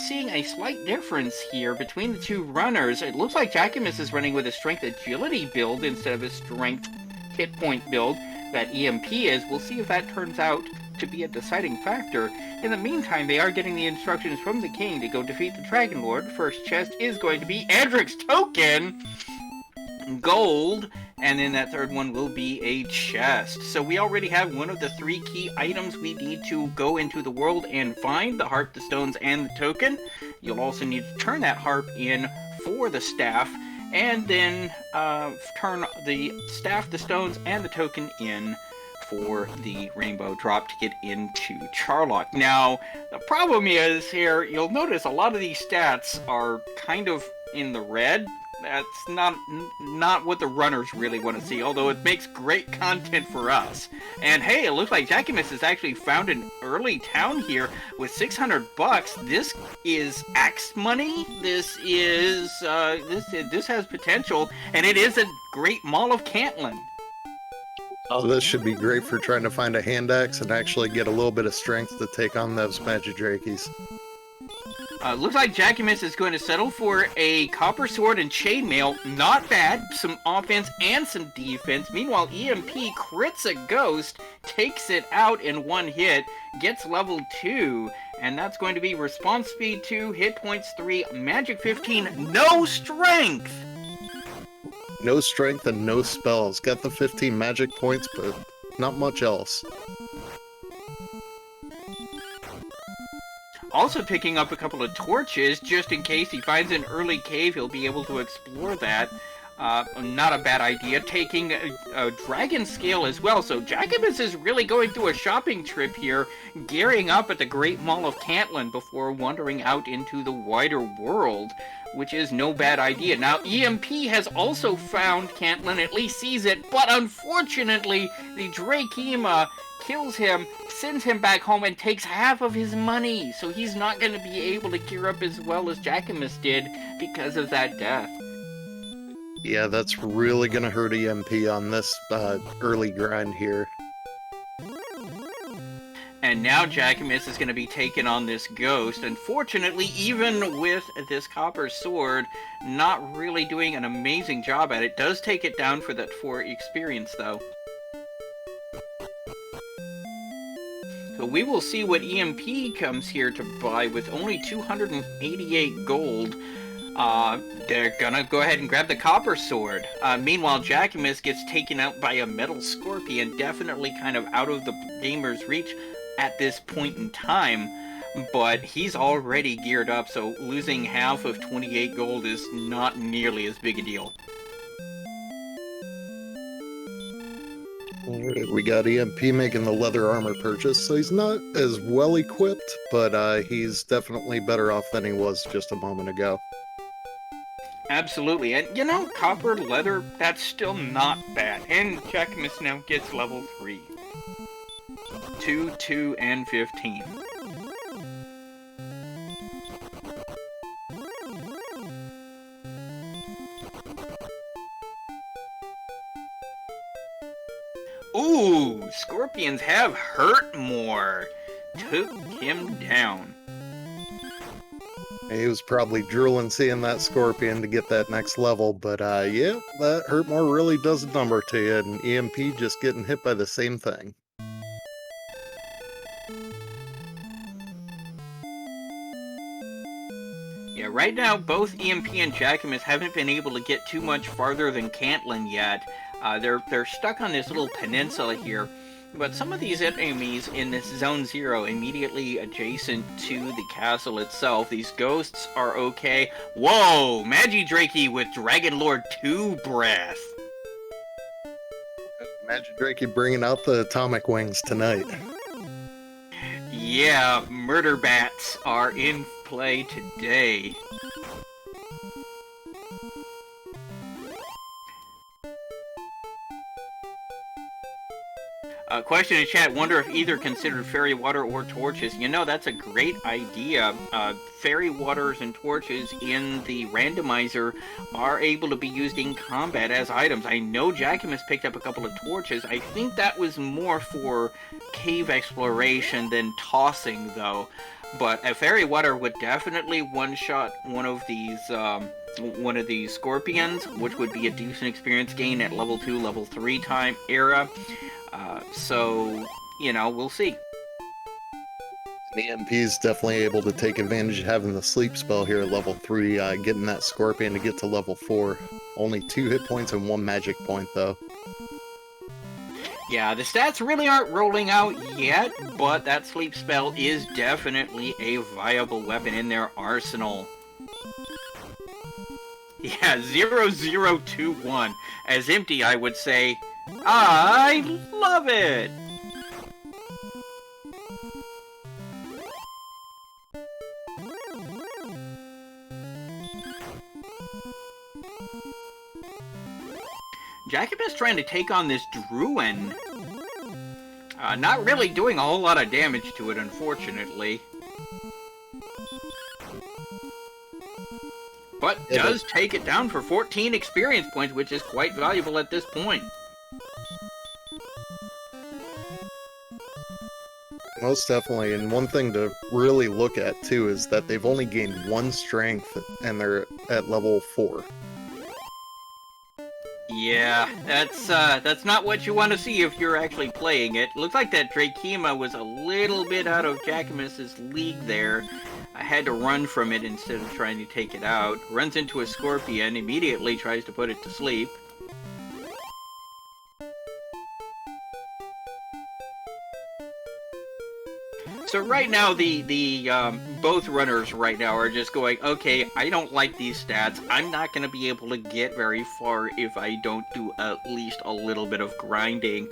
seeing a slight difference here between the two runners. It looks like Jackimus is running with a strength agility build instead of a strength hit point build that EMP is. We'll see if that turns out to be a deciding factor. In the meantime, they are getting the instructions from the king to go defeat the Dragon Lord. First chest is going to be Edric's token, gold, and then that third one will be a chest. So we already have one of the 3 key items we need to go into the world and find: the harp, the stones, and the token. You'll also need to turn that harp in for the staff, and then turn the staff, the stones, and the token in for the rainbow drop to get into Charlock. Now, the problem is here, you'll notice a lot of these stats are kind of in the red. That's not what the runners really want to see, although it makes great content for us. And hey, it looks like Jackimus has actually found an early town here with 600 bucks. This is axe money. This is this has potential, and it is a great Mall of Cantlin. Oh, this should be great for trying to find a hand axe and actually get a little bit of strength to take on those Magidrakies. Looks like Jackimus is going to settle for a copper sword and chainmail. Not bad. Some offense and some defense. Meanwhile, EMP crits a ghost, takes it out in one hit, gets level 2, and that's going to be response speed 2, hit points 3, magic 15, no strength! No strength and no spells. Got the 15 magic points, but not much else. Also picking up a couple of torches, just in case he finds an early cave, he'll be able to explore that. Not a bad idea. Taking a dragon scale as well, so Jackimus is really going through a shopping trip here, gearing up at the Great Mall of Cantlin before wandering out into the wider world, which is no bad idea. Now, EMP has also found Cantlin, at least sees it, but unfortunately, the Drakima kills him, sends him back home, and takes half of his money, so he's not going to be able to gear up as well as Jackimus did because of that death. Yeah, that's really going to hurt EMP on this early grind here. And now Jackimus is going to be taking on this ghost. Unfortunately, even with this copper sword, not really doing an amazing job at it. Does take it down for that 4 experience, though. So we will see what EMP comes here to buy with only 288 gold. They're gonna go ahead and grab the copper sword. Meanwhile, Jackimus gets taken out by a metal scorpion, definitely kind of out of the gamer's reach at this point in time, but he's already geared up, so losing half of 28 gold is not nearly as big a deal. Alright, we got EMP making the leather armor purchase, so he's not as well equipped, but he's definitely better off than he was just a moment ago. Absolutely, and you know, copper leather, that's still not bad. And Jackimus now gets level 3. 2, 2, and 15. Ooh, scorpions have hurt more. Took him down. He was probably drooling seeing that scorpion to get that next level, but yeah, that hurt more really does a number to you, and EMP just getting hit by the same thing. Yeah, right now both EMP and Jackimus haven't been able to get too much farther than Cantlin yet. They're stuck on this little peninsula here. But some of these enemies in this Zone 0 immediately adjacent to the castle itself, these ghosts are okay. Whoa! Magidraki with Dragon Lord 2 breath! Magidraki bringing out the atomic wings tonight. Yeah, murder bats are in play today. Question in chat, wonder if either considered fairy water or torches. You know, that's a great idea. Fairy waters and torches in the randomizer are able to be used in combat as items. I know Jackimus picked up a couple of torches. I think that was more for cave exploration than tossing, though. But a Fairy Water would definitely one-shot one of these Scorpions, which would be a decent experience gain at level 2, level 3 time era. So, we'll see. The EMP is definitely able to take advantage of having the sleep spell here at level 3, getting that Scorpion to get to level 4. Only 2 hit points and 1 magic point, though. Yeah, the stats really aren't rolling out yet, but that sleep spell is definitely a viable weapon in their arsenal. Yeah, 0021. As empty, I would say, I love it! Jackimus trying to take on this Druin. Not really doing a whole lot of damage to it, unfortunately. But does take it down for 14 experience points, which is quite valuable at this point. Most definitely, and one thing to really look at, too, is that they've only gained 1 strength, and they're at level 4. Yeah, that's not what you want to see if you're actually playing it. Looks like that Jackimus was a little bit out of Jackimus's league there. I had to run from it instead of trying to take it out. Runs into a Scorpion, immediately tries to put it to sleep. So right now, both runners right now are just going, okay, I don't like these stats. I'm not going to be able to get very far if I don't do at least a little bit of grinding.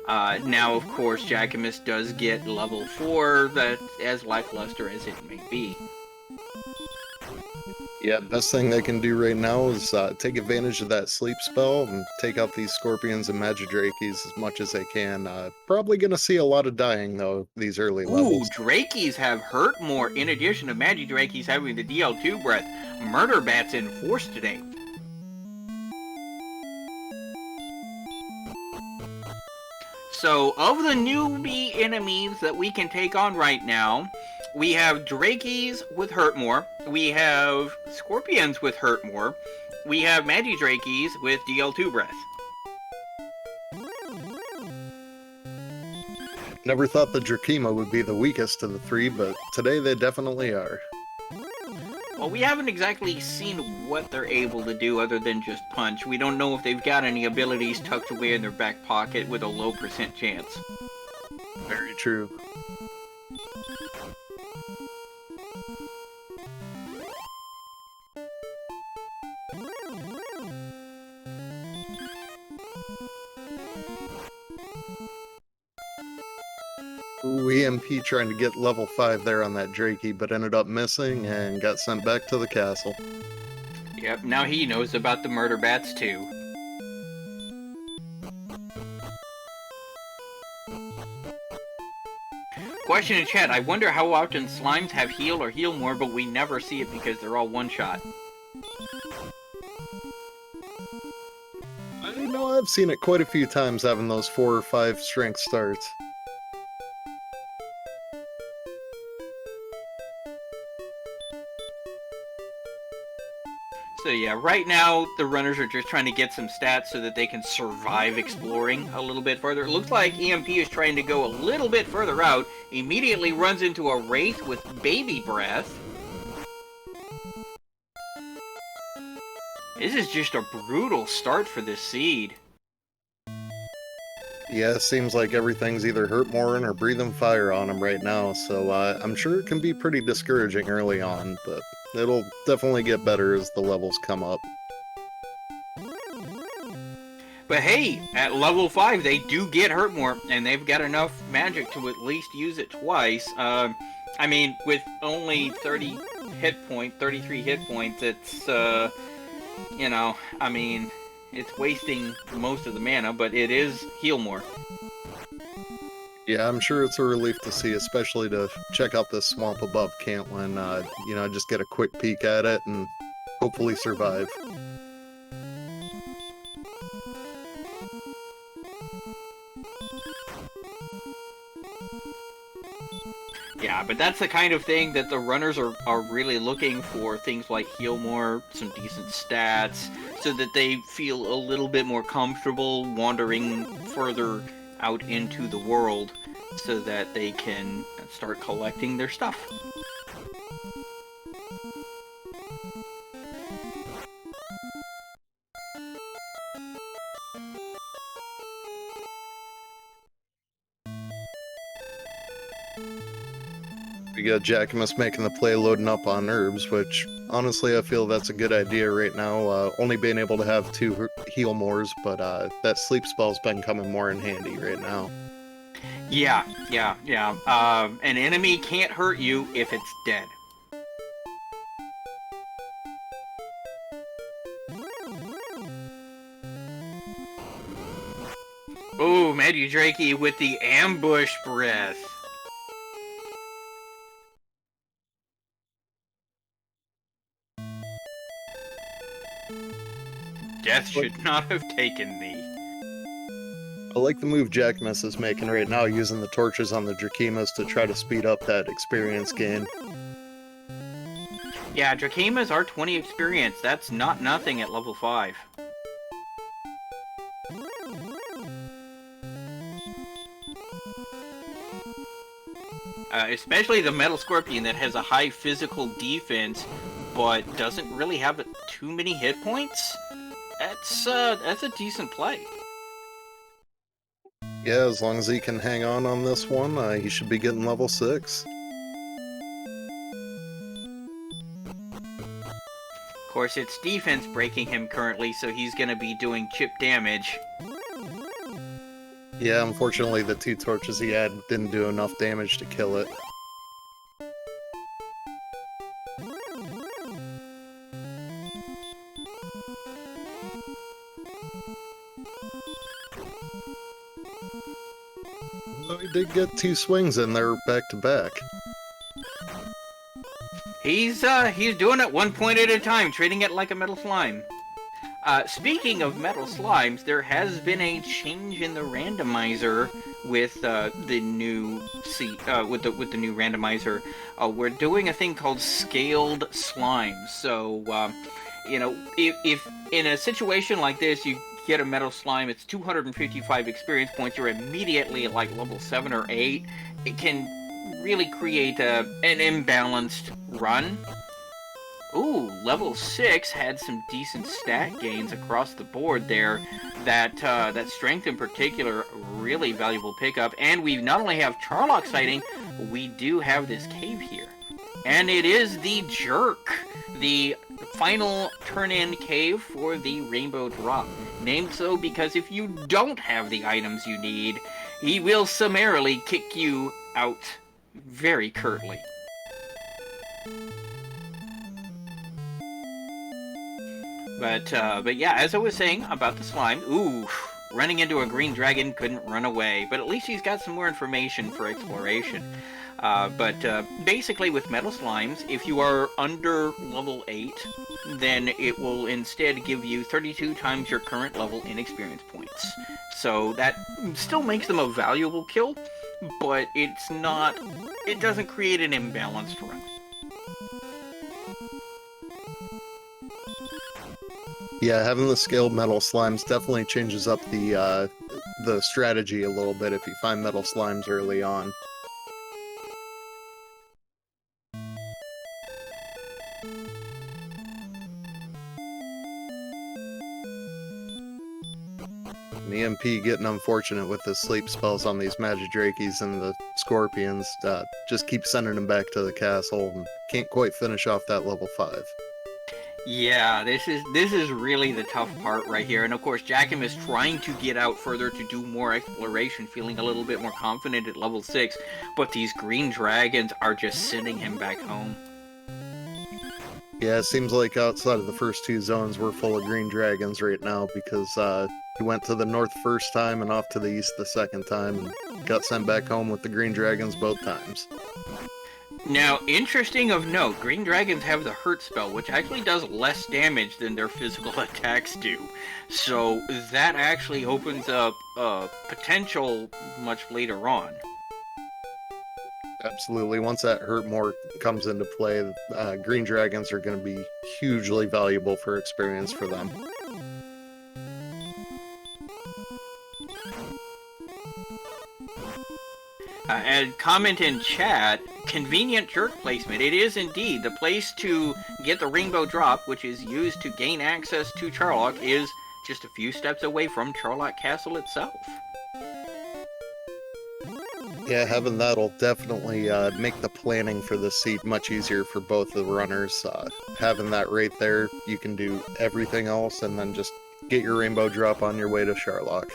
Now, of course, Jackimus does get level 4, that's as lackluster as it may be. Yeah, best thing they can do right now is take advantage of that sleep spell and take out these Scorpions and Magidrakies as much as they can. Probably going to see a lot of dying, though, these early levels. Ooh, Drakies have hurt more, in addition to Magidrakies having the DL2 breath. Murder Bat's in force today. So, of the newbie enemies that we can take on right now, we have Drakies with hurt more, we have Scorpions with hurt more, we have Magidrakies with DL2 breath. Never thought the Jackimus would be the weakest of the 3, but today they definitely are. Well, we haven't exactly seen what they're able to do other than just punch. We don't know if they've got any abilities tucked away in their back pocket with a low % chance. Very true. Ooh, EMP trying to get level 5 there on that Drakey, but ended up missing and got sent back to the castle. Yep, now he knows about the murder bats too. Question in chat, I wonder how often slimes have heal or heal more, but we never see it because they're all one-shot. I know I've seen it quite a few times having those 4 or 5 strength starts. So yeah, right now the runners are just trying to get some stats so that they can survive exploring a little bit further. It looks like EMP is trying to go a little bit further out, immediately runs into a Wraith with baby breath. This is just a brutal start for this seed. Yeah, it seems like everything's either hurt Morin or breathing fire on him right now, so I'm sure it can be pretty discouraging early on, but it'll definitely get better as the levels come up. But hey, at level 5 they do get hurt more, and they've got enough magic to at least use it twice. I mean, with only 33 hit points, it's, I mean, it's wasting most of the mana, but it is heal more. Yeah, I'm sure it's a relief to see, especially to check out this swamp above Cantland, just get a quick peek at it and hopefully survive. Yeah, but that's the kind of thing that the runners are really looking for. Things like heal more, some decent stats, so that they feel a little bit more comfortable wandering further out into the world so that they can start collecting their stuff. We got Jackimus making the play loading up on herbs, which honestly I feel that's a good idea right now. Only being able to have 2 heal mores, but that sleep spell's been coming more in handy right now. Yeah. An enemy can't hurt you if it's dead. Ooh, Magidraki with the ambush breath. Death should not have taken thee. I like the move Jackimus is making right now, using the torches on the Jackimus to try to speed up that experience gain. Yeah, Jackimus are 20 experience. That's not nothing at level 5. Especially the Metal Scorpion that has a high physical defense, but doesn't really have too many hit points. That's a decent play. Yeah, as long as he can hang on this one, he should be getting level 6. Of course, it's defense breaking him currently, so he's gonna be doing chip damage. Yeah, unfortunately the 2 torches he had didn't do enough damage to kill it. Though he did get 2 swings in there back to back. He's doing it one point at a time, treating it like a metal slime. Speaking of metal slimes, there has been a change in the randomizer with the new with the new randomizer. We're doing a thing called scaled slimes. So if in a situation like this you get a metal slime, it's 255 experience points. You're immediately at like level 7 or 8. It can really create an imbalanced run. Ooh, level 6 had some decent stat gains across the board there. That strength in particular, really valuable pickup. And we not only have Charlock sighting, we do have this cave here. And it is the Jerk, the final turn-in cave for the Rainbow Drop. Named so because if you don't have the items you need, he will summarily kick you out very curtly. But yeah, as I was saying about the slime, ooh, running into a green dragon, couldn't run away. But at least he's got some more information for exploration. But basically with metal slimes, if you are under level 8, then it will instead give you 32 times your current level in experience points. So that still makes them a valuable kill, but it doesn't create an imbalanced run. Yeah, having the scaled metal slimes definitely changes up the strategy a little bit if you find metal slimes early on. And EMP getting unfortunate with the sleep spells on these Magidrakes and the Scorpions. Just keep sending them back to the castle and can't quite finish off that level 5. Yeah, this is really the tough part right here. And of course, Jackim is trying to get out further to do more exploration, feeling a little bit more confident at level 6. But these green dragons are just sending him back home. Yeah, it seems like outside of the first 2 zones, we're full of green dragons right now because he went to the north first time and off to the east the second time and got sent back home with the green dragons both times. Now, interesting of note, green dragons have the hurt spell, which actually does less damage than their physical attacks do. So that actually opens up potential much later on. Absolutely. Once that hurt more comes into play, green dragons are going to be hugely valuable for experience for them. And comment in chat, convenient jerk placement. It is indeed. The place to get the rainbow drop, which is used to gain access to Charlock, is just a few steps away from Charlock Castle itself. Yeah, having that'll definitely make the planning for the seat much easier for both the runners. Having that right there, you can do everything else and then just get your rainbow drop on your way to Charlock.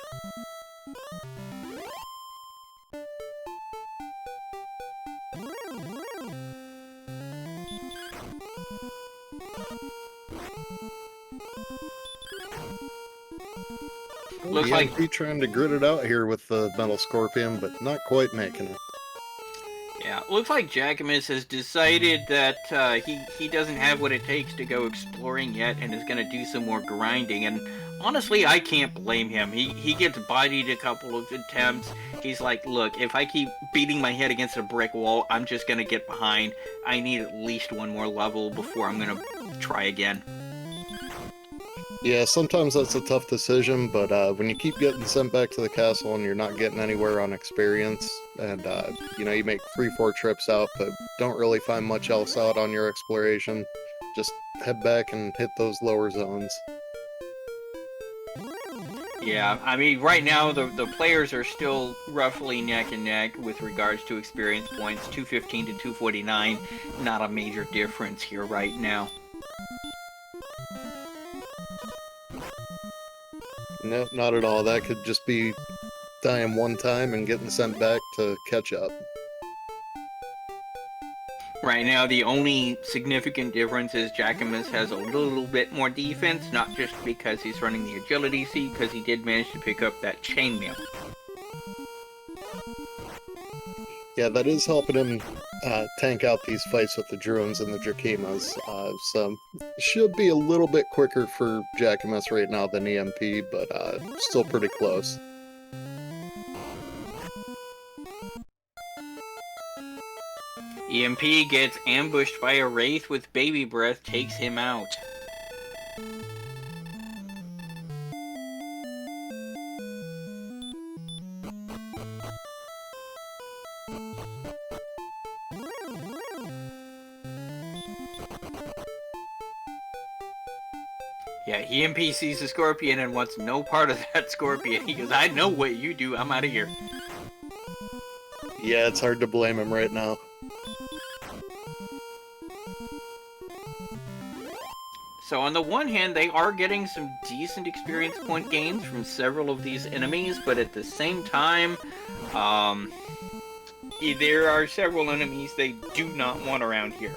Looks like he's trying to grit it out here with the Metal Scorpion, but not quite making it. Yeah, looks like Jackimus has decided that he doesn't have what it takes to go exploring yet and is going to do some more grinding. And honestly, I can't blame him. He gets bodied a couple of attempts. He's like, look, if I keep beating my head against a brick wall, I'm just going to get behind. I need at least one more level before I'm going to try again. Yeah, sometimes that's a tough decision, but when you keep getting sent back to the castle and you're not getting anywhere on experience, and you make 3-4 trips out, but don't really find much else out on your exploration, just head back and hit those lower zones. Yeah, I mean, right now the players are still roughly neck and neck with regards to experience points, 215 to 249. Not a major difference here right now. No, not at all. That could just be dying one time and getting sent back to catch up. Right now, the only significant difference is Jackimus has a little bit more defense, not just because he's running the agility seat, because he did manage to pick up that chainmail. Yeah, that is helping him tank out these fights with the drones and the Jackimus. So should be a little bit quicker for Jackimus right now than EMP, but still pretty close. EMP gets ambushed by a Wraith with Baby Breath, takes him out. Yeah, EMP sees the Scorpion and wants no part of that Scorpion. He goes, I know what you do, I'm out of here. Yeah, it's hard to blame him right now. So on the one hand, they are getting some decent experience point gains from several of these enemies, but at the same time, there are several enemies they do not want around here.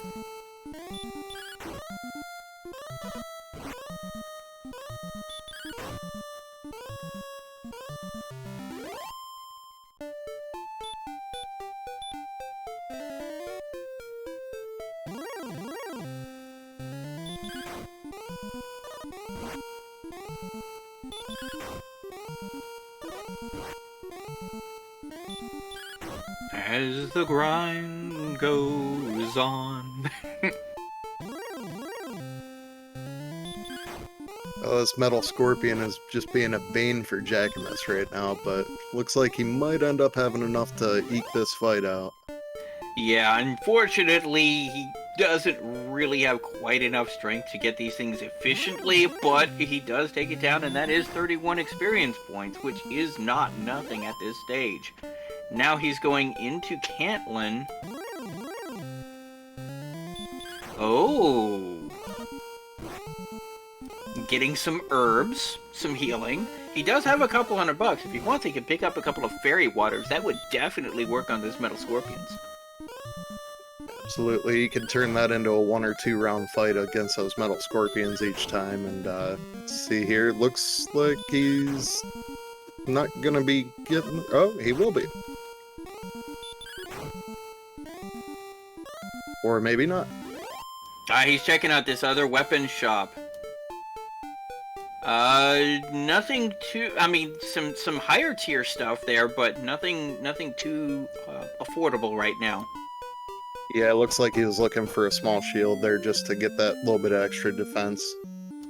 As the grind goes on. Oh, this Metal Scorpion is just being a bane for Jackimus right now, but looks like he might end up having enough to eke this fight out. Yeah, unfortunately, he doesn't really have quite enough strength to get these things efficiently, but he does take it down, and that is 31 experience points, which is not nothing at this stage. Now he's going into Cantlin. Oh. Getting some herbs, some healing. He does have a couple $100. If he wants, he can pick up a couple of fairy waters. That would definitely work on this Metal Scorpions. Absolutely, you can turn that into a 1 or 2 round fight against those Metal Scorpions each time, and let's see here, it looks like he's not gonna be getting... Oh, he will be. Or maybe not. He's checking out this other weapons shop. Nothing too. I mean, some higher tier stuff there, but nothing too affordable right now. Yeah, it looks like he was looking for a small shield there just to get that little bit of extra defense.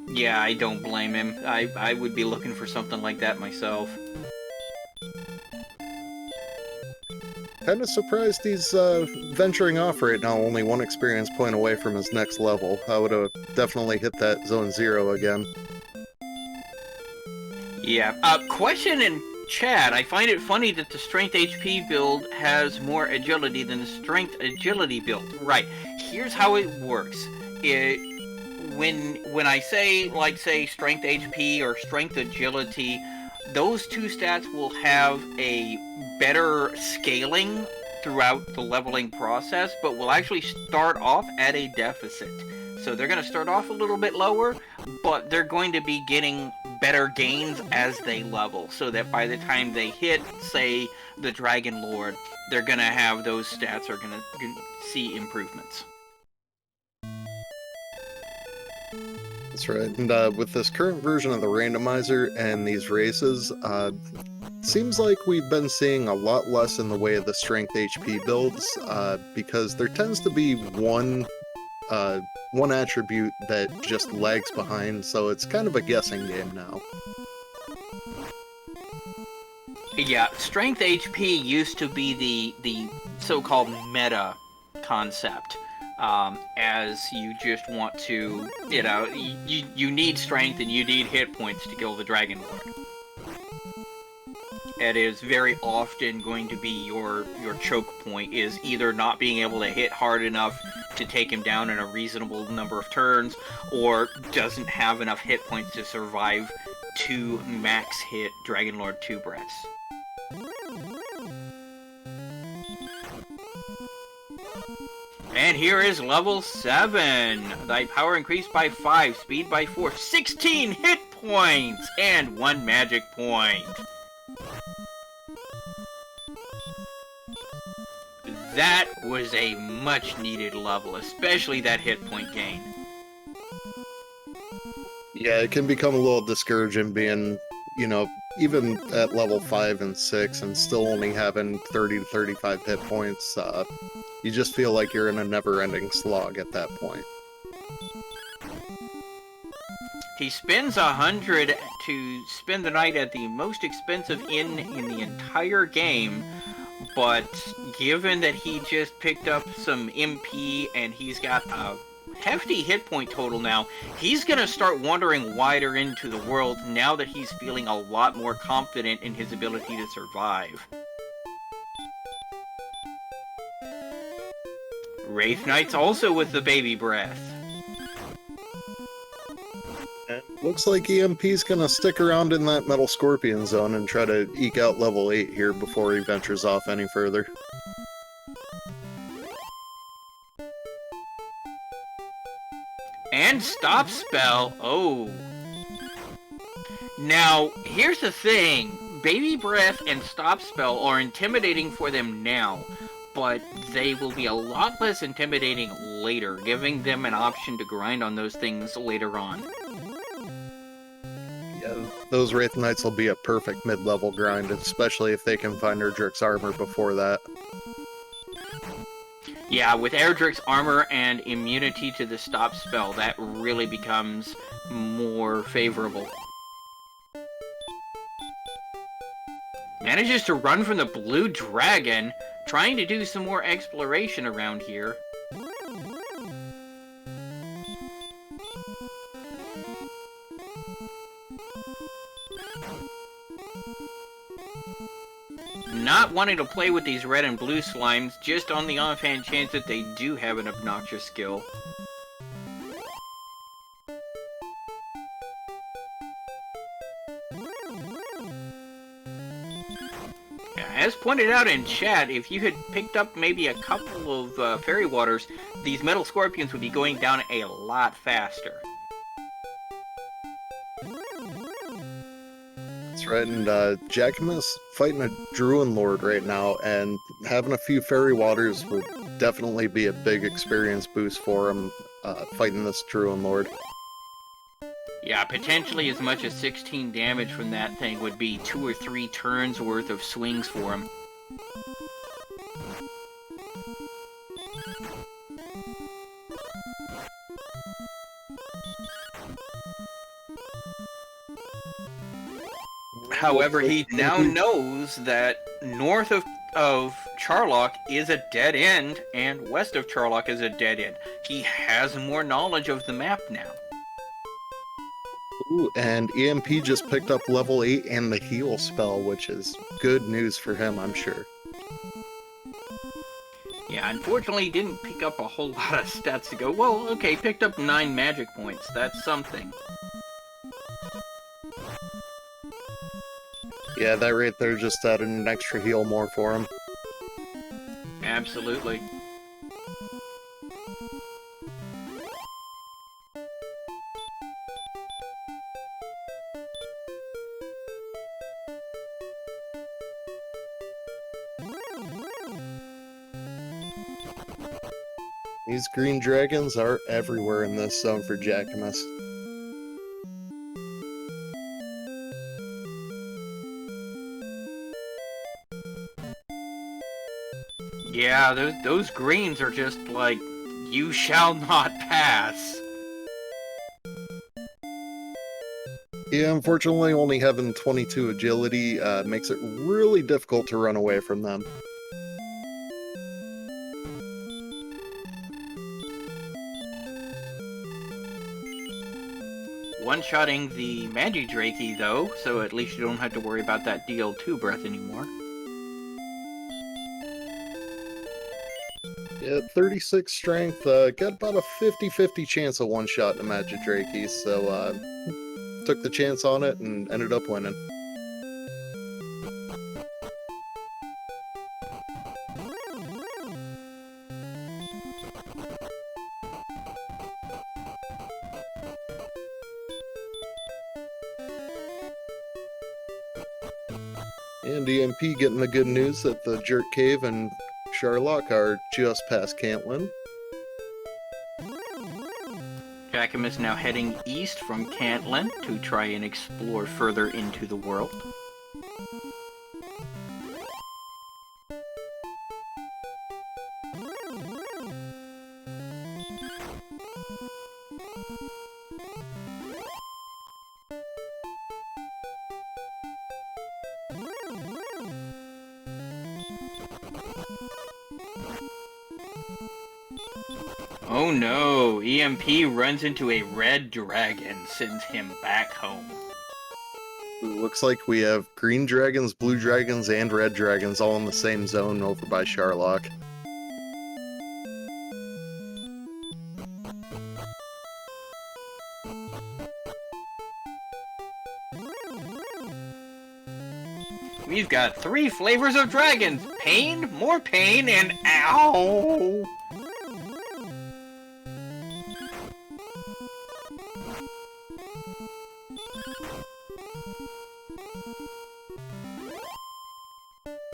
Yeah, I don't blame him. I would be looking for something like that myself. Kind of surprised he's venturing off right now, only one experience point away from his next level. I would have definitely hit that zone 0 again. Yeah. Question in chat. I find it funny that the strength HP build has more agility than the strength agility build. Right. Here's how it works. When I say, like, say, strength HP or strength agility, those two stats will have a better scaling throughout the leveling process, but will actually start off at a deficit. So they're going to start off a little bit lower, but they're going to be getting better gains as they level, so that by the time they hit, say, the Dragon Lord, they're going to have those stats are going to see improvements. That's right. And with this current version of the randomizer and these races, seems like we've been seeing a lot less in the way of the strength HP builds, because there tends to be one attribute that just lags behind, so it's kind of a guessing game now. Yeah, strength HP used to be the so-called meta concept. As you just want to, you need strength and you need hit points to kill the Dragon Lord. It is very often going to be your choke point, is either not being able to hit hard enough to take him down in a reasonable number of turns, or doesn't have enough hit points to survive 2 max hit Dragon Lord 2 breaths. And here is level 7. Thy power increased by 5, speed by 4, 16 hit points, and 1 magic point. That was a much needed level, especially that hit point gain. Yeah, it can become a little discouraging being, even at level 5 and 6 and still only having 30 to 35 hit points. You just feel like you're in a never-ending slog at that point. He spends 100 to spend the night at the most expensive inn in the entire game, but given that he just picked up some MP and he's got a hefty hit point total now, he's gonna start wandering wider into the world now that he's feeling a lot more confident in his ability to survive. Wraith Knight's also with the baby breath. Looks like EMP's gonna stick around in that Metal Scorpion zone and try to eke out level 8 here before he ventures off any further. And Stop Spell. Oh. Now, here's the thing. Baby Breath and Stop Spell are intimidating for them now, but they will be a lot less intimidating later, giving them an option to grind on those things later on. Yeah, those Wraith Knights will be a perfect mid-level grind, especially if they can find Erdrick's armor before that. Yeah, with Erdrick's armor and immunity to the Stop Spell, that really becomes more favorable. Manages to run from the blue dragon, trying to do some more exploration around here. Not wanting to play with these red and blue slimes, just on the offhand chance that they do have an obnoxious skill. As pointed out in chat, if you had picked up maybe a couple of fairy waters, these metal scorpions would be going down a lot faster. That's right, and Jackimus fighting a Druid Lord right now, and having a few fairy waters would definitely be a big experience boost for him fighting this Druid Lord. Yeah, potentially as much as 16 damage from that thing would be 2 or 3 turns worth of swings for him. However, he now knows that north of Charlock is a dead end, and west of Charlock is a dead end. He has more knowledge of the map now. Ooh, and EMP just picked up level 8 and the heal spell, which is good news for him, I'm sure. Yeah, unfortunately, he didn't pick up a whole lot of stats to go, well, okay, picked up 9 magic points. That's something. Yeah, that right there just added an extra heal more for him. Absolutely. These green dragons are everywhere in this zone for Jackimus. Yeah, those greens are just like, you shall not pass. Yeah, unfortunately, only having 22 agility makes it really difficult to run away from them. One-shotting the Magidrakey, though, so at least you don't have to worry about that DL2 breath anymore. Yeah, 36 strength, got about a 50-50 chance of one-shot in Magidrakey, so took the chance on it and ended up winning. And EMP getting the good news that the Jerk Cave and Charlock are just past Cantlin. Jackimus now heading east from Cantlin to try and explore further into the world. Oh no, EMP runs into a red dragon, sends him back home. Looks like we have green dragons, blue dragons, and red dragons all in the same zone over by Charlock. We've got 3 flavors of dragons. Pain, more pain, and ow!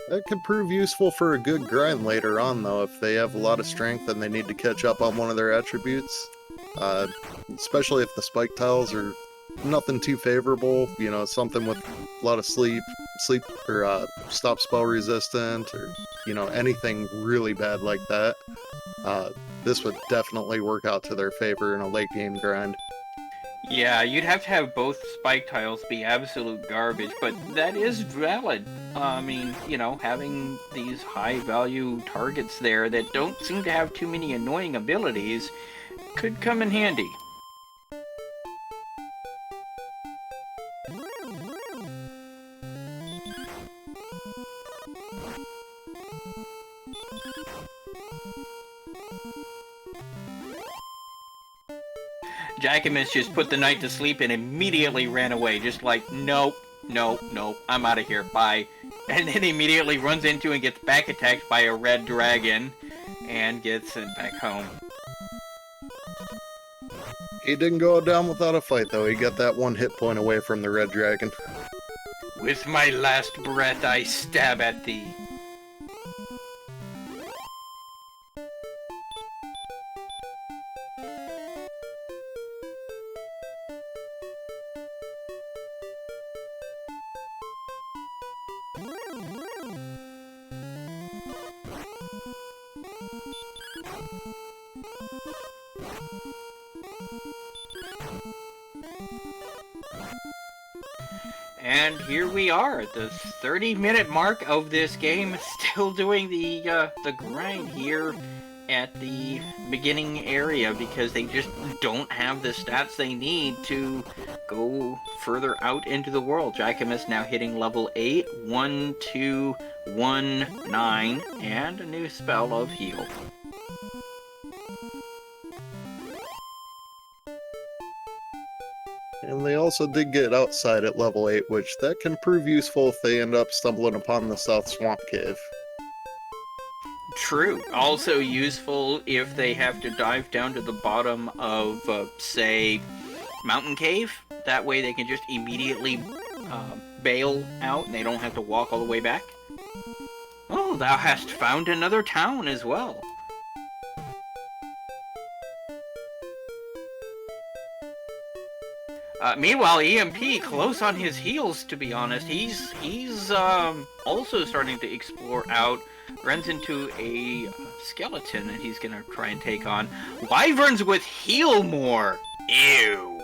That could prove useful for a good grind later on, though, if they have a lot of strength and they need to catch up on one of their attributes. Especially if the spike tiles are nothing too favorable, you know, something with a lot of sleep, or stop spell resistant, or, you know, anything really bad like that. This would definitely work out to their favor in a late game grind. Yeah, you'd have to have both spike tiles be absolute garbage, but that is valid. I mean, you know, having these high value targets there that don't seem to have too many annoying abilities could come in handy. Jackimus just put the knight to sleep and immediately ran away, just like, nope, nope, nope, I'm out of here, bye. And then immediately runs into and gets back attacked by a red dragon and gets sent back home. He didn't go down without a fight, though. He got that 1 hit point away from the red dragon. With my last breath I stab at thee. And here we are at the 30-minute mark of this game, still doing the grind here at the beginning area because they just don't have the stats they need to go further out into the world. Jackimus now hitting level 8, 1, 2, 1, 9, and a new spell of heal. And they also did get outside at level 8, which that can prove useful if they end up stumbling upon the South Swamp Cave. True. Also useful if they have to dive down to the bottom of, say, Mountain Cave. That way they can just immediately bail out and they don't have to walk all the way back. Oh, thou hast found another town as well. Meanwhile, EMP close on his heels, to be honest. He's also starting to explore out. Runs into a skeleton that he's gonna try and take on. Wyverns with heal more! Ew!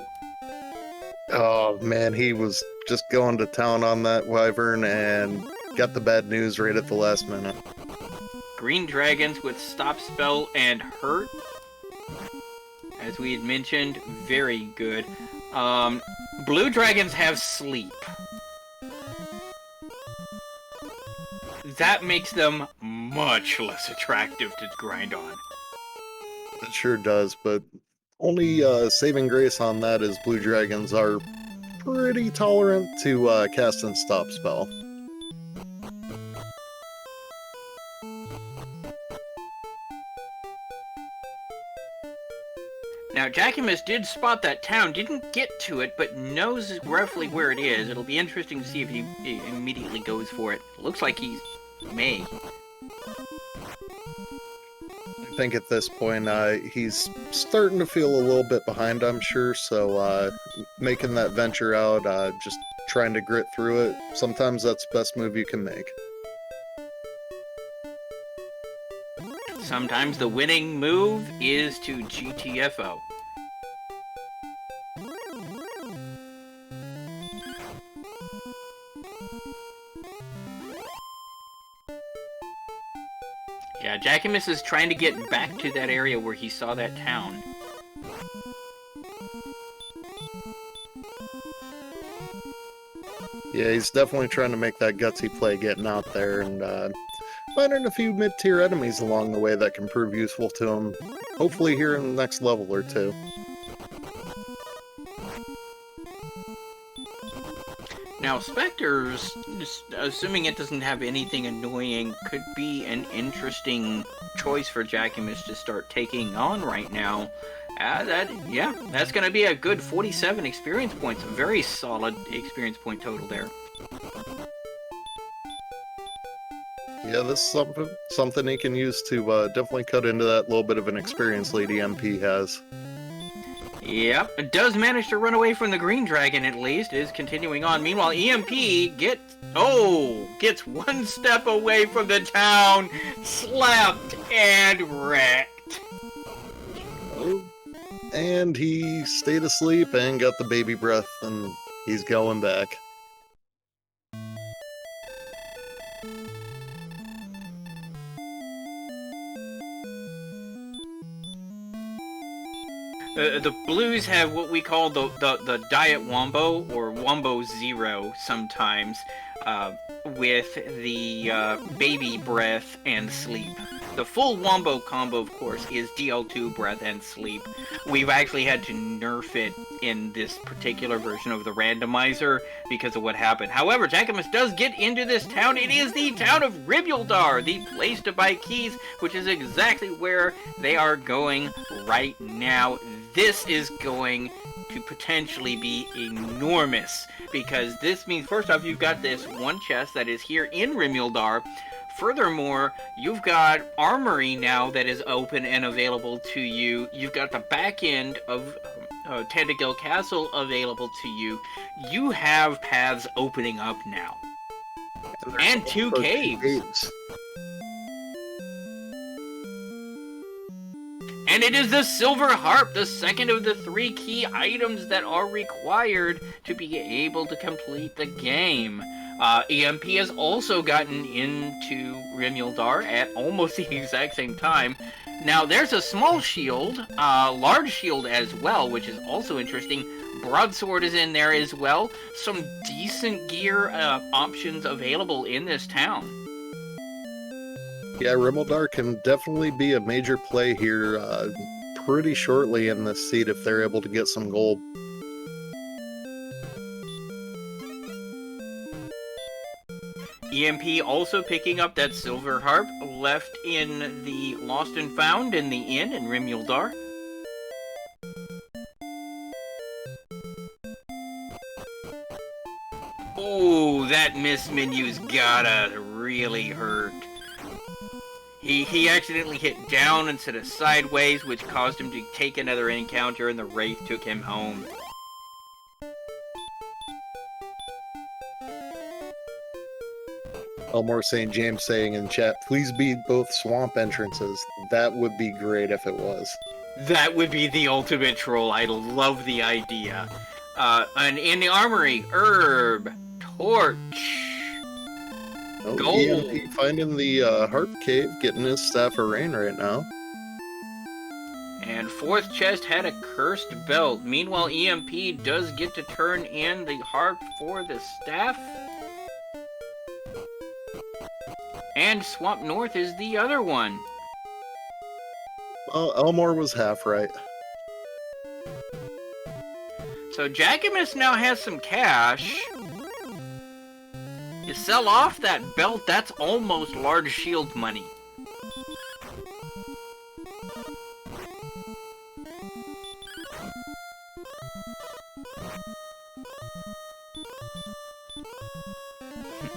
Oh man, he was just going to town on that Wyvern and got the bad news right at the last minute. Green dragons with stop spell and hurt. As we had mentioned, very good. Blue dragons have sleep. That makes them much less attractive to grind on. It sure does, but only saving grace on that is blue dragons are pretty tolerant to cast and stop spell. Now, Jackimus did spot that town, didn't get to it, but knows roughly where it is. It'll be interesting to see if he immediately goes for it. Looks like he may. I think at this point, he's starting to feel a little bit behind, I'm sure, so making that venture out, just trying to grit through it, sometimes that's the best move you can make. Sometimes the winning move is to GTFO. Yeah, Jackimus is trying to get back to that area where he saw that town. Yeah, he's definitely trying to make that gutsy play getting out there and finding a few mid-tier enemies along the way that can prove useful to him, hopefully here in the next level or two. Now, Spectres, assuming it doesn't have anything annoying, could be an interesting choice for Jackimus to start taking on right now. That's going to be a good 47 experience points. A very solid experience point total there. Yeah, this is something he can use to definitely cut into that little bit of an experience lead EMP has. Yep, it does manage to run away from the green dragon at least, is continuing on. Meanwhile, EMP gets one step away from the town, slapped and wrecked. Oh, and he stayed asleep and got the baby breath, and he's going back. The Blues have what we call the Diet Wombo, or Wombo Zero sometimes, with the baby breath and sleep. The full Wombo combo, of course, is DL2 breath and sleep. We've actually had to nerf it in this particular version of the randomizer because of what happened. However, Jackimus does get into this town. It is the town of Ribuldar, the place to buy keys, which is exactly where they are going right now. This is going to potentially be enormous, because this means, first off, you've got this one chest that is here in Rimuldar. Furthermore, you've got armory now that is open and available to you. You've got the back end of Tentagil Castle available to you. You have paths opening up now. And two caves. And it is the Silver Harp, the second of the 3 key items that are required to be able to complete the game. EMP has also gotten into Rimuldar at almost the exact same time. Now, there's a small shield, large shield as well, which is also interesting. Broadsword is in there as well. Some decent gear options available in this town. Yeah, Rimuldar can definitely be a major play here pretty shortly in this seed if they're able to get some gold. EMP also picking up that Silver Harp left in the Lost and Found in the inn in Rimuldar. Ooh, that miss menu's gotta really hurt. He accidentally hit down instead of sideways, which caused him to take another encounter, and the Wraith took him home. Elmore St. James saying in chat, please be both swamp entrances. That would be great if it was. That would be the ultimate troll. I love the idea. And in the armory, Herb, Torch, Oh, Gold. EMP finding the Harp Cave, getting his Staff of Rain right now. And fourth chest had a cursed belt. Meanwhile, EMP does get to turn in the harp for the staff. And Swamp North is the other one. Well, Elmore was half right. So Jackimus now has some cash. You sell off that belt, that's almost large shield money.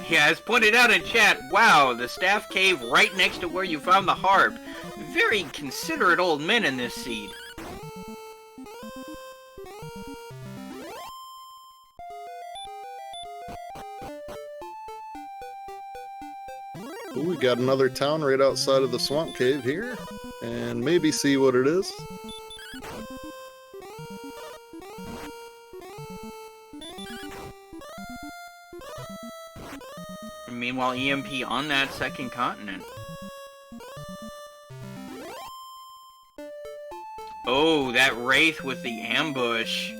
Yeah, as pointed out in chat, wow, the staff cave right next to where you found the harp. Very considerate old men in this seed. Ooh, we got another town right outside of the Swamp Cave here, and maybe see what it is. And meanwhile, EMP on that second continent. Oh, that Wraith with the ambush.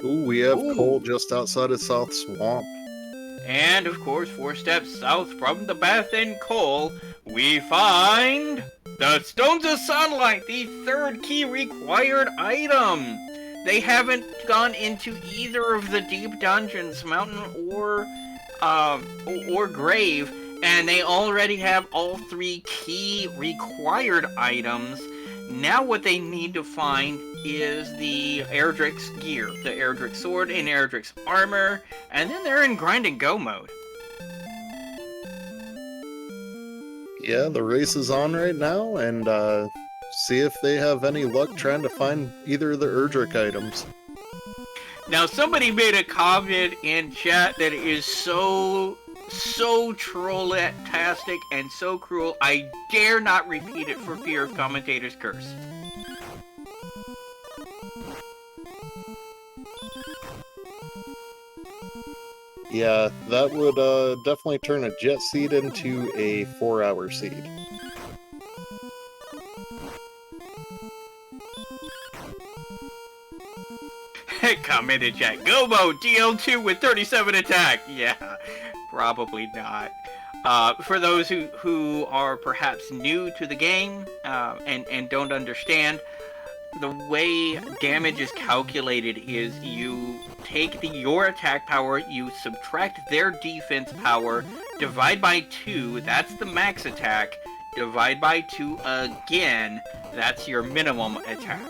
Ooh, we have Ooh. coal just outside of South Swamp. And, of course, 4 steps south from the Bath and Coal, we find the Stones of Sunlight, the 3rd key required item. They haven't gone into either of the deep dungeons, Mountain or Grave, and they already have all 3 key required items. Now what they need to find is the Erdrick's gear, the Erdrick sword and Erdrick's armor, and then they're in grind and go mode. Yeah, the race is on right now, and see if they have any luck trying to find either of the Erdrick items. Now somebody made a comment in chat that is so troll-tastic and so cruel, I dare not repeat it for fear of commentator's curse. Yeah, that would definitely turn a jet seed into a 4-hour seed. Comment in chat, go mode, DL2 with 37 attack. Yeah, probably not. For those who are perhaps new to the game and don't understand, the way damage is calculated is you take your attack power, you subtract their defense power, divide by 2, that's the max attack, divide by 2 again, that's your minimum attack.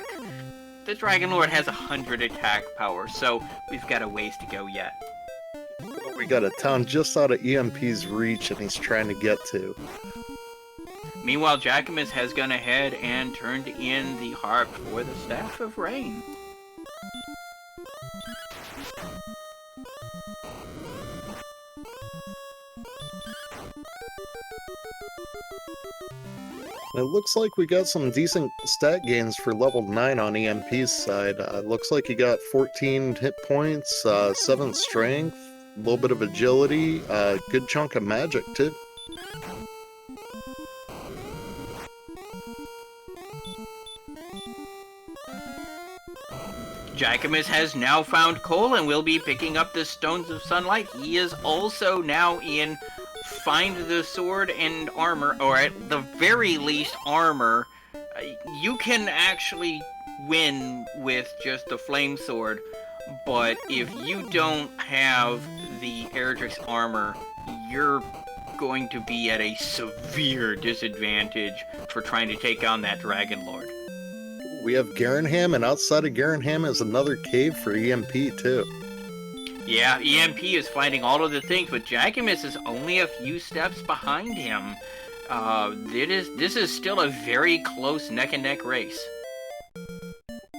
The Dragon Lord has 100 attack power, so we've got a ways to go yet. We got a town just out of EMP's reach and he's trying to get to. Meanwhile, Jackimus has gone ahead and turned in the harp for the Staff of Rain. It looks like we got some decent stat gains for level 9 on EMP's side. Looks like he got 14 hit points, 7 strength, a little bit of agility, a good chunk of magic too. Jackimus has now found coal and will be picking up the Stones of Sunlight. He is also now in Find the Sword and Armor, or at the very least armor. You can actually win with just the Flame Sword, but if you don't have the Erdrick's armor, you're going to be at a severe disadvantage for trying to take on that Dragon Lord. We have Garenham, and outside of Garenham is another cave for EMP too. Yeah, EMP is fighting all of the things, but Jackimus is only a few steps behind him. This is still a very close neck-and-neck race.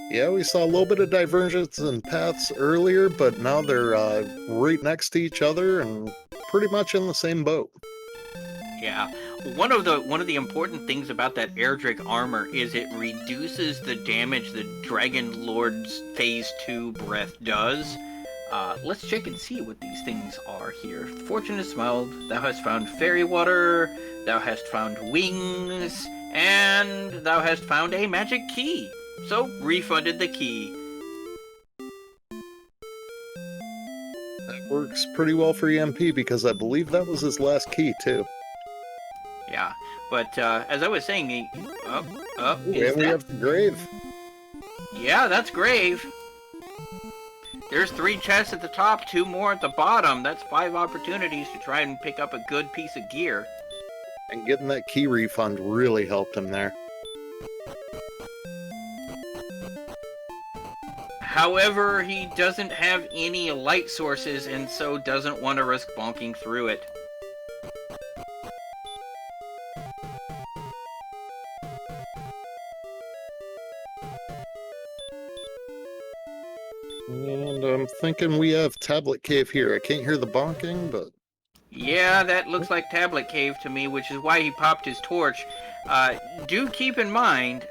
Yeah, we saw a little bit of divergence in paths earlier, but now they're right next to each other and pretty much in the same boat. Yeah, one of the important things about that Erdrick armor is it reduces the damage the Dragon Lord's Phase 2 breath does. Let's check and see what these things are here. Fortune is smiled. Thou hast found fairy water. Thou hast found wings. And thou hast found a magic key. So, refunded the key. That works pretty well for EMP because I believe that was his last key too. Yeah, but as I was saying, And we have the grave. Yeah, that's grave. There's 3 chests at the top, 2 more at the bottom. That's 5 opportunities to try and pick up a good piece of gear. And getting that key refund really helped him there. However, he doesn't have any light sources and so doesn't want to risk bonking through it. And I'm thinking we have Tablet Cave here. I can't hear the bonking, but... Yeah, that looks like Tablet Cave to me, which is why he popped his torch. Do keep in mind,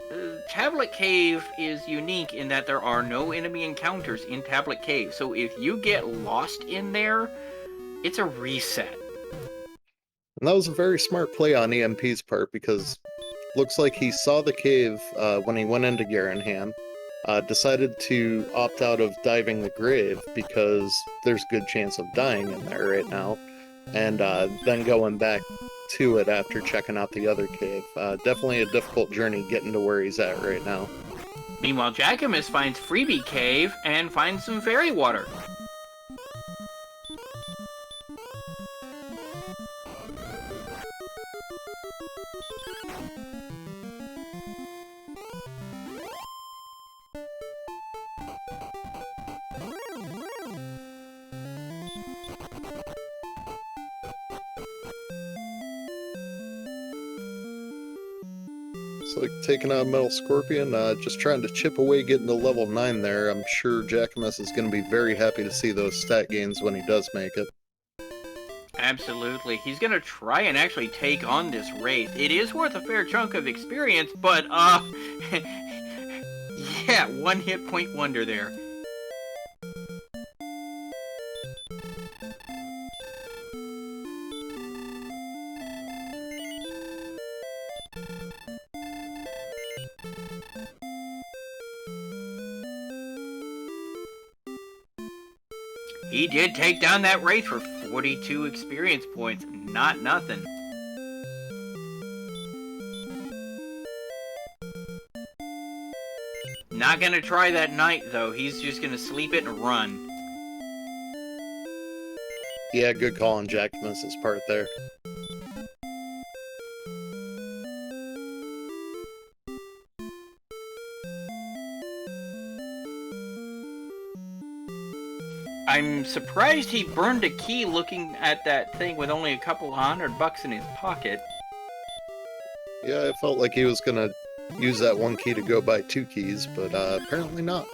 Tablet Cave is unique in that there are no enemy encounters in Tablet Cave. So if you get lost in there, it's a reset. And that was a very smart play on EMP's part because looks like he saw the cave when he went into Garenham. Decided to opt out of diving the grave because there's a good chance of dying in there right now, and then going back to it after checking out the other cave. Definitely a difficult journey getting to where he's at right now. Meanwhile, Jackimus finds Freebie Cave and finds some fairy water. It's like taking out Metal Scorpion, just trying to chip away getting to level 9 there. I'm sure Jackimus is going to be very happy to see those stat gains when he does make it. Absolutely. He's going to try and actually take on this Wraith. It is worth a fair chunk of experience, but, yeah, 1 hit point wonder there. He did take down that Wraith for 42 experience points. Not nothing. Not gonna try that Knight, though. He's just gonna sleep it and run. Yeah, good call on Jackimus' part there. I'm surprised he burned a key looking at that thing with only a couple $100 in his pocket. Yeah, I felt like he was gonna use that 1 key to go buy 2 keys, but apparently not.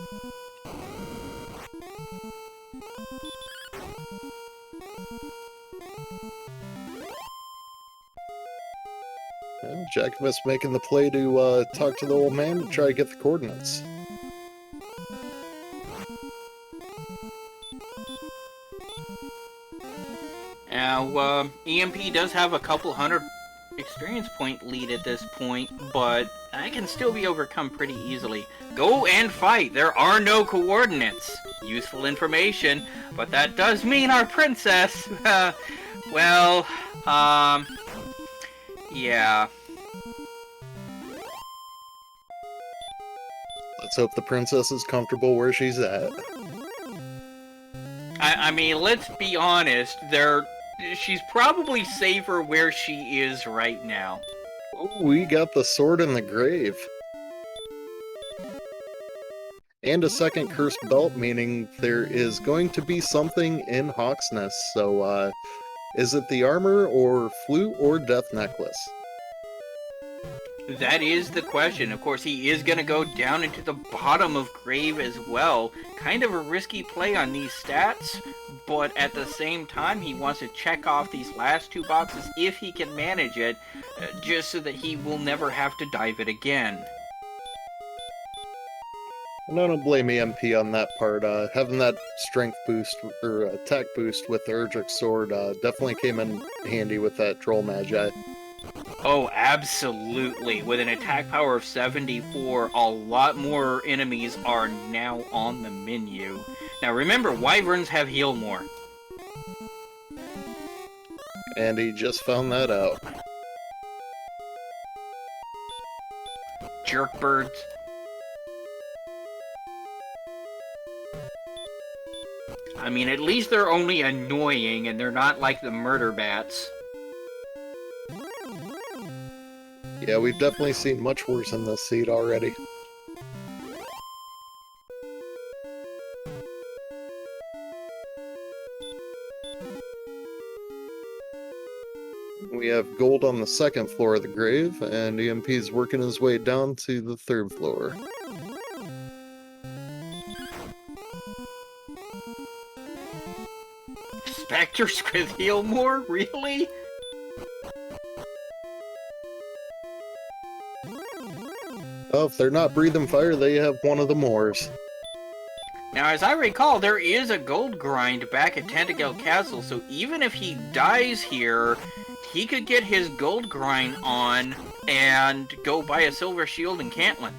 Jackimus making the play to talk to the old man to try to get the coordinates. Now, EMP does have a couple hundred experience point lead at this point, but that can still be overcome pretty easily. Go and fight! There are no coordinates! Useful information, but that does mean our princess, well, yeah. Let's hope the princess is comfortable where she's at. I mean, let's be honest, she's probably safer where she is right now. Oh, we got the sword in the grave. And a second cursed belt, meaning there is going to be something in Hawk's Nest. So, is it the armor, or flute, or death necklace? That is the question. Of course, he is going to go down into the bottom of grave as well. Kind of a risky play on these stats, but at the same time, he wants to check off these last two boxes if he can manage it, just so that he will never have to dive it again. And I don't blame EMP on that part. Having that strength boost, or attack boost with the Erdrick sword definitely came in handy with that Troll Magi. Oh, absolutely. With an attack power of 74, a lot more enemies are now on the menu. Now remember, Wyverns have heal more. And he just found that out. Jerkbirds. I mean, at least they're only annoying and they're not like the murder bats. Yeah, we've definitely seen much worse in this seed already. We have gold on the second floor of the grave, and EMP's working his way down to the third floor. Spectres with heal more? Really? Oh, if they're not breathing fire, they have one of the Moors. Now, as I recall, there is a gold grind back at Tentacle Castle, so even if he dies here, he could get his gold grind on and go buy a silver shield in Cantlin.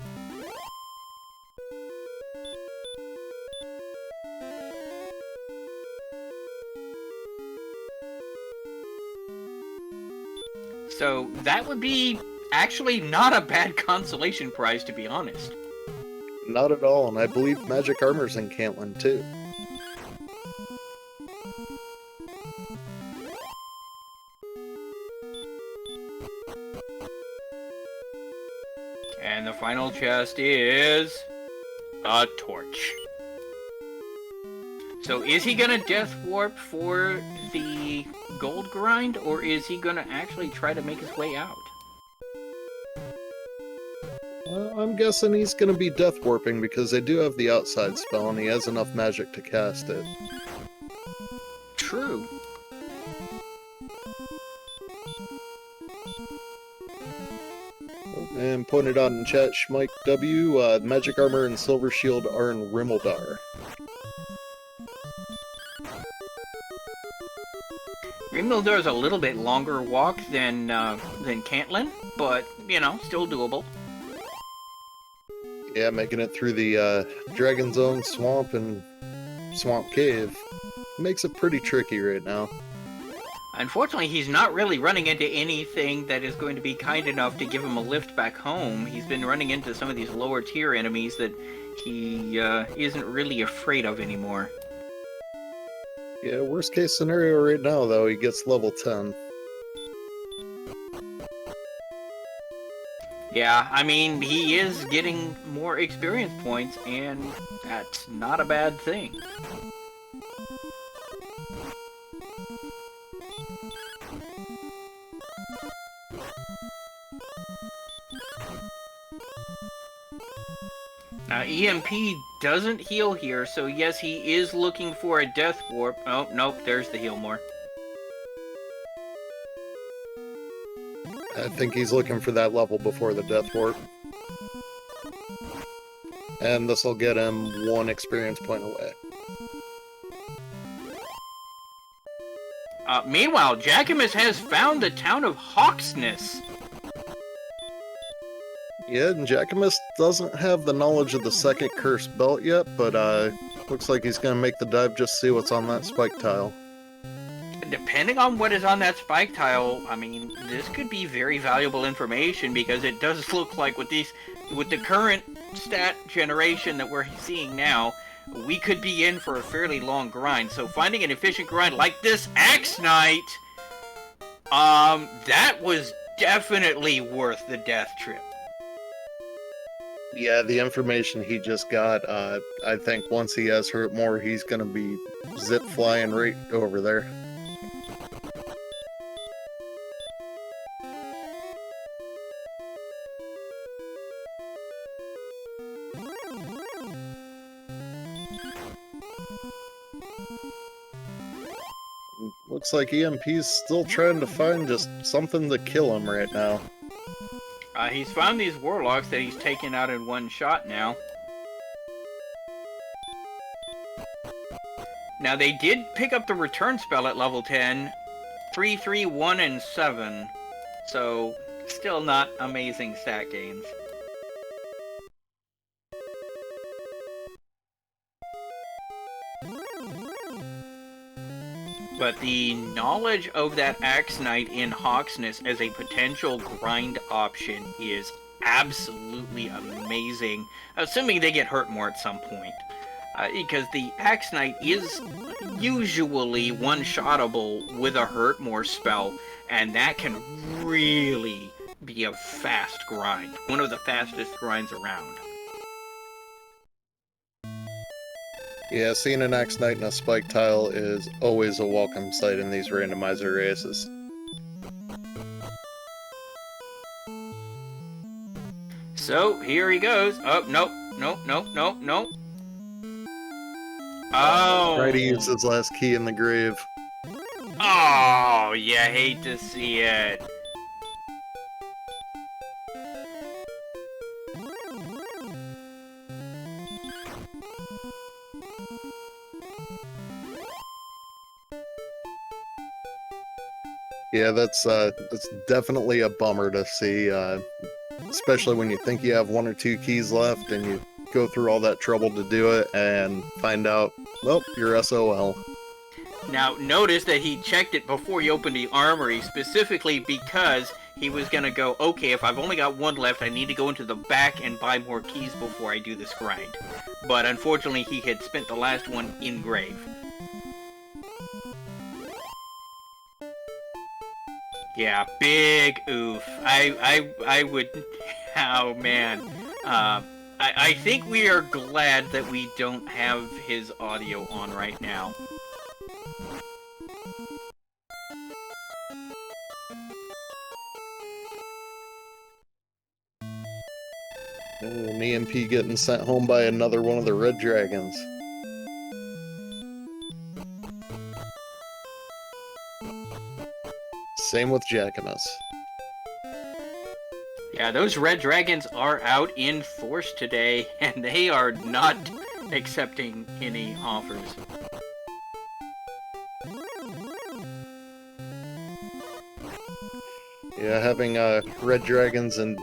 So that would be actually not a bad consolation prize, to be honest. Not at all, and I believe magic armor's in Cantlin too. And the final chest is a torch. So is he gonna death warp for the gold grind, or is he gonna actually try to make his way out? I'm guessing he's going to be death warping because they do have the outside spell and he has enough magic to cast it. True. And pointed out in chat, Schmike W, magic armor and silver shield are in Rimmildar. Rimmildar is a little bit longer walk than Cantlin, but, you know, still doable. Yeah, making it through the Dragon Zone swamp and swamp cave makes it pretty tricky right now. Unfortunately, he's not really running into anything that is going to be kind enough to give him a lift back home. He's been running into some of these lower tier enemies that he isn't really afraid of anymore. Yeah, worst case scenario right now though, he gets level 10. Yeah, I mean, he is getting more experience points, and that's not a bad thing. Now, EMP doesn't heal here, so yes, he is looking for a death warp. Oh, nope, there's the heal more. I think he's looking for that level before the Death Warp. And this will get him 1 experience point away. Meanwhile, Jackimus has found the town of Hawksness. Yeah, and Jackimus doesn't have the knowledge of the second cursed belt yet, but looks like he's going to make the dive just to see what's on that spike tile. Depending on what is on that spike tile, I mean, this could be very valuable information, because it does look like with the current stat generation that we're seeing now, we could be in for a fairly long grind. So finding an efficient grind like this Axe Knight, that was definitely worth the death trip. Yeah, the information he just got, I think once he has hurt more, he's going to be zip flying right over there. Looks like EMP's still trying to find just something to kill him right now. He's found these warlocks that he's taken out in one shot now. Now they did pick up the return spell at level 10, 3, 3, 1, and 7. So still not amazing stat gains. But the knowledge of that Axe Knight in Hawksness as a potential grind option is absolutely amazing, assuming they get hurt more at some point. Because the Axe Knight is usually one-shottable with a hurt more spell, and that can really be a fast grind. One of the fastest grinds around. Yeah, seeing an Axe Knight in a spike tile is always a welcome sight in these randomizer races. So, here he goes. Oh, nope, nope, nope, nope, nope. Oh! Try to use his last key in the grave. Oh, you hate to see it. Yeah, that's definitely a bummer to see, especially when you think you have 1 or 2 keys left and you go through all that trouble to do it and find out, well, you're SOL. Now, notice that he checked it before he opened the armory, specifically because he was going to go, okay, if I've only got 1 left, I need to go into the back and buy more keys before I do this grind. But unfortunately, he had spent the last one in grave. Yeah, big oof. I would... Oh, man. I think we are glad that we don't have his audio on right now. An EMP getting sent home by another one of the red dragons. Same with Jackimus. Yeah, those red dragons are out in force today, and they are not accepting any offers. Yeah, having red dragons in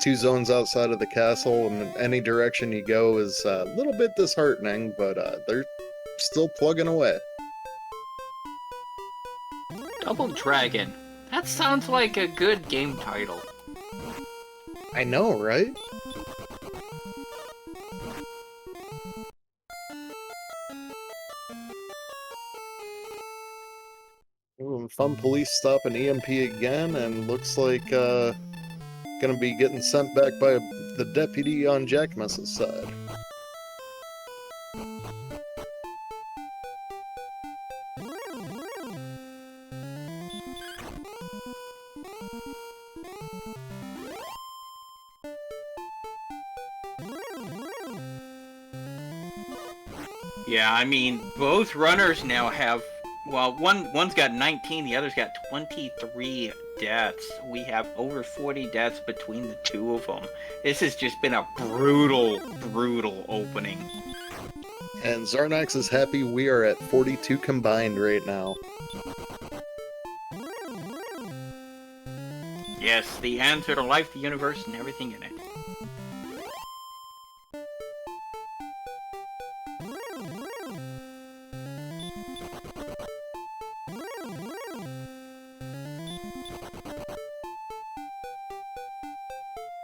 2 zones outside of the castle and in any direction you go is a little bit disheartening, but they're still plugging away. Double Dragon. That sounds like a good game title. I know, right? Ooh, fun police stop an EMP again, and looks like gonna be getting sent back by the deputy on Jackimus' side. Yeah, I mean, both runners now have, well, one's got 19, the other's got 23 deaths. We have over 40 deaths between the two of them. This has just been a brutal, brutal opening. And Zarnox is happy we are at 42 combined right now. Yes, the answer to life, the universe, and everything in it.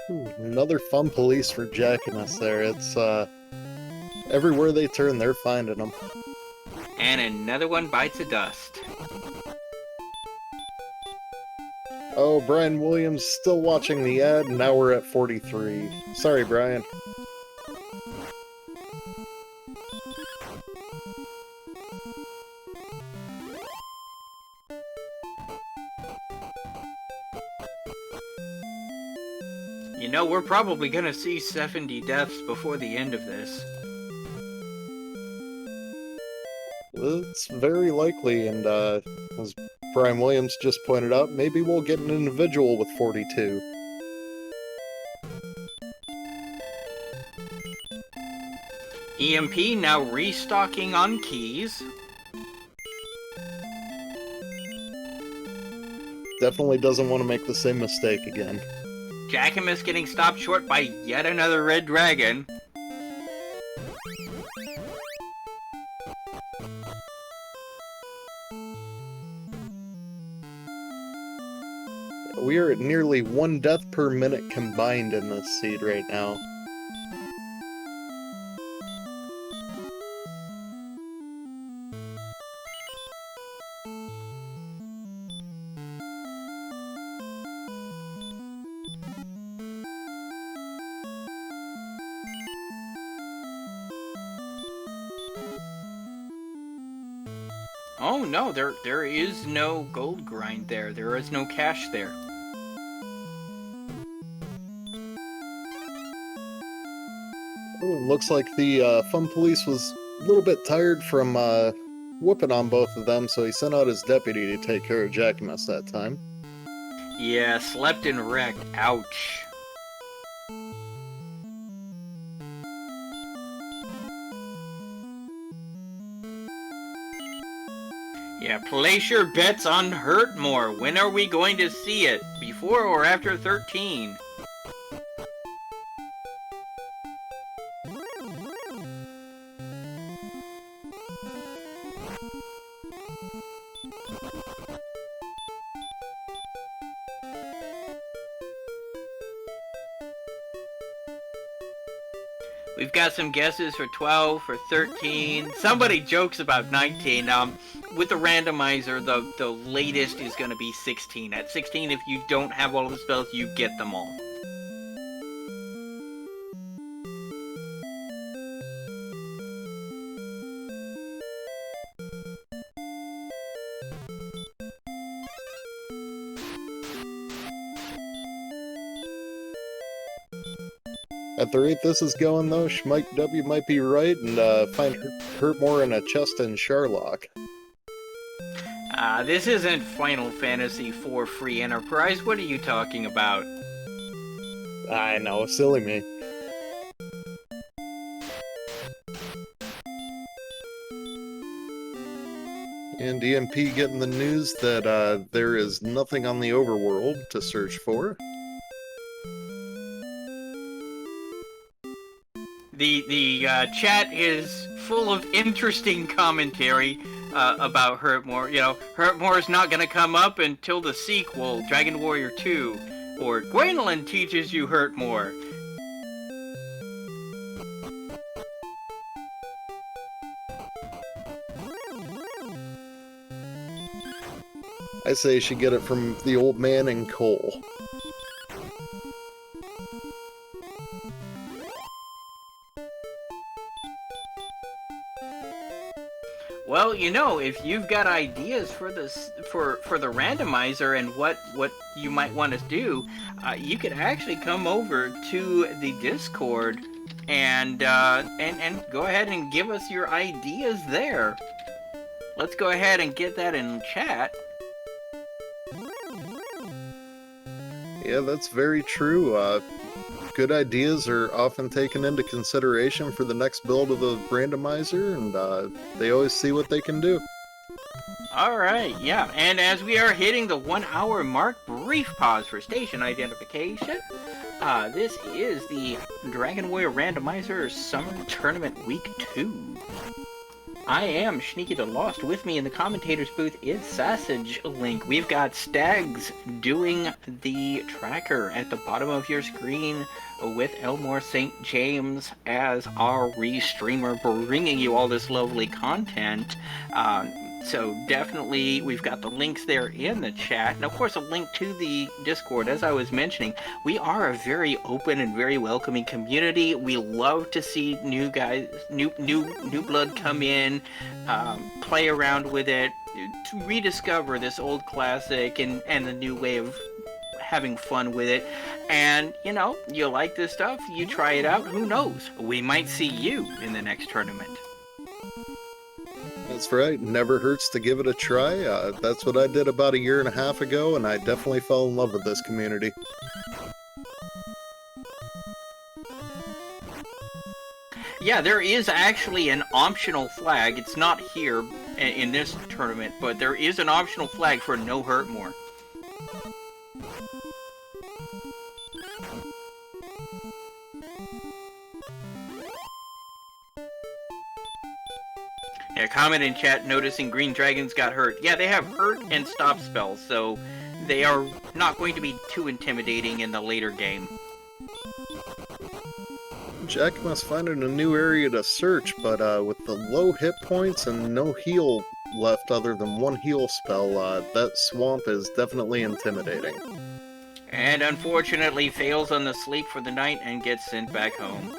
Ooh, another fun police for Jackimus there. It's, everywhere they turn, they're finding them. And another one bites the dust. Oh, Brian Williams still watching the ad, and now we're at 43. Sorry, Brian. You know, we're probably gonna see 70 deaths before the end of this. It's very likely, and as Brian Williams just pointed out, maybe we'll get an individual with 42. EMP now restocking on keys. Definitely doesn't want to make the same mistake again. Jackimus getting stopped short by yet another red dragon. We are at nearly 1 death per minute combined in this seed right now. Oh no, there is no gold grind there. There is no cash there. Oh, looks like the fun police was a little bit tired from whooping on both of them, so he sent out his deputy to take care of Jackimus that time. Yeah, slept and wrecked. Ouch. Yeah, place your bets on Hurtmore. When are we going to see it? Before or after 13? We've got some guesses for 12, for 13. Somebody jokes about 19. With the randomizer, the latest is going to be 16. At 16, if you don't have all of the spells, you get them all. At the rate this is going, though, Schmike W might be right and find Hurtmore in a chest in Sherlock. This isn't Final Fantasy IV Free Enterprise. What are you talking about? I know, silly me. And EMP getting the news that there is nothing on the overworld to search for. The chat is full of interesting commentary about Hurtmore. You know, Hurtmore is not going to come up until the sequel, Dragon Warrior 2, or Gwendolyn teaches you Hurtmore. I say you should get it from the old man in Cole. Well, you know, if you've got ideas for this for the randomizer and what you might want to do, you could actually come over to the Discord and go ahead and give us your ideas there. Let's go ahead and get that in chat. Yeah, that's very true. Good ideas are often taken into consideration for the next build of the randomizer, and they always see what they can do. Alright, yeah, and as we are hitting the 1 hour mark, brief pause for station identification. This is the Dragon Warrior Randomizer Summer Tournament Week 2. I am Sneaky the Lost. With me in the commentator's booth is Sausage Link. We've got Stags doing the tracker at the bottom of your screen with Elmore St. James as our re-streamer, bringing you all this lovely content. So definitely, we've got the links there in the chat, and of course a link to the Discord. As I was mentioning, we are a very open and very welcoming community. We love to see new guys, new blood come in, play around with it, to rediscover this old classic and the new way of having fun with it. And, you know, you like this stuff, you try it out, who knows? We might see you in the next tournament. That's right, never hurts to give it a try. That's what I did about a year and a half ago, and I definitely fell in love with this community. Yeah, there is actually an optional flag. It's not here in this tournament, but there is an optional flag for No Hurt More. Yeah, comment in chat noticing green dragons got hurt. Yeah, they have hurt and stop spells, so they are not going to be too intimidating in the later game. Jackimus finding a new area to search, but with the low hit points and no heal left other than one heal spell, that swamp is definitely intimidating. And unfortunately fails on the sleep for the night and gets sent back home.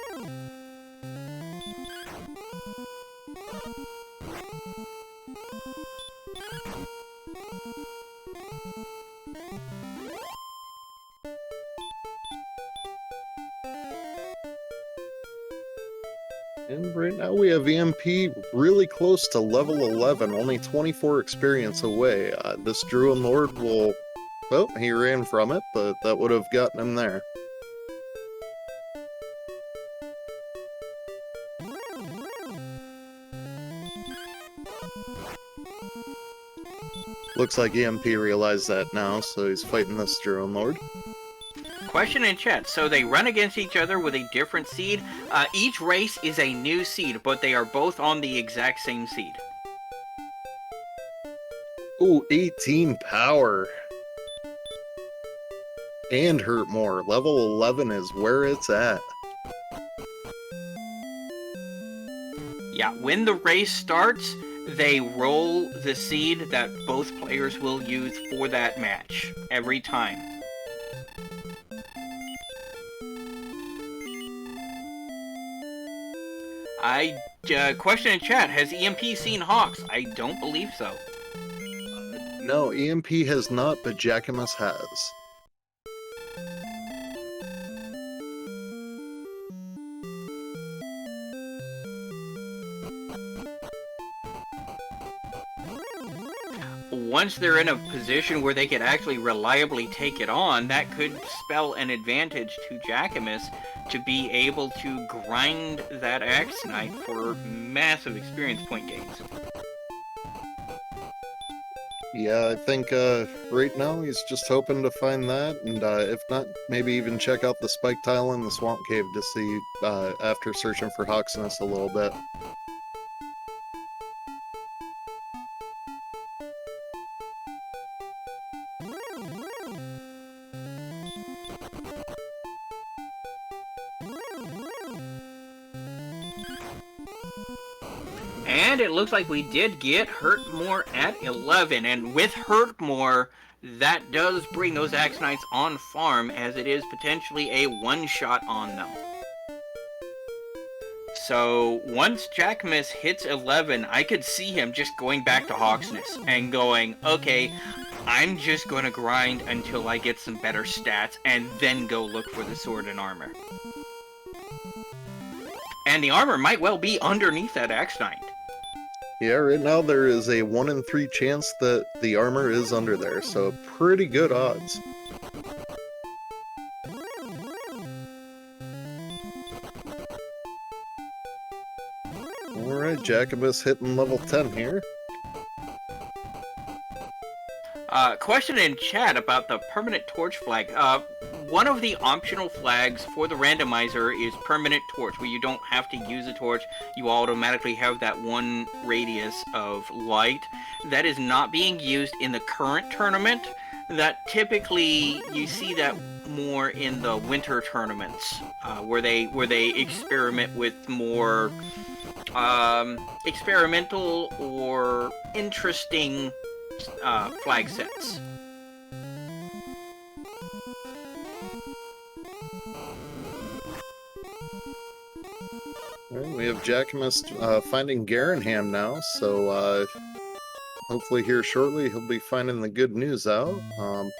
And right now we have EMP really close to level 11, only 24 experience away. This Druid Lord will... Oh, he ran from it, but that would have gotten him there. Looks like EMP realized that now, so he's fighting this Druid Lord. Question in chat. So they run against each other with a different seed. Each race is a new seed, but they are both on the exact same seed. Ooh, 18 power. And hurt more. Level 11 is where it's at. Yeah, when the race starts, they roll the seed that both players will use for that match. Every time. Question in chat, has EMP seen Hawks? I don't believe so. No, EMP has not, but Jackimus has. Once they're in a position where they can actually reliably take it on, that could spell an advantage to Jackimus to be able to grind that Axe Knight for massive experience point gains. Yeah, I think right now he's just hoping to find that, and if not, maybe even check out the Spike Tile in the Swamp Cave to see after searching for Hawksness a little bit. And it looks like we did get Hurtmore at 11, and with Hurtmore, that does bring those Axe Knights on farm, as it is potentially a one-shot on them. So, once Jackimus hits 11, I could see him just going back to Hawksness and going, okay, I'm just going to grind until I get some better stats, and then go look for the sword and armor. And the armor might well be underneath that Axe Knight. Yeah, right now there is a 1 in 3 chance that the armor is under there, so pretty good odds. Jackimus hitting level 10 here. Question in chat about the permanent torch flag. One of the optional flags for the randomizer is permanent torch, where you don't have to use a torch. You automatically have that one radius of light. That is not being used in the current tournament. That typically you see that more in the winter tournaments, where they experiment with more experimental or interesting flag sets. Well, we have Jackimus finding Garanham now, so hopefully here shortly he'll be finding the good news out.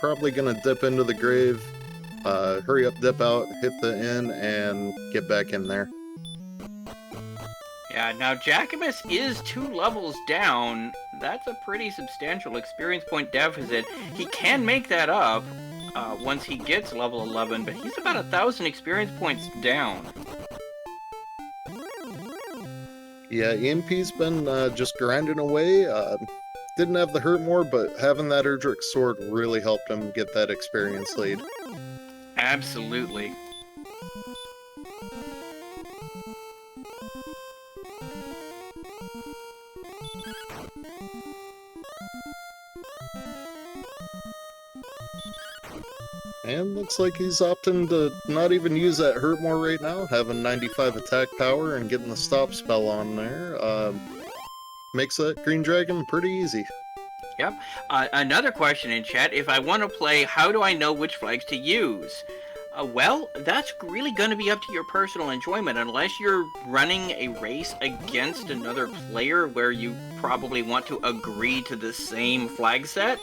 Probably gonna dip into the grave, hurry up, dip out, hit the inn, and get back in there. Yeah, now Jackimus is 2 levels down. That's a pretty substantial experience point deficit. He can make that up once he gets level 11, but he's about 1,000 experience points down. Yeah, EMP's been just grinding away. Didn't have the hurt more, but having that Erdrick sword really helped him get that experience lead. Absolutely. And looks like he's opting to not even use that hurt more right now, having 95 attack power and getting the stop spell on there. Makes that green dragon pretty easy. Yep. Another question in chat, if I want to play, how do I know which flags to use? Well, that's really going to be up to your personal enjoyment, unless you're running a race against another player where you probably want to agree to the same flag set.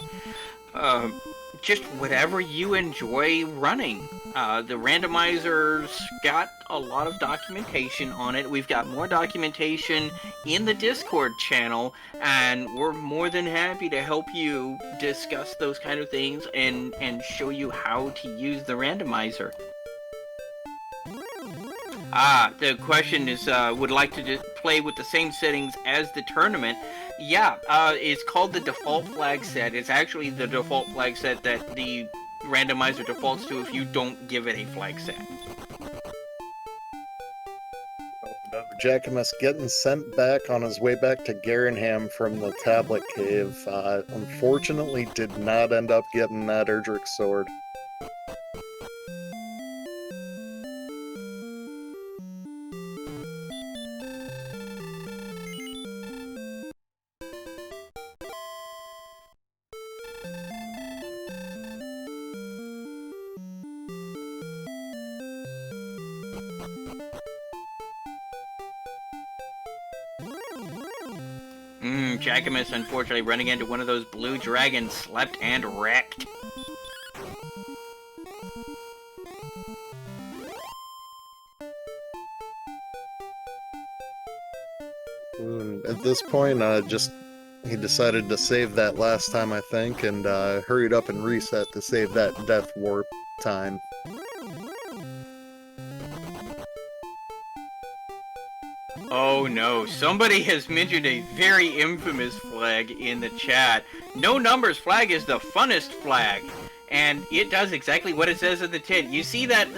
Just whatever you enjoy running. The randomizer's got a lot of documentation on it. We've got more documentation in the Discord channel, and we're more than happy to help you discuss those kind of things and show you how to use the randomizer. The question is, would like to play with the same settings as the tournament. Yeah, it's called the default flag set. It's actually the default flag set that the randomizer defaults to if you don't give it a flag set. Jackimus getting sent back on his way back to Garanham from the Tablet Cave. Unfortunately, did not end up getting that Erdrick sword. Jackimus unfortunately running into one of those blue dragons, slept and wrecked. At this point, he decided to save that last time, I think, and hurried up and reset to save that death warp time. Oh no, somebody has mentioned a very infamous flag in the chat. No numbers flag is the funnest flag. And it does exactly what it says in the tin. You see that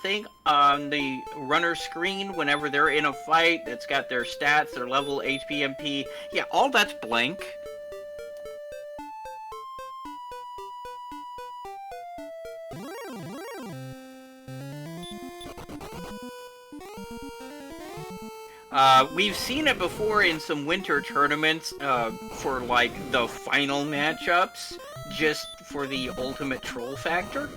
thing on the runner screen whenever they're in a fight that's got their stats, their level, HP, MP? Yeah, all that's blank. We've seen it before in some winter tournaments for like the final matchups, just for the ultimate troll factor.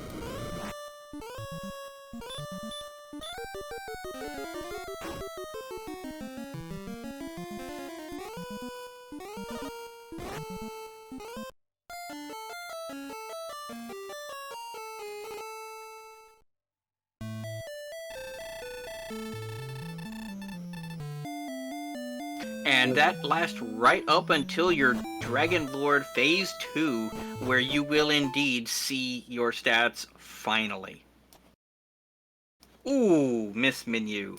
And that lasts right up until your Dragon Lord Phase 2, where you will indeed see your stats finally. Ooh, Miss Menu.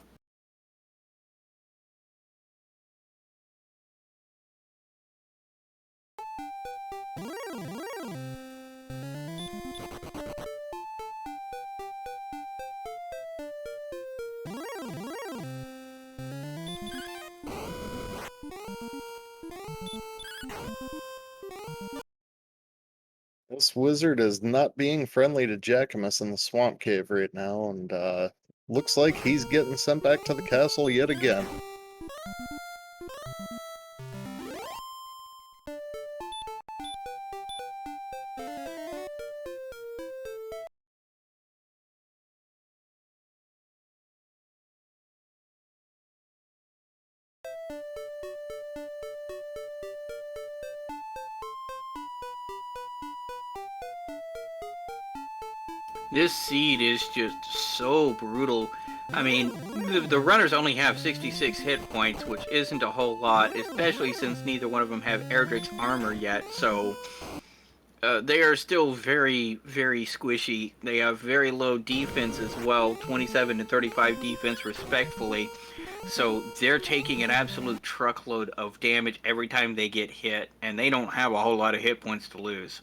This wizard is not being friendly to Jackimus in the swamp cave right now, and looks like he's getting sent back to the castle yet again. This seed is just so brutal. I mean, the runners only have 66 hit points, which isn't a whole lot, especially since neither one of them have Erdrick's armor yet, so they are still very, very squishy. They have very low defense as well, 27 and 35 defense respectfully, so they're taking an absolute truckload of damage every time they get hit, and they don't have a whole lot of hit points to lose.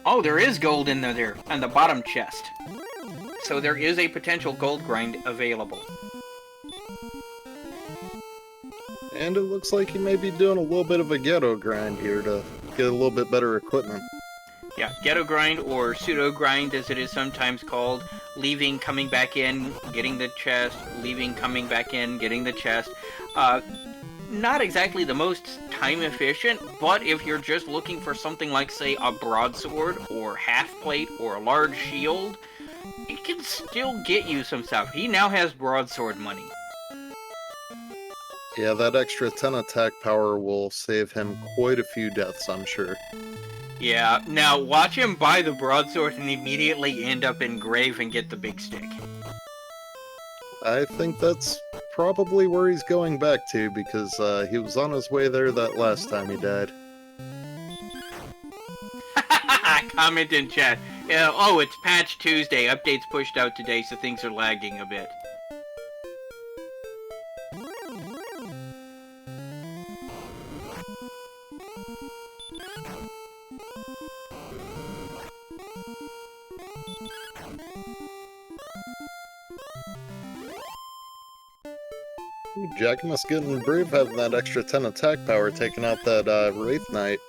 Oh, there is gold in there on the bottom chest. So there is a potential gold grind available. And it looks like he may be doing a little bit of a ghetto grind here to get a little bit better equipment. Yeah, ghetto grind, or pseudo grind as it is sometimes called. Leaving, coming back in, getting the chest, leaving, coming back in, getting the chest. Not exactly the most time efficient, but if you're just looking for something like, say, a broadsword, or half plate, or a large shield, it can still get you some stuff. He now has broadsword money. Yeah, that extra 10 attack power will save him quite a few deaths, I'm sure. Yeah, now watch him buy the broadsword and immediately end up in grave and get the big stick. I think that's probably where he's going back to, because he was on his way there that last time he died. Comment in chat. Oh, it's Patch Tuesday. Updates pushed out today, so things are lagging a bit. Jackimus getting brave having that extra 10 attack power taking out that Wraith Knight.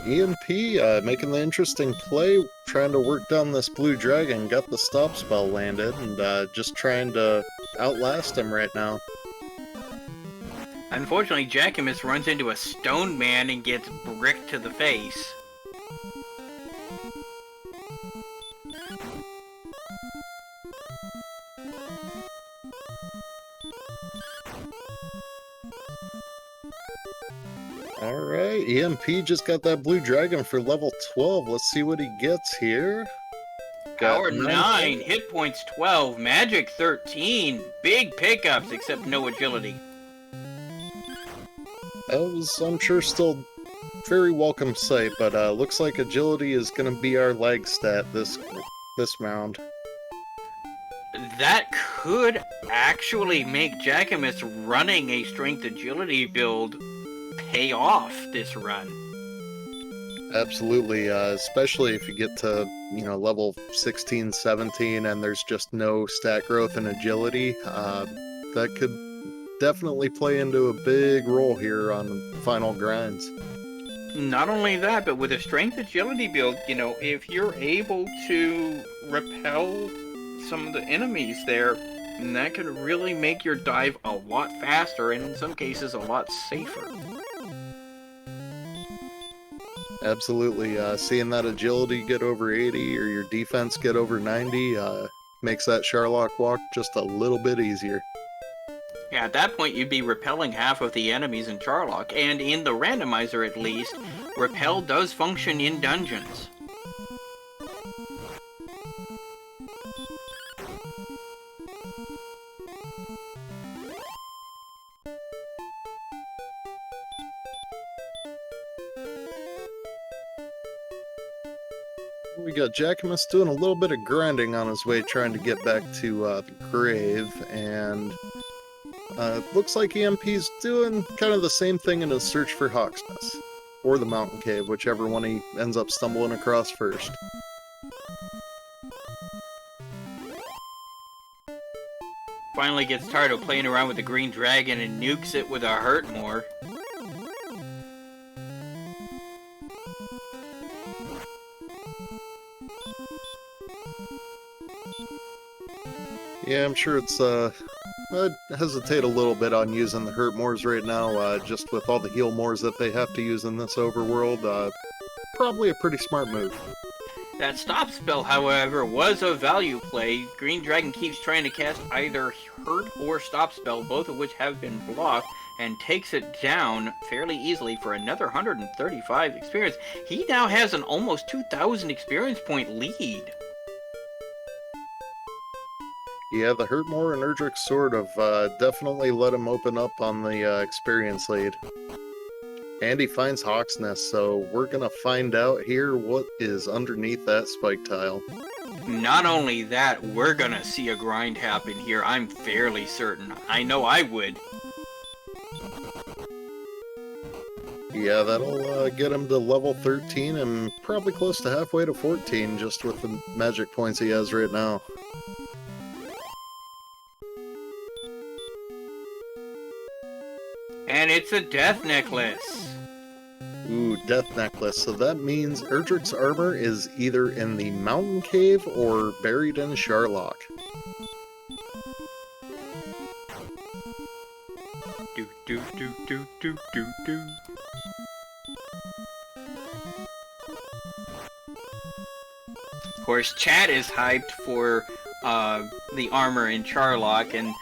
EMP making the interesting play, trying to work down this blue dragon, got the stop spell landed, and just trying to outlast him right now. Unfortunately, Jackimus runs into a stone man and gets bricked to the face. Alright, EMP just got that blue dragon for level 12. Let's see what he gets here. Power 9, hit points 12, magic 13, big pickups except no agility. That was, I'm sure, still very welcome sight, but looks like agility is going to be our lag stat this round. That could actually make Jackimus running a strength agility build pay off this run. Absolutely, especially if you get to, level 16, 17, and there's just no stat growth and agility. That could definitely play into a big role here on final grinds. Not only that, but with a strength agility build, if you're able to repel some of the enemies there, that could really make your dive a lot faster and in some cases a lot safer. Absolutely. Seeing that agility get over 80 or your defense get over 90 makes that Sharlock walk just a little bit easier. Yeah, at that point you'd be repelling half of the enemies in Charlock, and in the randomizer at least, repel does function in dungeons. We got Jackimus doing a little bit of grinding on his way trying to get back to the grave, and looks like EMP's doing kind of the same thing in his search for Hawksness. Or the Mountain Cave, whichever one he ends up stumbling across first. Finally gets tired of playing around with the green dragon and nukes it with a Hurtmore. Yeah, I'm sure it's, I'd hesitate a little bit on using the Hurtmores right now, just with all the heal mores that they have to use in this overworld. Probably a pretty smart move. That stop spell, however, was a value play. Green Dragon keeps trying to cast either Hurt or Stop spell, both of which have been blocked, and takes it down fairly easily for another 135 experience. He now has an almost 2,000 experience point lead. Yeah, the Hurtmore and Erdrick Sword have definitely let him open up on the experience lead. And he finds Hawk's Nest, so we're gonna find out here what is underneath that spike tile. Not only that, we're gonna see a grind happen here, I'm fairly certain. I know I would. Yeah, that'll get him to level 13 and probably close to halfway to 14 just with the magic points he has right now. And it's a death necklace. Ooh, Death Necklace. So that means Erdrick's armor is either in the Mountain Cave or buried in Sharlock. Do do do do do do do. Of course, chat is hyped for the armor in Charlock, and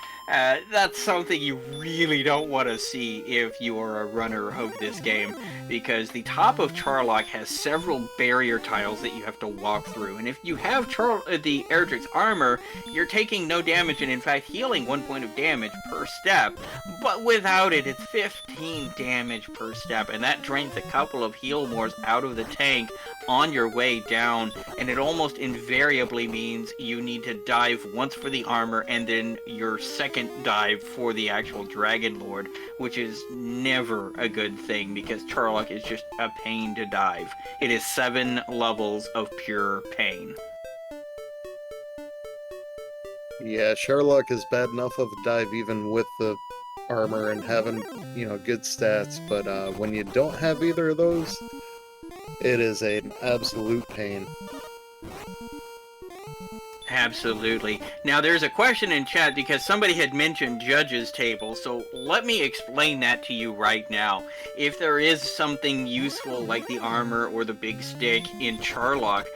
that's something you really don't want to see if you are a runner of this game, because the top of Charlock has several barrier tiles that you have to walk through, and if you have the Erdrick's armor, you're taking no damage and in fact healing 1 point of damage per step, but without it, it's 15 damage per step, and that drains a couple of heal mores out of the tank on your way down, and it almost invariably means you need to dive once for the armor and then your second dive for the actual Dragon Lord, which is never a good thing because Charlock is just a pain to dive. It is 7 levels of pure pain. Yeah, Sharlock is bad enough of a dive even with the armor and having, good stats, but when you don't have either of those, it is an absolute pain. Absolutely. Now, there's a question in chat because somebody had mentioned Judge's Table, so let me explain that to you right now. If there is something useful like the armor or the big stick in Charlock,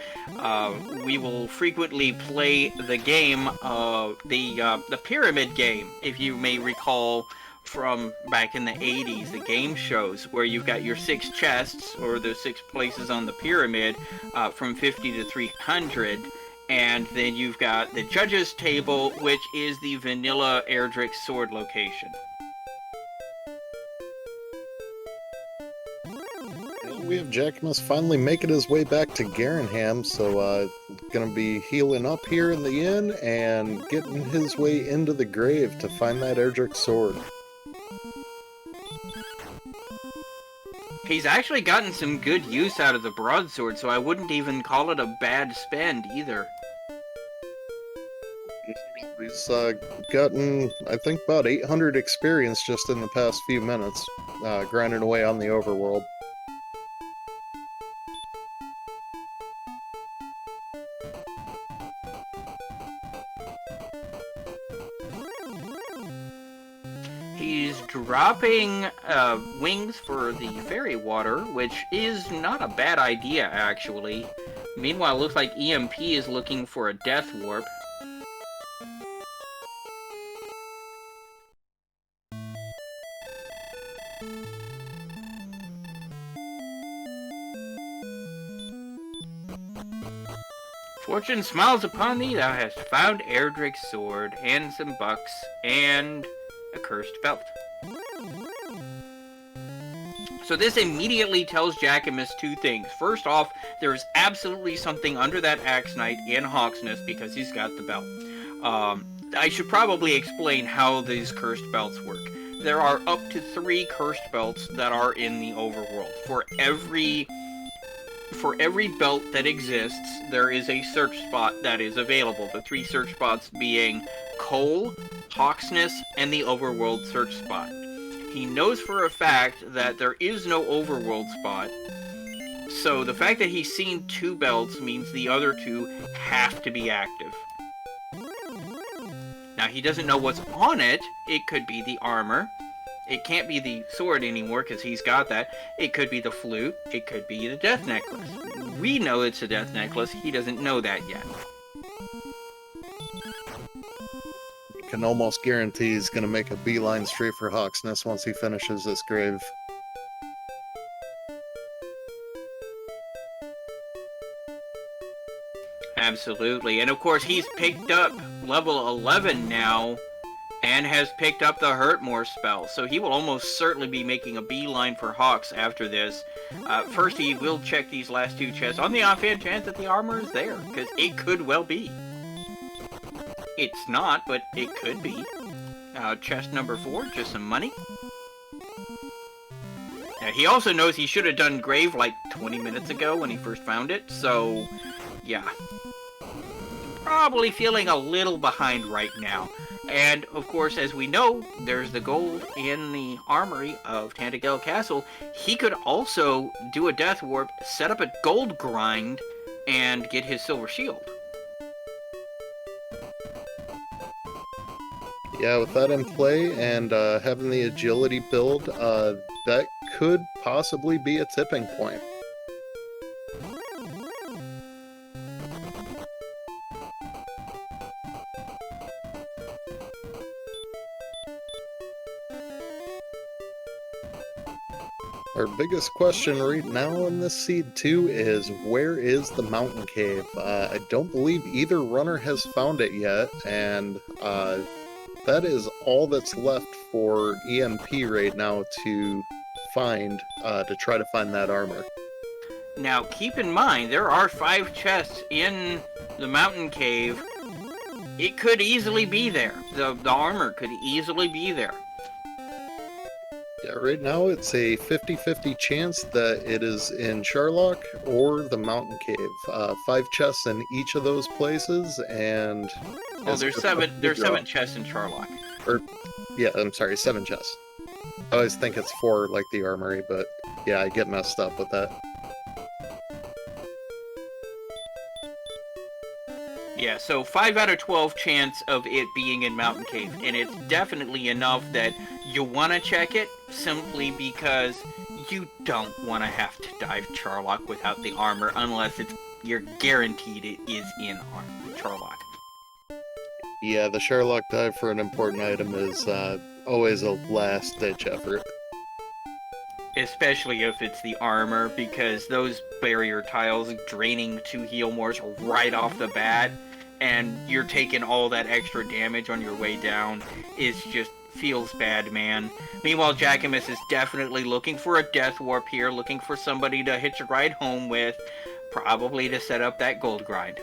we will frequently play the game, the Pyramid game, if you may recall from back in the 80s, the game shows where you've got your 6 chests, or the 6 places on the pyramid, from 50 to 300, and then you've got the Judge's Table, which is the vanilla Erdrick sword location. We have Jackimus finally making his way back to Garenham, so gonna be healing up here in the inn and getting his way into the grave to find that Erdrick sword. He's actually gotten some good use out of the broadsword, so I wouldn't even call it a bad spend either. He's gotten, I think, about 800 experience just in the past few minutes, grinding away on the overworld. He's dropping wings for the fairy water, which is not a bad idea, actually. Meanwhile, it looks like EMP is looking for a death warp. Fortune smiles upon thee, thou hast found Erdrick's sword, and some bucks, and a cursed belt. So this immediately tells Jackimus two things. First off, there is absolutely something under that Axe Knight in Hawksnest because he's got the belt. I should probably explain how these cursed belts work. There are up to 3 cursed belts that are in the overworld. For every belt that exists, there is a search spot that is available. The 3 search spots being Coal, Hawksness, and the overworld search spot. He knows for a fact that there is no overworld spot, so the fact that he's seen 2 belts means the other 2 have to be active. Now, he doesn't know what's on it. It could be the armor. It can't be the sword anymore because he's got that. It could be the flute. It could be the death necklace. We know it's a death necklace. He doesn't know that yet. Can almost guarantee he's going to make a beeline straight for Hawksnest once he finishes this grave. Absolutely. And of course, he's picked up level 11 now and has picked up the Hurtmore spell. So he will almost certainly be making a beeline for Hawks after this. First, he will check these last 2 chests on the offhand chance that the armor is there, because it could well be. It's not, but it could be. Chest number 4, just some money. He also knows he should have done Grave like 20 minutes ago when he first found it, so yeah. Probably feeling a little behind right now. And, of course, as we know, there's the gold in the armory of Tantagel Castle. He could also do a death warp, set up a gold grind, and get his silver shield. Yeah, with that in play and having the agility build, that could possibly be a tipping point. Our biggest question right now in this seed 2 is, where is the mountain cave? I don't believe either runner has found it yet, and that is all that's left for EMP right now to find, to try to find that armor. Now, keep in mind, there are 5 chests in the mountain cave. It could easily be there. The armor could easily be there. Yeah, right now it's a 50-50 chance that it is in Charlock or the mountain cave. 5 chests in each of those places, and... Oh, there's 7 chests in Charlock. Yeah, I'm sorry, 7 chests. I always think it's 4 like the armory, but yeah, I get messed up with that. Yeah, so 5 out of 12 chance of it being in Mountain Cave, and it's definitely enough that you want to check it, simply because you don't want to have to dive Charlock without the armor, unless you're guaranteed it is in Charlock. Yeah, the Charlock dive for an important item is always a last-ditch effort. Especially if it's the armor, because those barrier tiles draining 2 heal mores right off the bat, and you're taking all that extra damage on your way down, just feels bad, man. Meanwhile, Jackimus is definitely looking for a death warp here, looking for somebody to hitch a ride home with, probably to set up that gold grind.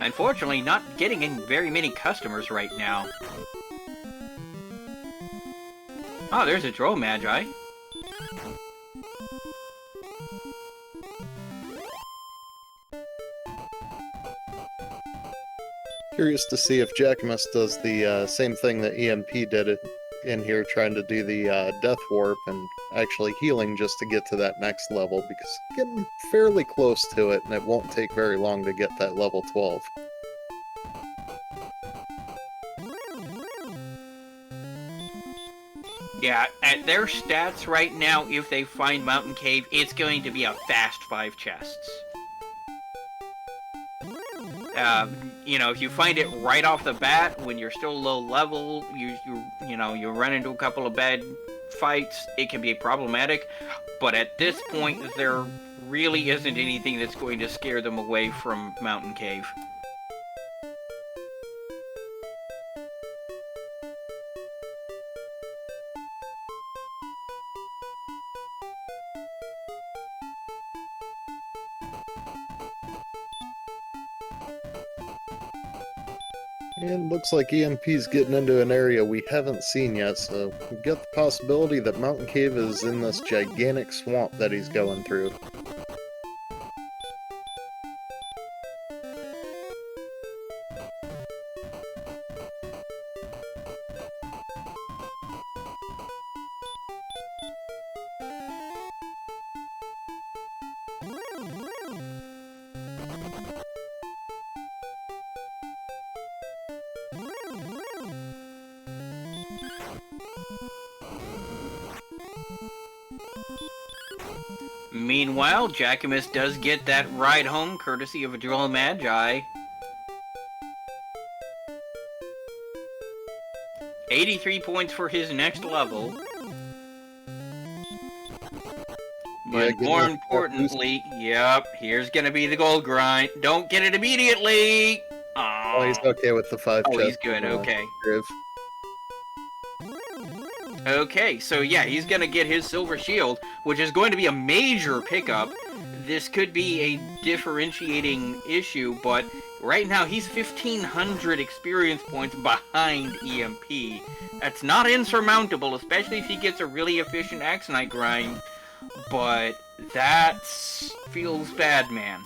Unfortunately, not getting in very many customers right now. Oh, there's a Drow Magi. Curious to see if Jackimus does the same thing that EMP did in here, trying to do the Death Warp and actually healing just to get to that next level, because getting fairly close to it, and it won't take very long to get that level 12. Yeah, at their stats right now, if they find Mountain Cave, it's going to be a fast 5 chests. If you find it right off the bat when you're still low level, you run into a couple of bad fights, it can be problematic. But at this point, there really isn't anything that's going to scare them away from Mountain Cave. And looks like EMP's getting into an area we haven't seen yet, so we've got the possibility that Mountain Cave is in this gigantic swamp that he's going through. Meanwhile, Jackimus does get that ride home courtesy of a Drill Magi. 83 points for his next level. But more importantly, yep, here's gonna be the gold grind. Don't get it immediately! Oh, he's okay with the 5 chests. Oh, he's good, okay. Okay, so yeah, he's gonna get his Silver Shield, which is going to be a major pickup. This could be a differentiating issue, but right now he's 1,500 experience points behind EMP. That's not insurmountable, especially if he gets a really efficient Axonite grind, but that feels bad, man.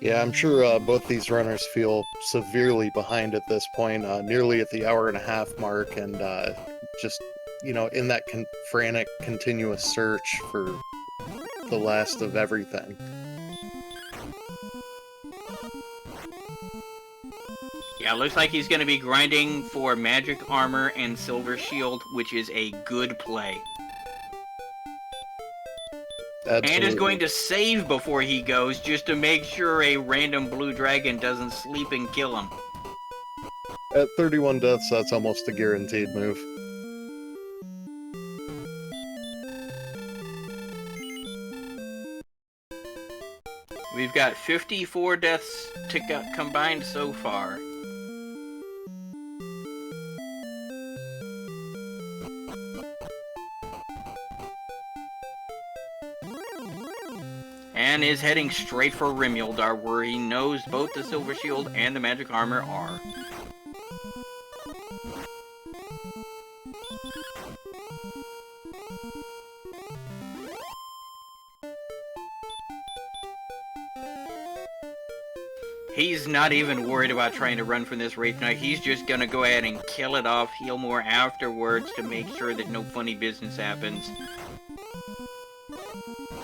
Yeah, I'm sure both these runners feel severely behind at this point, nearly at the hour-and-a-half mark, and just, in that frantic, continuous search for the last of everything. Yeah, looks like he's going to be grinding for Magic Armor and Silver Shield, which is a good play. Absolutely. And is going to save before he goes, just to make sure a random blue dragon doesn't sleep and kill him. At 31 deaths, that's almost a guaranteed move. We've got 54 deaths combined so far. And is heading straight for Rimildar, where he knows both the Silver Shield and the Magic Armor are. He's not even worried about trying to run from this Wraith Knight. He's just gonna go ahead and kill it off, heal more afterwards to make sure that no funny business happens.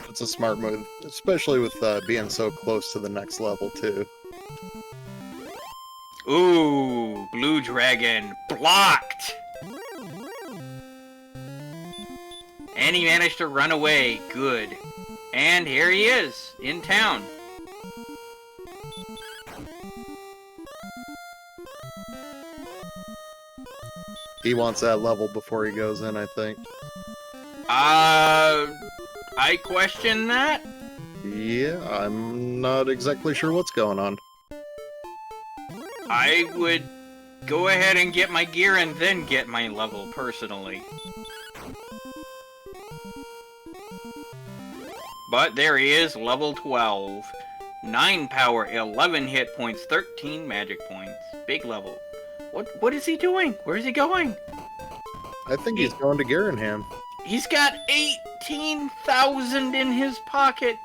It's a smart move, especially with being so close to the next level, too. Ooh, Blue Dragon, blocked! And he managed to run away, good. And here he is, in town. He wants that level before he goes in, I think. I question that. Yeah, I'm not exactly sure what's going on. I would go ahead and get my gear and then get my level, personally. But there he is, level 12. 9 power, 11 hit points, 13 magic points. Big level. What is he doing? Where is he going? I think he's going to Garenham. He's got 18,000 in his pocket.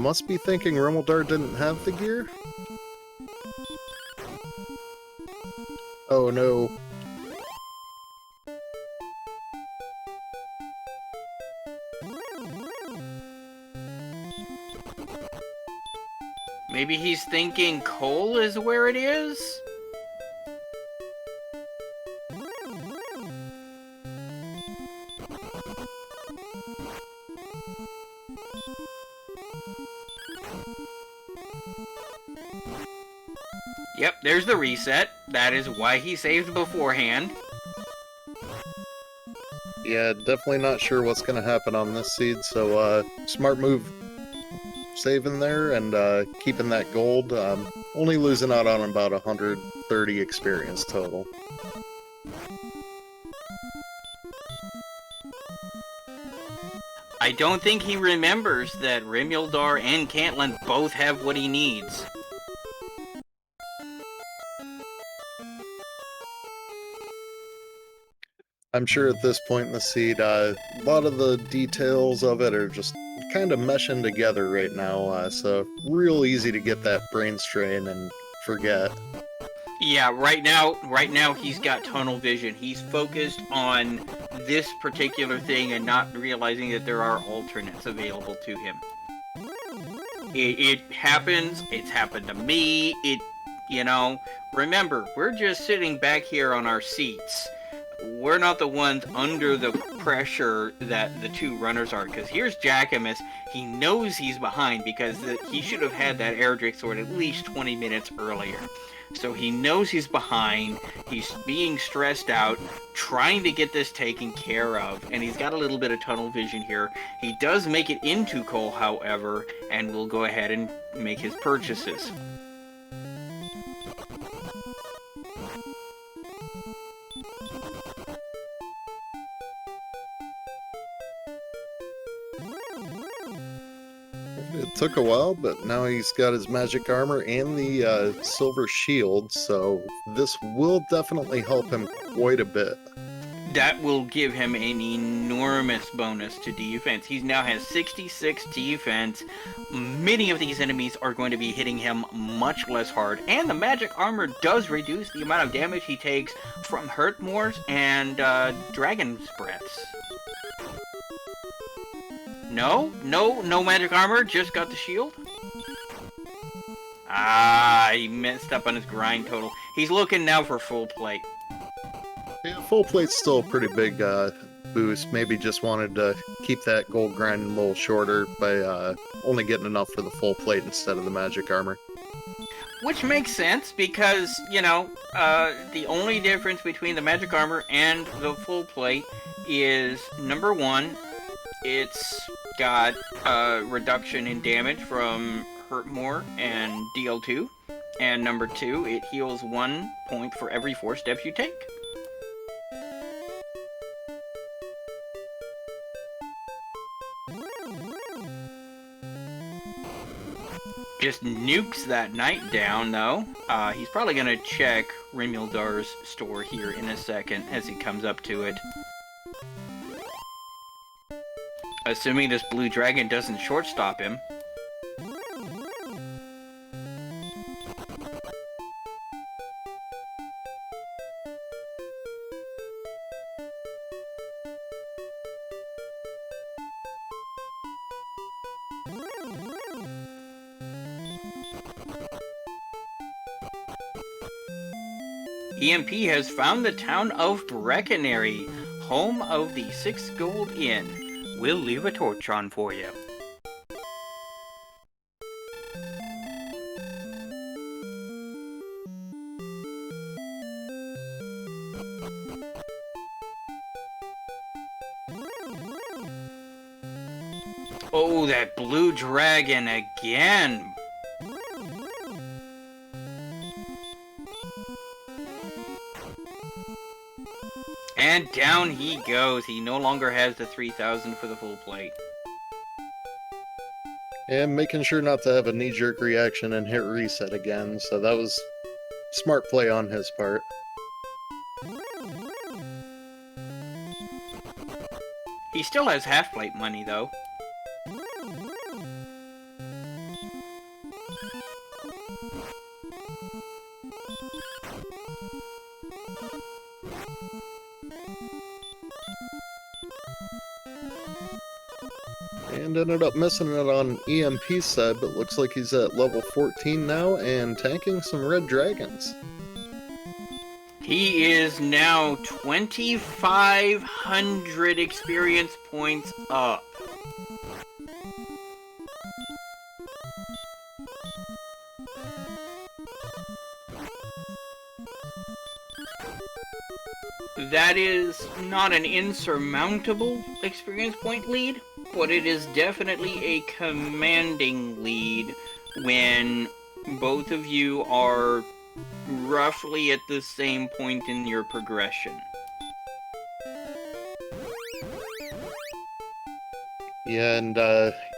must be thinking Rimmeldar didn't have the gear? Oh no. Maybe he's thinking coal is where it is? Yep, there's the reset. That is why he saved beforehand. Yeah, definitely not sure what's gonna happen on this seed, so smart move saving there and keeping that gold. Only losing out on about 130 experience total. I don't think he remembers that Rimildar and Cantland both have what he needs. I'm sure at this point in the seed, a lot of the details of it are just kind of meshing together right now, so real easy to get that brain strain and forget. Yeah, right now he's got tunnel vision. He's focused on this particular thing and not realizing that there are alternates available to him. It happens. It's happened to me. Remember, we're just sitting back here on our seats. We're not the ones under the pressure that the two runners are, because here's Jackimus. He knows he's behind because he should have had that Erdrick sword at least 20 minutes earlier. So he knows he's behind, he's being stressed out, trying to get this taken care of, and he's got a little bit of tunnel vision here. He does make it into coal, however, and will go ahead and make his purchases. It took a while, but now he's got his magic armor and the silver shield, so this will definitely help him quite a bit. That will give him an enormous bonus to defense. He now has 66 defense. Many of these enemies are going to be hitting him much less hard, and the magic armor does reduce the amount of damage he takes from Hurtmoors and Dragon's Breaths. No magic armor, just got the shield? Ah, he messed up on his grind total. He's looking now for full plate. Yeah, full plate's still a pretty big boost. Maybe just wanted to keep that gold grind a little shorter by only getting enough for the full plate instead of the magic armor. Which makes sense because, the only difference between the magic armor and the full plate is, number one, it's got a reduction in damage from Hurt More and DL2. And number two, it heals 1 point for every 4 steps you take. Just nukes that knight down, though. He's probably going to check Rimildar's store here in a second as he comes up to it. Assuming this blue dragon doesn't shortstop him. EMP has found the town of Breckenary, home of the 6 Gold Inn. We'll leave a torch on for you. Oh, that blue dragon again! And down he goes. He no longer has the 3,000 for the full plate. And making sure not to have a knee-jerk reaction and hit reset again, so that was smart play on his part. He still has half plate money, though. And ended up missing it on EMP's side, but looks like he's at level 14 now and tanking some red dragons. He is now 2,500 experience points up. That is not an insurmountable experience point lead, but it is definitely a commanding lead when both of you are roughly at the same point in your progression. Yeah, and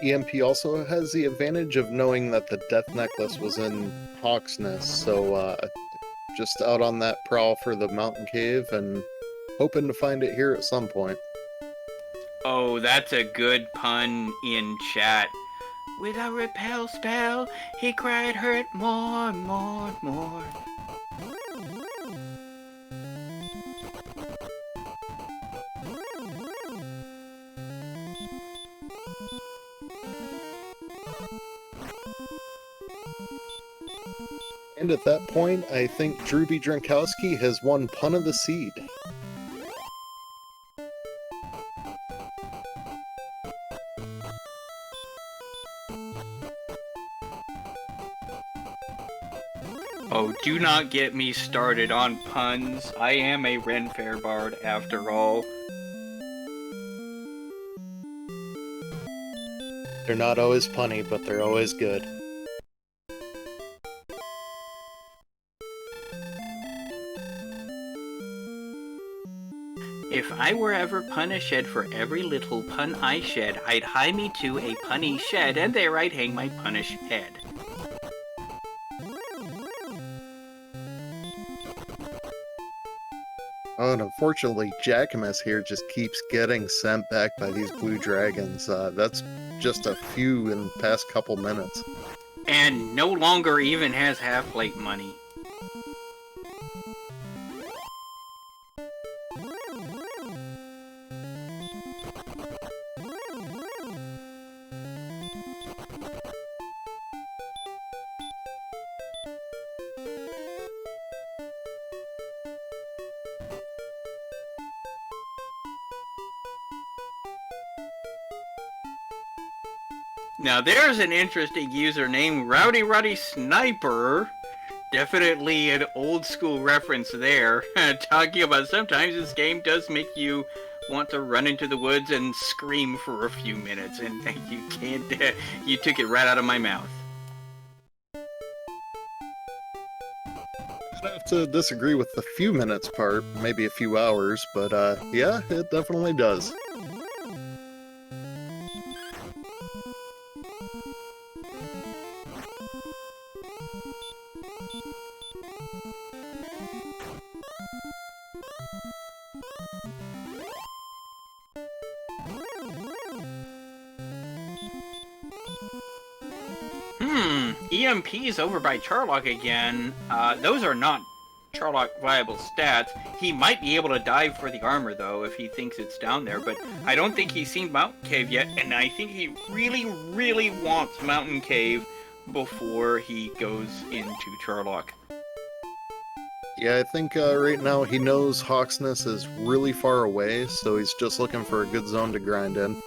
EMP also has the advantage of knowing that the death necklace was in Hawksness, so just out on that prowl for the mountain cave and hoping to find it here at some point. Oh, that's a good pun in chat. With a repel spell, he cried hurt more, more, more. And at that point, I think Drewby Drinkowski has won Pun of the Seed. Oh, do not get me started on puns. I am a Ren Fair bard after all. They're not always punny, but they're always good. If I were ever punished for every little pun I shed, I'd hie me to a punny shed, and there I'd hang my punished head. Oh, and unfortunately, Jackimus here just keeps getting sent back by these blue dragons. That's just a few in the past couple minutes. And no longer even has half-plate money. Now there's an interesting username, Rowdy Ruddy Sniper. Definitely an old school reference there. Talking about sometimes this game does make you want to run into the woods and scream for a few minutes, and you can't, you took it right out of my mouth. I'd have to disagree with the few minutes part, maybe a few hours, but yeah, it definitely does. EMP's over by Charlock again. Those are not Charlock viable stats. He might be able to dive for the armor, though, if he thinks it's down there, but I don't think he's seen Mountain Cave yet, and I think he really, really wants Mountain Cave before he goes into Charlock. Yeah, I think right now he knows Hawksness is really far away, so he's just looking for a good zone to grind in.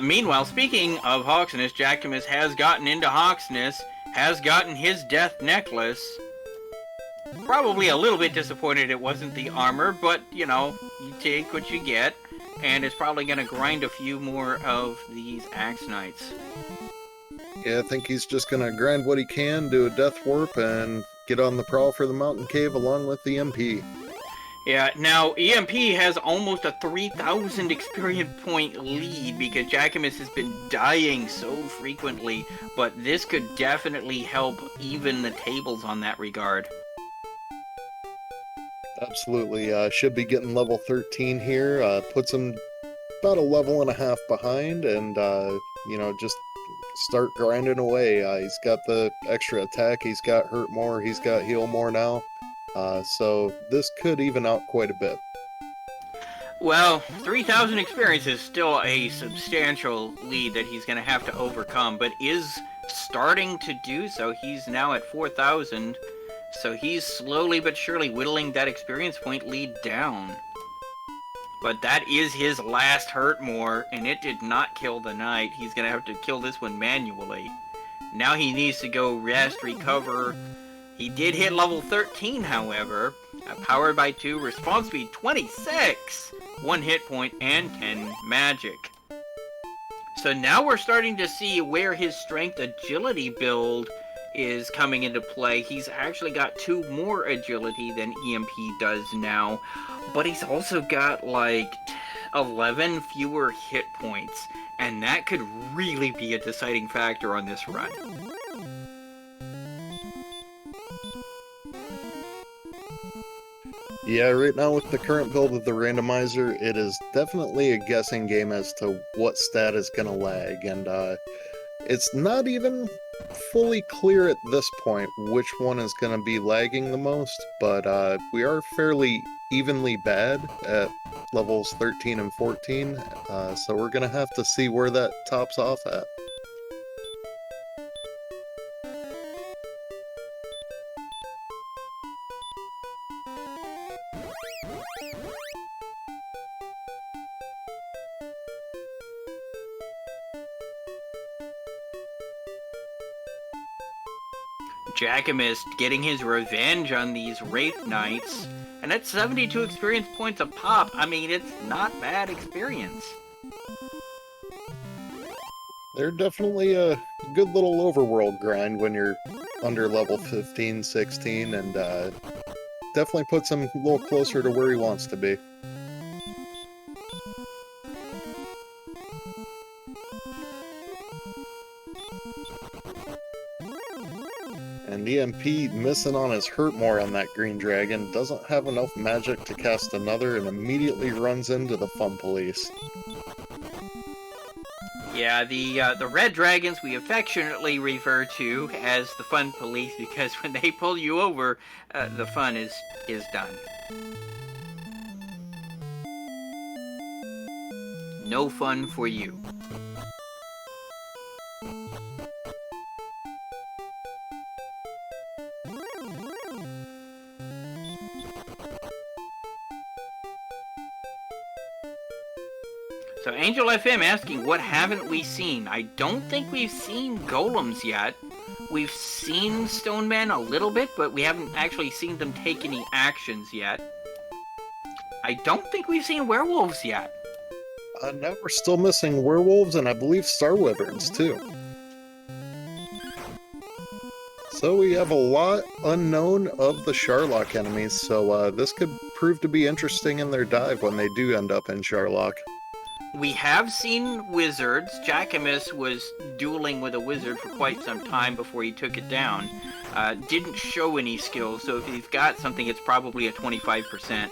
Meanwhile, speaking of Hawksness, Jackimus has gotten into Hawksness, has gotten his death necklace. Probably a little bit disappointed it wasn't the armor, but, you know, you take what you get, and is probably going to grind a few more of these Axe Knights. Yeah, I think he's just going to grind what he can, do a death warp, and get on the prowl for the mountain cave along with the EMP. Yeah, now EMP has almost a 3,000 experience point lead because Jackimus has been dying so frequently, but this could definitely help even the tables on that regard. Absolutely, should be getting level 13 here, puts him about a level and a half behind, and, you know, just start grinding away. He's got the extra attack, he's got hurt more, he's got heal more now. So this could even out quite a bit. Well, 3,000 experience is still a substantial lead that he's going to have to overcome, but is starting to do so. He's now at 4,000, so he's slowly but surely whittling that experience point lead down. But that is his last hurt more, and it did not kill the knight. He's going to have to kill this one manually. Now he needs to go rest, recover. He did hit level 13, however. Powered by 2, response speed 26, 1 hit point, and 10 magic. So now we're starting to see where his strength agility build is coming into play. He's actually got 2 more agility than EMP does now, but he's also got like 11 fewer hit points, and that could really be a deciding factor on this run. Yeah, right now with the current build of the randomizer, it is definitely a guessing game as to what stat is going to lag, and it's not even fully clear at this point which one is going to be lagging the most, but we are fairly evenly bad at levels 13 and 14, so we're going to have to see where that tops off at. Jackimus getting his revenge on these Wraith Knights, and that's 72 experience points a pop. I mean, it's not bad experience. They're definitely a good little overworld grind when you're under level 15, 16, and definitely puts him a little closer to where he wants to be. And EMP missing on his hurt more on that green dragon, doesn't have enough magic to cast another, and immediately runs into the fun police. Yeah, the red dragons we affectionately refer to as the fun police, because when they pull you over, the fun is done. No fun for you. So Angel FM asking, what haven't we seen? I don't think we've seen golems yet. We've seen stone men a little bit, but we haven't actually seen them take any actions yet. I don't think we've seen werewolves yet. No, we're still missing werewolves and I believe star wyverns too. So we have a lot unknown of the Sharlock enemies, so this could prove to be interesting in their dive when they do end up in Sharlock. We have seen wizards. Jackimus was dueling with a wizard for quite some time before he took it down. Didn't show any skills, so if he's got something, it's probably a 25%.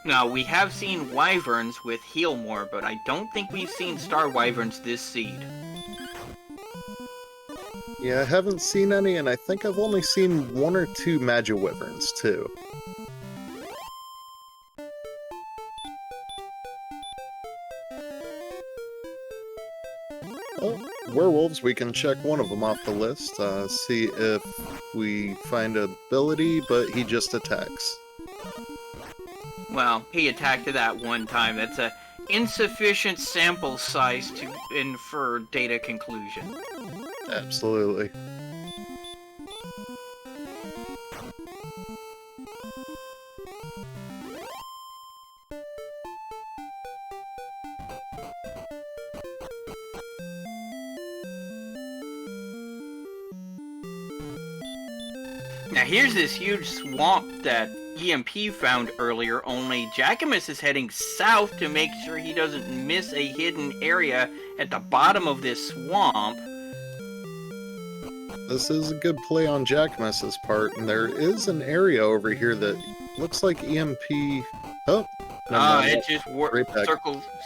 Now, we have seen wyverns with heal more, but I don't think we've seen star wyverns this seed. Yeah, I haven't seen any, and I think I've only seen 1 or 2 Magi wyverns too. Oh, werewolves, we can check one of them off the list, see if we find an ability, but he just attacks. Well, he attacked that one time. That's a insufficient sample size to infer data conclusion. Absolutely. Now here's this huge swamp that EMP found earlier, only Jackimus is heading south to make sure he doesn't miss a hidden area at the bottom of this swamp. This is a good play on Jackimus's part, and there is an area over here that looks like EMP. Oh, never mind. It just Right back.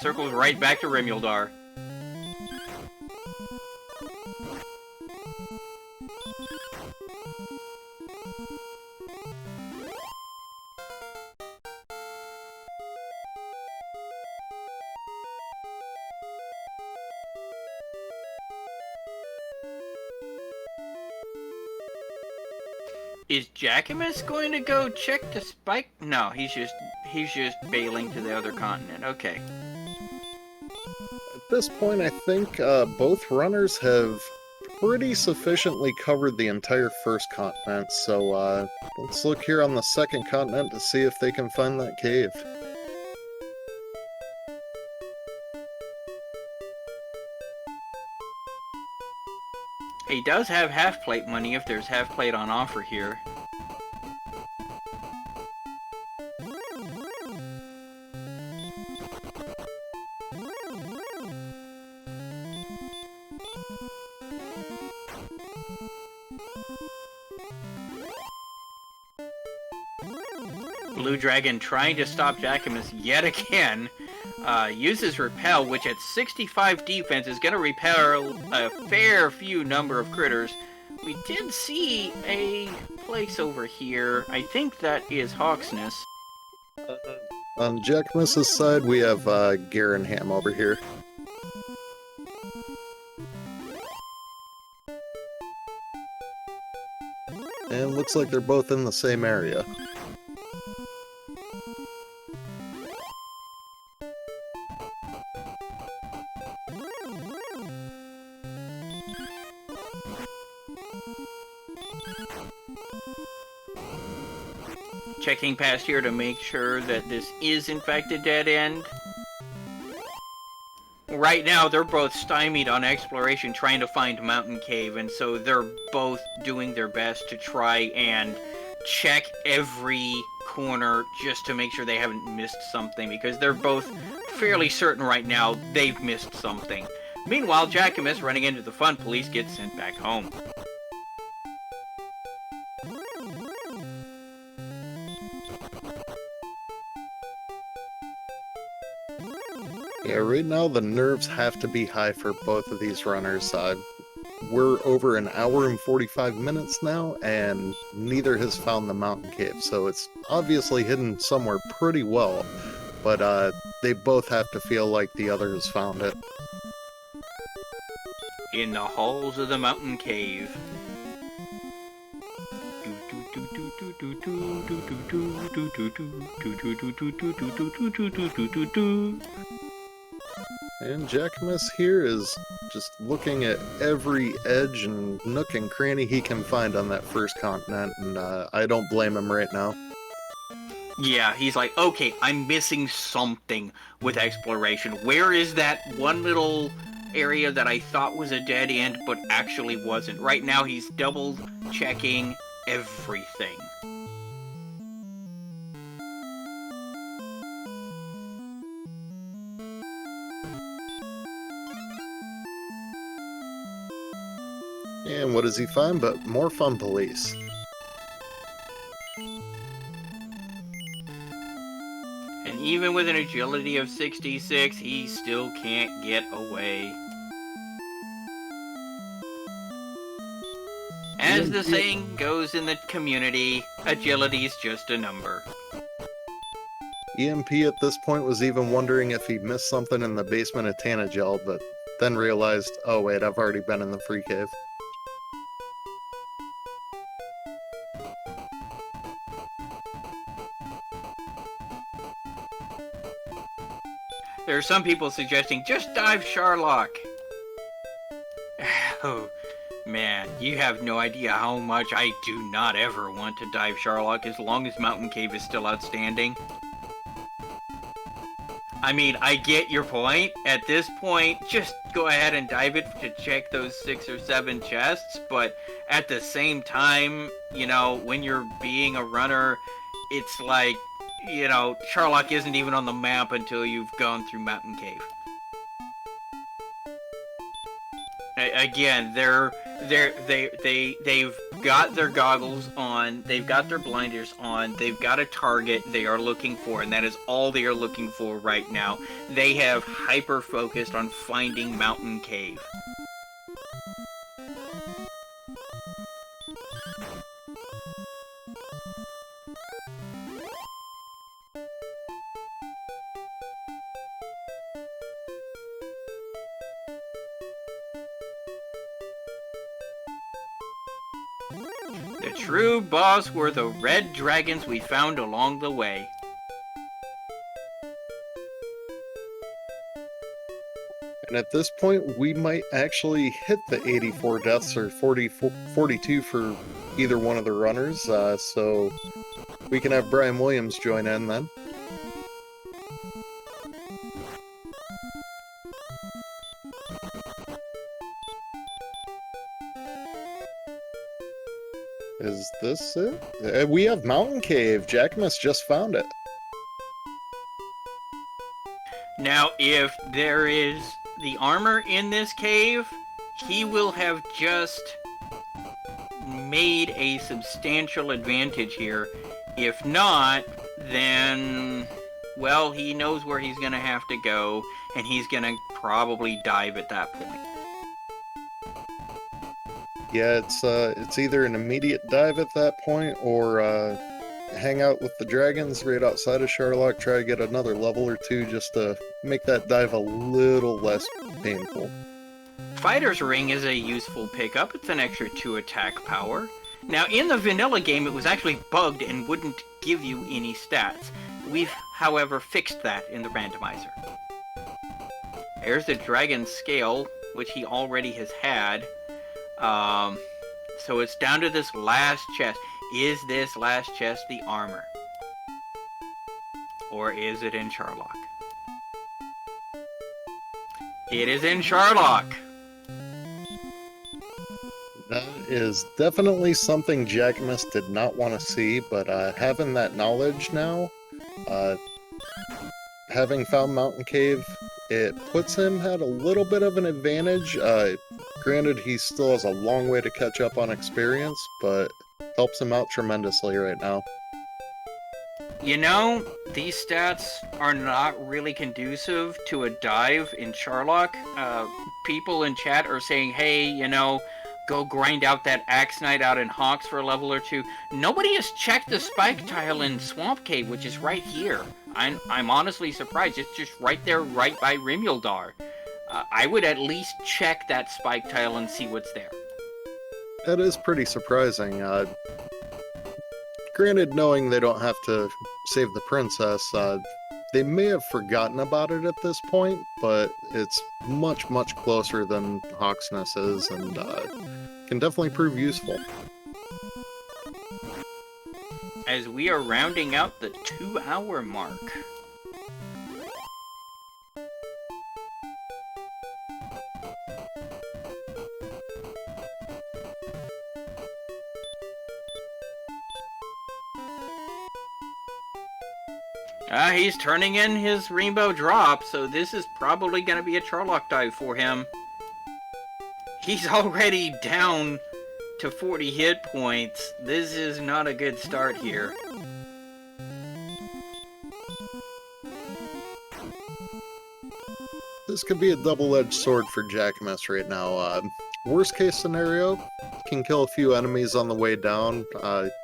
circles right back to Remuldar. Is Jackimus going to go check the spike? No, he's just bailing to the other continent. Okay. At this point, I think both runners have pretty sufficiently covered the entire first continent, so let's look here on the second continent to see if they can find that cave. He does have half-plate money if there's half-plate on offer here. Blue Dragon trying to stop Jackimus yet again. Uses Repel, which at 65 defense is going to repel a fair few number of critters. We did see a place over here. I think that is Hawksness. On Jackimus's side, we have Garenham over here. And looks like they're both in the same area. Checking past here to make sure that this is in fact a dead end. Right now, they're both stymied on exploration trying to find Mountain Cave, and so they're both doing their best to try and check every corner just to make sure they haven't missed something, because they're both fairly certain right now they've missed something. Meanwhile, Jackimus, running into the fun police, gets sent back home. Yeah, right now the nerves have to be high for both of these runners. We're over an hour and 45 minutes now, and neither has found the mountain cave, so it's obviously hidden somewhere pretty well, but they both have to feel like the other has found it. In the halls of the mountain cave. And Jackimus here is just looking at every edge and nook and cranny he can find on that first continent, and I don't blame him right now. Yeah, he's like, okay, I'm missing something with exploration. Where is that one little area that I thought was a dead end, but actually wasn't? Right now, he's double checking everything. And what does he find but more fun police? And even with an agility of 66, he still can't get away. As the saying goes in the community, agility's just a number. EMP at this point was even wondering if he missed something in the basement of Tanagel, but then realized, oh wait, I've already been in the free cave. There are some people suggesting, just dive Sharlock. Oh, man, you have no idea how much I do not ever want to dive Sharlock as long as Mountain Cave is still outstanding. I mean, I get your point. At this point, just go ahead and dive it to check those 6 or 7 chests, but at the same time, you know, when you're being a runner, it's like, you know, Sharlock isn't even on the map until you've gone through Mountain Cave. again, they've got their goggles on, they've got their blinders on, they've got a target they are looking for, and that is all they are looking for right now. They have hyper focused on finding Mountain Cave. The true boss were the red dragons we found along the way. And at this point, we might actually hit the 84 deaths or 42 for either one of the runners, so we can have Brian Williams join in then. Is this it? We have Mountain Cave. Jackimus just found it. Now, if there is the armor in this cave, he will have just made a substantial advantage here. If not, then, well, he knows where he's going to have to go, and he's going to probably dive at that point. Yeah, it's either an immediate dive at that point, or hang out with the dragons right outside of Sherlock, try to get another level or two just to make that dive a little less painful. Fighter's Ring is a useful pickup. It's an extra 2 attack power. Now, in the vanilla game, it was actually bugged and wouldn't give you any stats. We've, however, fixed that in the randomizer. There's the dragon scale, which he already has had. So it's down to this last chest. Is this last chest the armor? Or is it in Sherlock? It is in Sherlock! That is definitely something Jackimus did not want to see, but having that knowledge now, having found Mountain Cave, it puts him at a little bit of an advantage. Granted, he still has a long way to catch up on experience, but helps him out tremendously right now. You know, these stats are not really conducive to a dive in Sherlock. People in chat are saying, hey, you know, go grind out that Axe Knight out in Hawks for a level or two. Nobody has checked the spike tile in Swamp Cave, which is right here. I'm honestly surprised. It's just right there, right by Rimuldar. I would at least check that spike tile and see what's there. That is pretty surprising. Granted, knowing they don't have to save the princess, they may have forgotten about it at this point, but it's much, much closer than Hawksness is, and can definitely prove useful. As we are rounding out the 2-hour mark. He's turning in his rainbow drop, so this is probably going to be a Sherlock dive for him. He's already down to 40 hit points. This is not a good start here. This could be a double-edged sword for Jackimus right now. Worst case scenario, can kill a few enemies on the way down,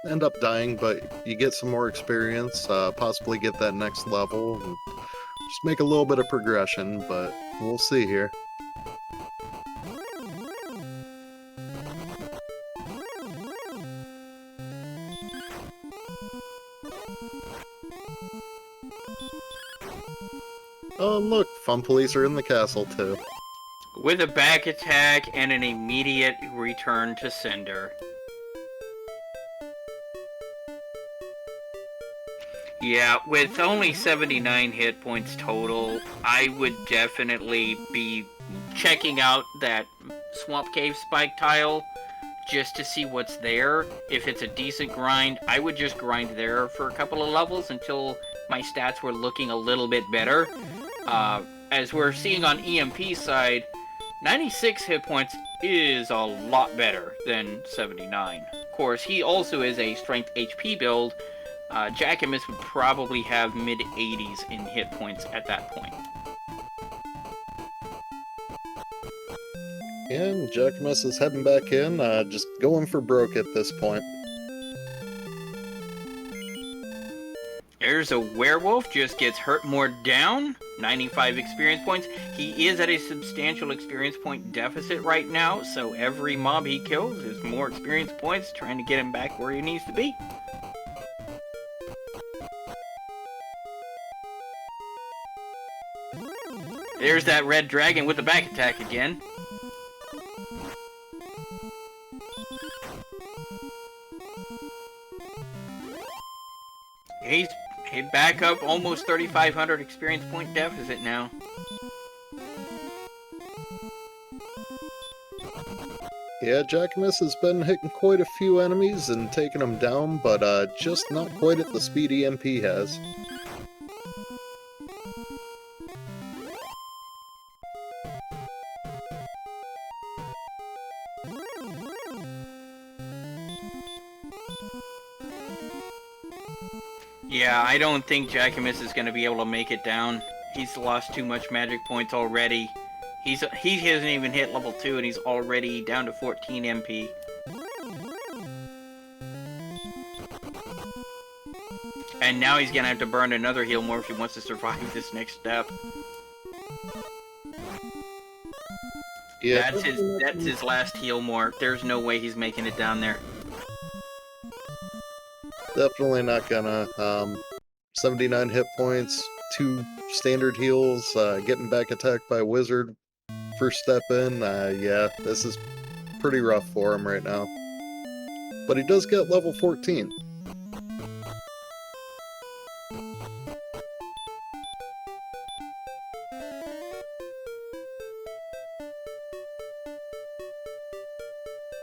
end up dying, but you get some more experience, possibly get that next level, and just make a little bit of progression, but we'll see here. Oh, and look, Fun Police are in the castle, too. With a back attack and an immediate return to Cinder. Yeah, with only 79 hit points total, I would definitely be checking out that Swamp Cave spike tile just to see what's there. If it's a decent grind, I would just grind there for a couple of levels until my stats were looking a little bit better. As we're seeing on EMP's side, 96 hit points is a lot better than 79. Of course, he also is a strength HP build. Jackimus would probably have mid-80s in hit points at that point. And Jackimus is heading back in, just going for broke at this point. There's a werewolf, just gets hurt more down. 95 experience points. He is at a substantial experience point deficit right now, so every mob he kills is more experience points, trying to get him back where he needs to be. There's that red dragon with the back attack again. He's back up almost 3,500 experience point deficit now. Yeah, Jackimus has been hitting quite a few enemies and taking them down, but just not quite at the speed EMP has. Yeah, I don't think Jackimus is going to be able to make it down. He's lost too much magic points already. He hasn't even hit level 2 and he's already down to 14 MP. And now he's going to have to burn another heal more if he wants to survive this next step. Yeah, That's his last heal more. There's no way he's making it down there. definitely not gonna. 79 hit points, 2 standard heals, getting back attacked by a wizard. First step in, yeah, this is pretty rough for him right now. But he does get level 14.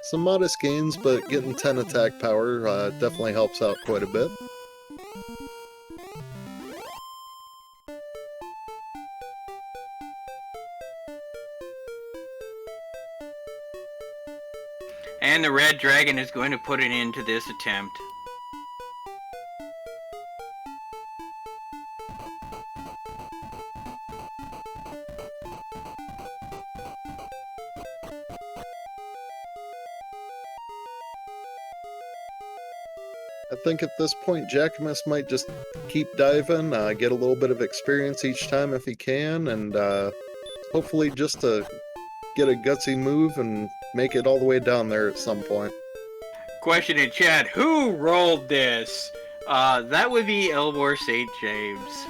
Some modest gains, but getting 10 attack power definitely helps out quite a bit. And the red dragon is going to put an end to this attempt. I think at this point Jackimus might just keep diving, get a little bit of experience each time if he can, and hopefully just to get a gutsy move and make it all the way down there at some point. Question in chat, who rolled this? That would be Elmore St. James.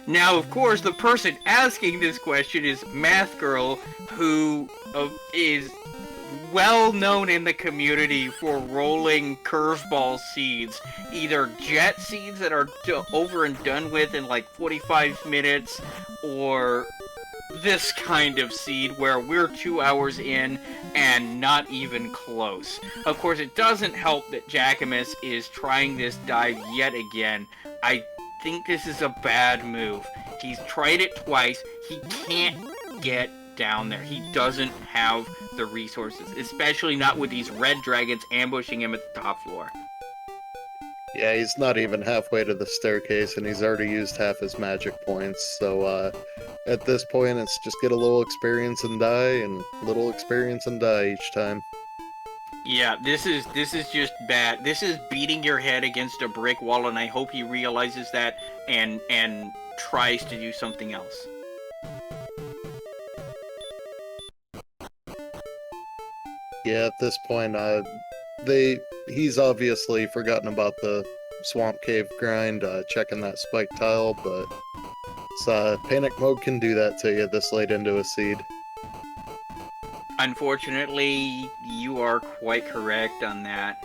Now, of course, the person asking this question is Math Girl, who is well known in the community for rolling curveball seeds. Either jet seeds that are over and done with in like 45 minutes, or this kind of seed where we're 2 hours in and not even close. Of course, it doesn't help that Jackimus is trying this dive yet again. I think this is a bad move. He's tried it twice. He can't get down there. He doesn't have the resources, especially not with these red dragons ambushing him at the top floor. Yeah, he's not even halfway to the staircase, and he's already used half his magic points, so at this point it's just get a little experience and die, and little experience and die each time. Yeah, this is just bad. This is beating your head against a brick wall, and I hope he realizes that and tries to do something else. Yeah, at this point, he's obviously forgotten about the swamp cave grind, checking that spike tile, but panic mode can do that to you this late into a seed. Unfortunately, you are quite correct on that.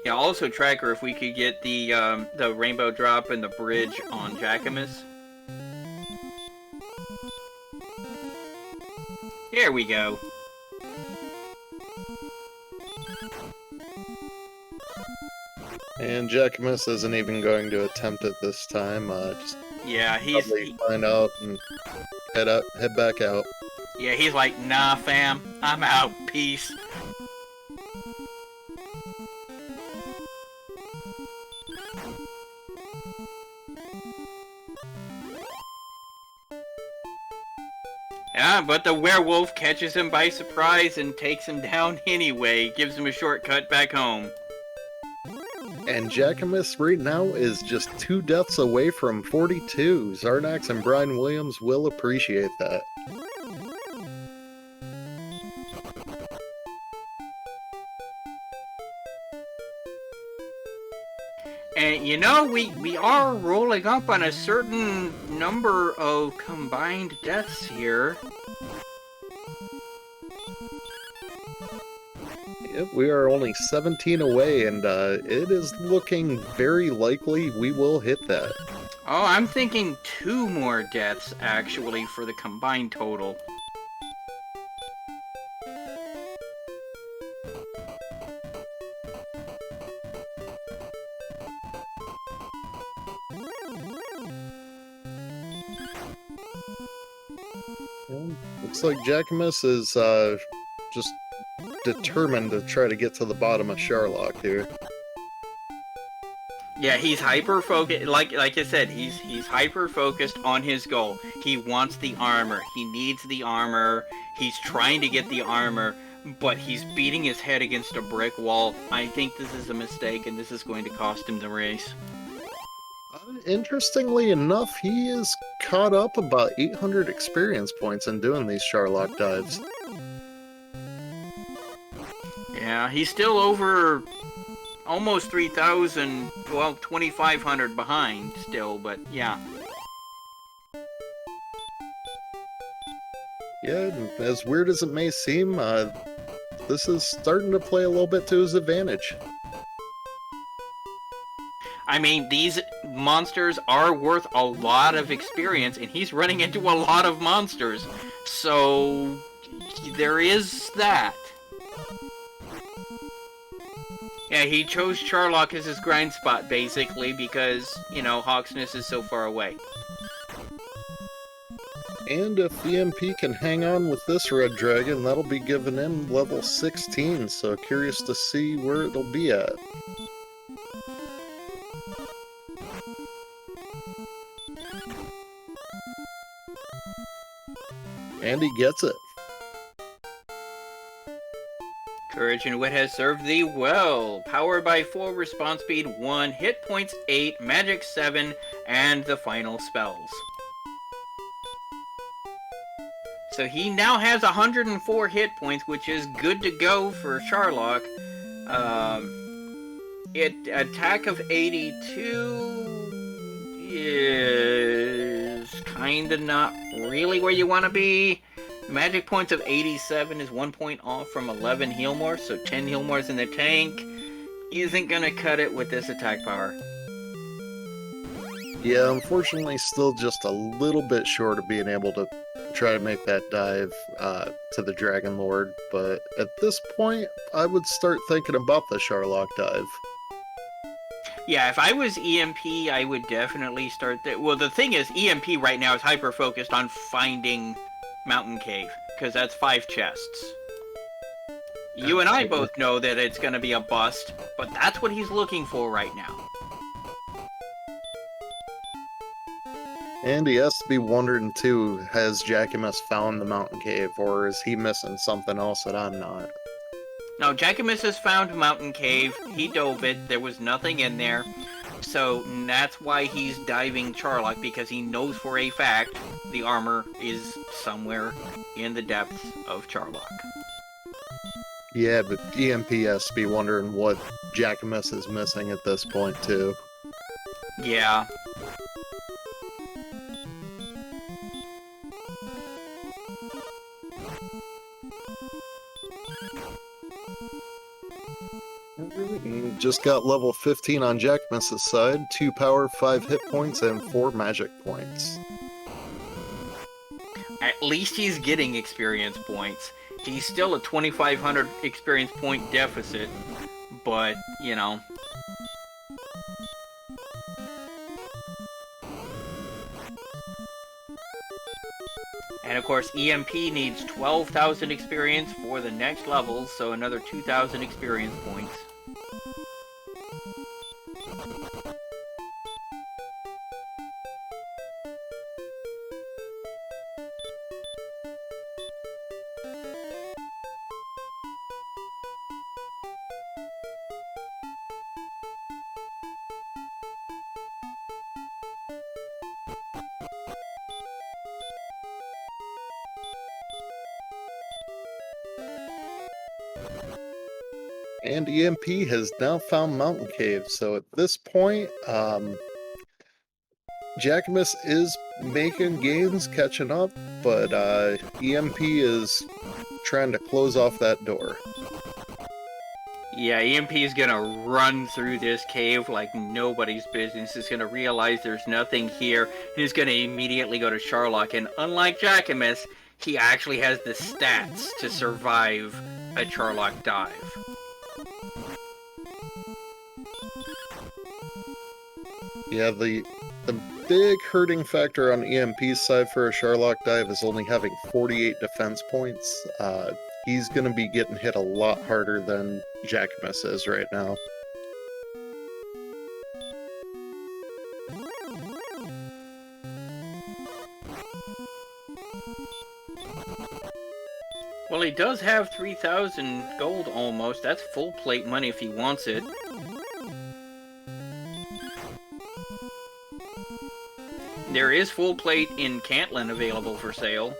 Yeah, also, Tracker, if we could get the rainbow drop and the bridge on Jackimus. Here we go. And Jackimus isn't even going to attempt it this time. Just Yeah, probably find out and head back out. yeah, he's like, nah, fam, I'm out, peace. Yeah, but the werewolf catches him by surprise and takes him down anyway, gives him a shortcut back home. And Jackimus right now is just 2 deaths away from 42. Zarnax and Brian Williams will appreciate that. And you know, we are rolling up on a certain number of combined deaths here. Yep, we are only 17 away, and it is looking very likely we will hit that. Oh, I'm thinking 2 more deaths, actually, for the combined total. Well, looks like Jackimus is just determined to try to get to the bottom of Sharlock here. Yeah, he's hyper-focused, like I said, he's hyper-focused on his goal. He wants the armor. He needs the armor. He's trying to get the armor, but he's beating his head against a brick wall. I think this is a mistake, and this is going to cost him the race. Interestingly enough, he is caught up about 800 experience points in doing these Sharlock dives. Yeah, he's still over almost 3,000, well, 2,500 behind still, but yeah. Yeah, as weird as it may seem, this is starting to play a little bit to his advantage. I mean, these monsters are worth a lot of experience, and he's running into a lot of monsters. So, there is that. Yeah, he chose Charlock as his grind spot, basically, because, you know, Hawksness is so far away. And if EMP can hang on with this Red Dragon, that'll be giving him level 16, so curious to see where it'll be at. And he gets it. Courage and Wit has served thee well. Power by 4, response speed 1, hit points 8, magic 7, and the final spells. So he now has 104 hit points, which is good to go for Charlock. Attack of 82 is kinda not really where you want to be. Magic points of 87 is 1 point off from 11 heal more, so 10 heal mores in the tank isn't gonna cut it with this attack power. Yeah, unfortunately still just a little bit short of being able to try to make that dive to the Dragon Lord, but at this point, I would start thinking about the Sharlock dive. Yeah, if I was EMP, I would definitely start there. Well, the thing is, EMP right now is hyper-focused on finding Mountain Cave, because that's 5 chests. You and I both know that it's going to be a bust, but that's what he's looking for right now. And he has to be wondering too, has Jackimus found the Mountain Cave, or is he missing something else that I'm not? No, Jackimus has found Mountain Cave. He dove it. There was nothing in there. So that's why he's diving Charlock, because he knows for a fact the armor is somewhere in the depths of Charlock. Yeah, but EMP has to be wondering what Jackimus is missing at this point too. Yeah. Just got level 15 on Jackimus' side, 2 power, 5 hit points, and 4 magic points. At least he's getting experience points. He's still a 2,500 experience point deficit, but, you know. And of course, EMP needs 12,000 experience for the next levels, so another 2,000 experience points. And EMP has now found Mountain Cave, so at this point, Jackimus is making gains, catching up, but EMP is trying to close off that door. Yeah, EMP is gonna run through this cave like nobody's business. He's gonna realize there's nothing here. He's gonna immediately go to Sharlock, and unlike Jackimus, he actually has the stats to survive a Sharlock dive. Yeah, the big hurting factor on EMP's side for a Sharlock dive is only having 48 defense points. He's going to be getting hit a lot harder than Jackimus is right now. Well, he does have 3,000 gold almost. That's full plate money if he wants it. There is full plate in Cantlin available for sale.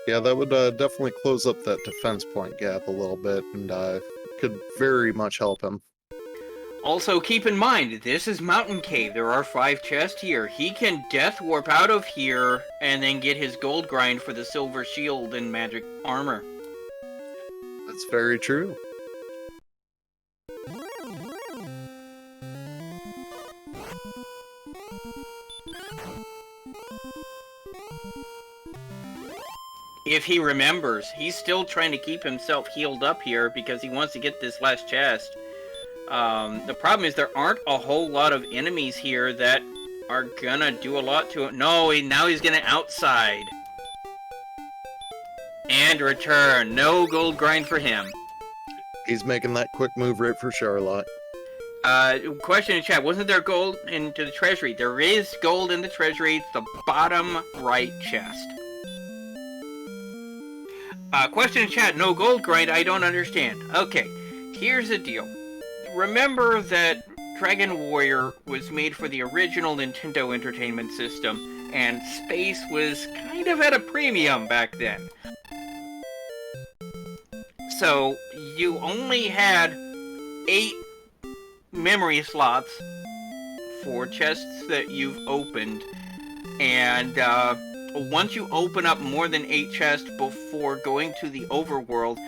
Yeah, that would definitely close up that defense point gap a little bit, and could very much help him. Also, keep in mind, this is Mountain Cave. There are 5 chests here. He can death warp out of here and then get his gold grind for the silver shield and magic armor. That's very true. If he remembers, he's still trying to keep himself healed up here because he wants to get this last chest. The problem is there aren't a whole lot of enemies here that are gonna do a lot to him. No, now he's gonna outside. And return. No gold grind for him. He's making that quick move right for Sharlock. Question in chat. Wasn't there gold into the treasury? There is gold in the treasury. It's the bottom right chest. Question in chat, no gold grind, I don't understand. Okay, here's the deal. Remember that Dragon Warrior was made for the original Nintendo Entertainment System, and space was kind of at a premium back then. So, you only had 8 memory slots for chests that you've opened, and, once you open up more than 8 chests before going to the overworld,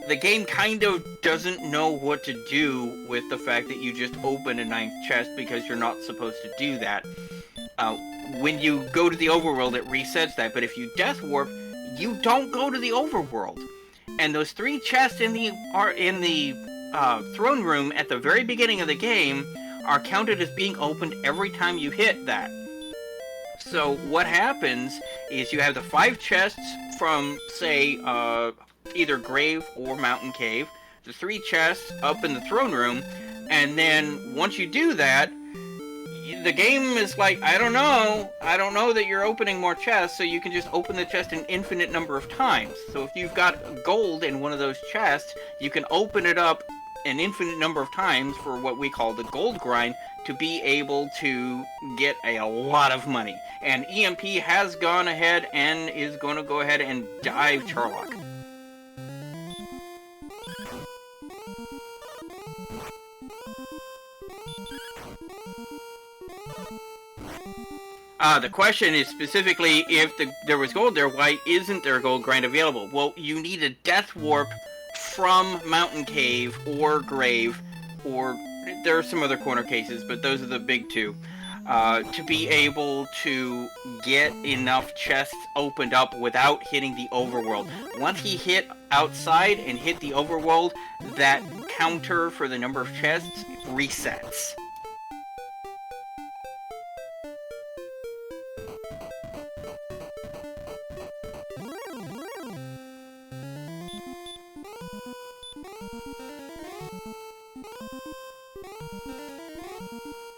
the game kind of doesn't know what to do with the fact that you just opened a 9th chest because you're not supposed to do that. When you go to the overworld, it resets that, but if you death warp, you don't go to the overworld. And those 3 chests in the throne room at the very beginning of the game are counted as being opened every time you hit that. So what happens is you have the 5 chests from, say, either Grave or Mountain Cave, the 3 chests up in the throne room, and then once you do that, the game is like, I don't know that you're opening more chests, so you can just open the chest an infinite number of times. So if you've got gold in one of those chests, you can open it up an infinite number of times for what we call the gold grind to be able to get a lot of money. And EMP has gone ahead and is going to go ahead and dive Sharlock. The question is specifically if there was gold there, why isn't there a gold grind available? Well, you need a death warp from Mountain Cave or Grave, or there are some other corner cases, but those are the big 2, to be able to get enough chests opened up without hitting the overworld. Once he hit outside and hit the overworld, that counter for the number of chests resets.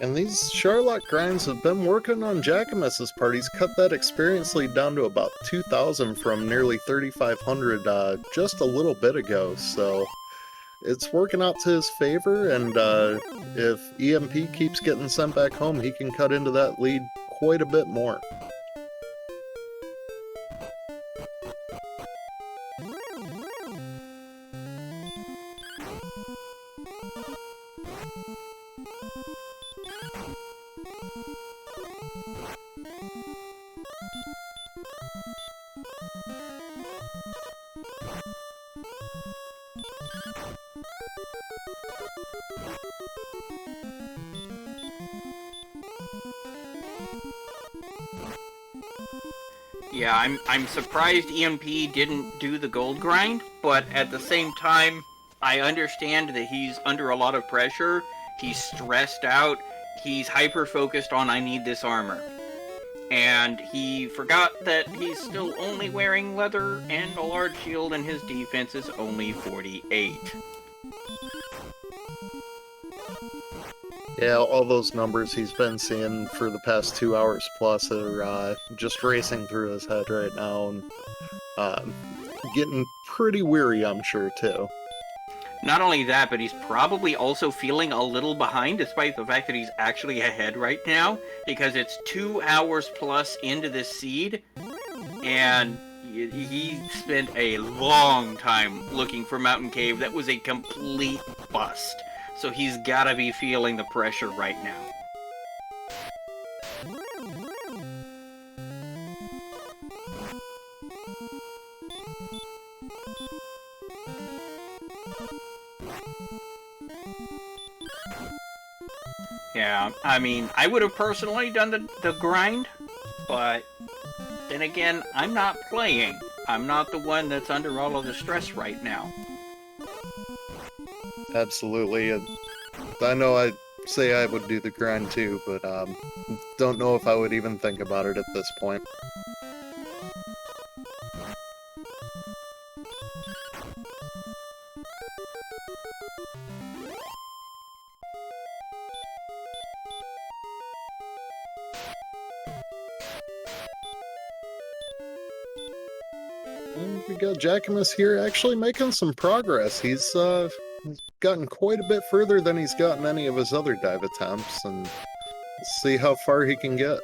And these Charlotte grinds have been working on Jackimus's part. He's cut that experience lead down to about 2,000 from nearly 3,500 just a little bit ago, so it's working out to his favor, and if EMP keeps getting sent back home, he can cut into that lead quite a bit more. Yeah, I'm surprised EMP didn't do the gold grind, but at the same time, I understand that he's under a lot of pressure, he's stressed out, he's hyper-focused on I need this armor. And he forgot that he's still only wearing leather and a large shield and his defense is only 48. Yeah, all those numbers he's been seeing for the past 2 hours plus are just racing through his head right now, and getting pretty weary, I'm sure, too. Not only that, but he's probably also feeling a little behind, despite the fact that he's actually ahead right now, because it's 2 hours plus into this seed, and he spent a long time looking for Mountain Cave that was a complete bust. So he's gotta be feeling the pressure right now. Yeah, I mean, I would have personally done the grind, but then again, I'm not playing. I'm not the one that's under all of the stress right now. Absolutely. I know I'd say I would do the grind too, but don't know if I would even think about it at this point. And we got Jackimus here actually making some progress. He's gotten quite a bit further than he's gotten any of his other dive attempts, and let's see how far he can get.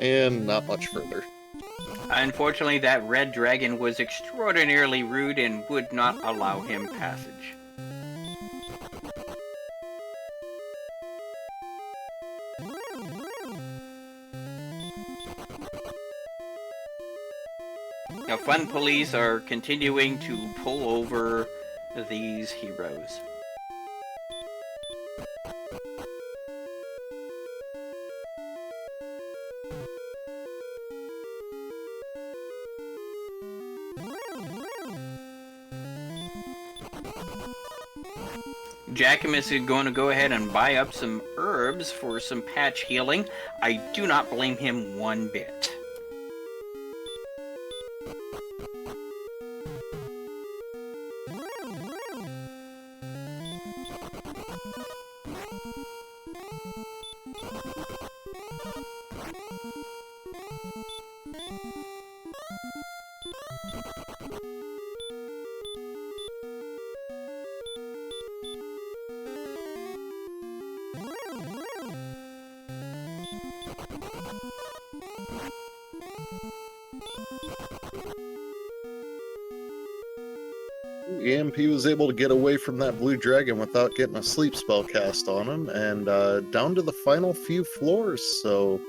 And not much further. Unfortunately, that red dragon was extraordinarily rude and would not allow him passage. Now, Fun Police are continuing to pull over these heroes. Jackimus is going to go ahead and buy up some herbs for some patch healing. I do not blame him one bit. EMP was able to get away from that blue dragon without getting a sleep spell cast on him, and down to the final few floors, so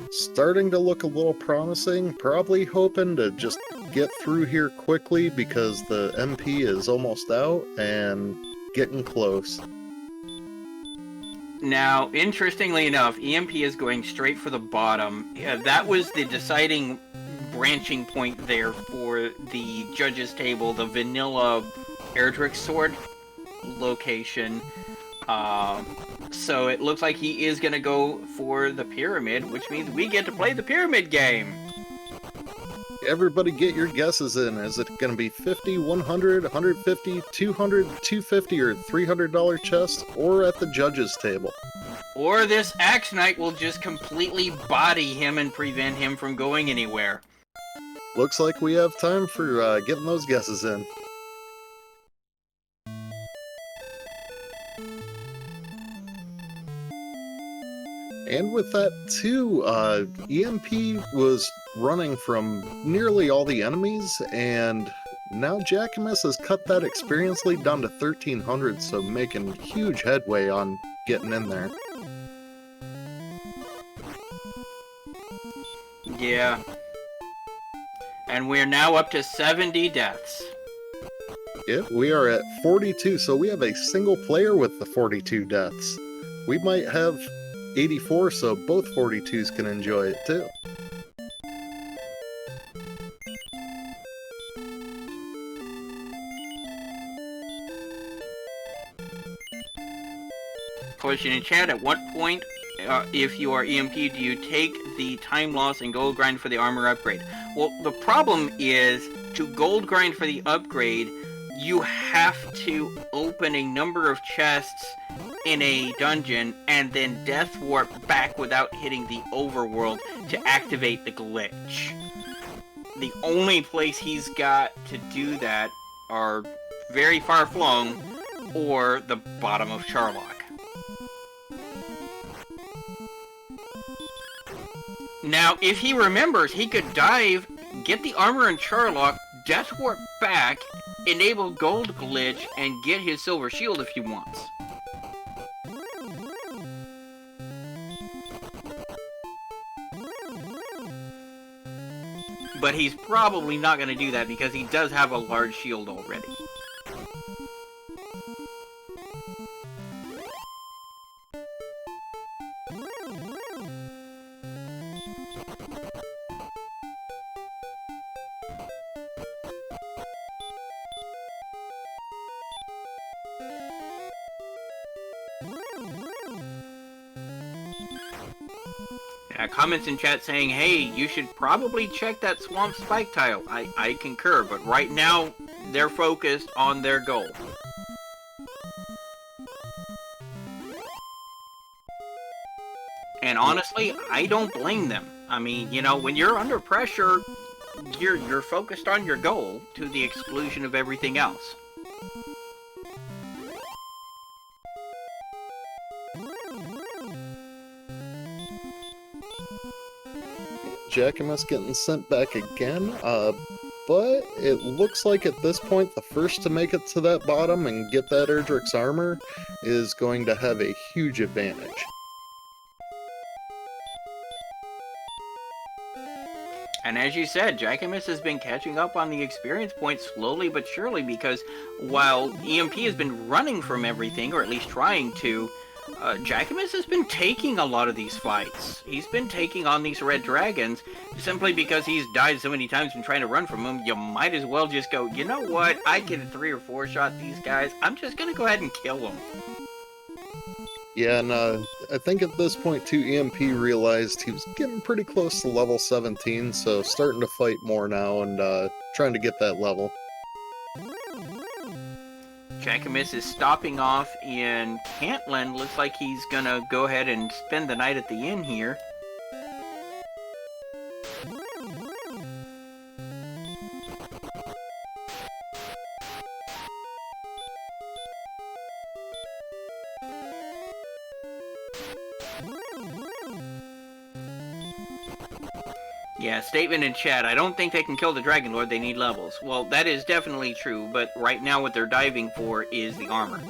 starting to look a little promising. Probably hoping to just get through here quickly because the MP is almost out and getting close. Now, interestingly enough, EMP is going straight for the bottom. That was the deciding branching point there for the judges table, the vanilla Erdrick sword location. So it looks like he is going to go for the pyramid, which means we get to play the pyramid game. Everybody get your guesses in. Is it going to be 50, 100, 150, 200, 250, or $300 chest, or at the judges table? Or this Axe Knight will just completely body him and prevent him from going anywhere. Looks like we have time for getting those guesses in. And with that too, EMP was running from nearly all the enemies, and now Jackimus has cut that experience lead down to 1300, so making huge headway on getting in there. Yeah. And we're now up to 70 deaths. Yep, we are at 42, so we have a single player with the 42 deaths. We might have 84, so both 42s can enjoy it too. Question in chat, at what point, if you are EMP, do you take the time loss and gold grind for the armor upgrade? Well, the problem is, to gold grind for the upgrade, you have to open a number of chests in a dungeon and then death warp back without hitting the overworld to activate the glitch. The only place he's got to do that are very far flung or the bottom of Charlock. Now, if he remembers, he could dive, get the armor in Charlock, death warp back, enable gold glitch, and get his silver shield if he wants. But he's probably not going to do that because he does have a large shield already. Comments in chat saying, hey, you should probably check that swamp spike tile. I concur, but right now, they're focused on their goal. And honestly, I don't blame them. I mean, you know, when you're under pressure, you're focused on your goal to the exclusion of everything else. Jackimus getting sent back again, but it looks like at this point the first to make it to that bottom and get that Erdrick's armor is going to have a huge advantage. And as you said, Jackimus has been catching up on the experience points slowly but surely, because while EMP has been running from everything, or at least trying to, Jackimus has been taking a lot of these fights. He's been taking on these red dragons simply because he's died so many times and trying to run from them. You might as well just go, you know what, I can 3 or 4 shot these guys. I'm just gonna go ahead and kill them. Yeah, and I think at this point too, EMP realized he was getting pretty close to level 17, so starting to fight more now and trying to get that level. Jackimus is stopping off in Cantland. Looks like he's gonna go ahead and spend the night at the inn here. Yeah, statement in chat, I don't think they can kill the Dragon Lord, they need levels. Well, that is definitely true, but right now what they're diving for is the armor.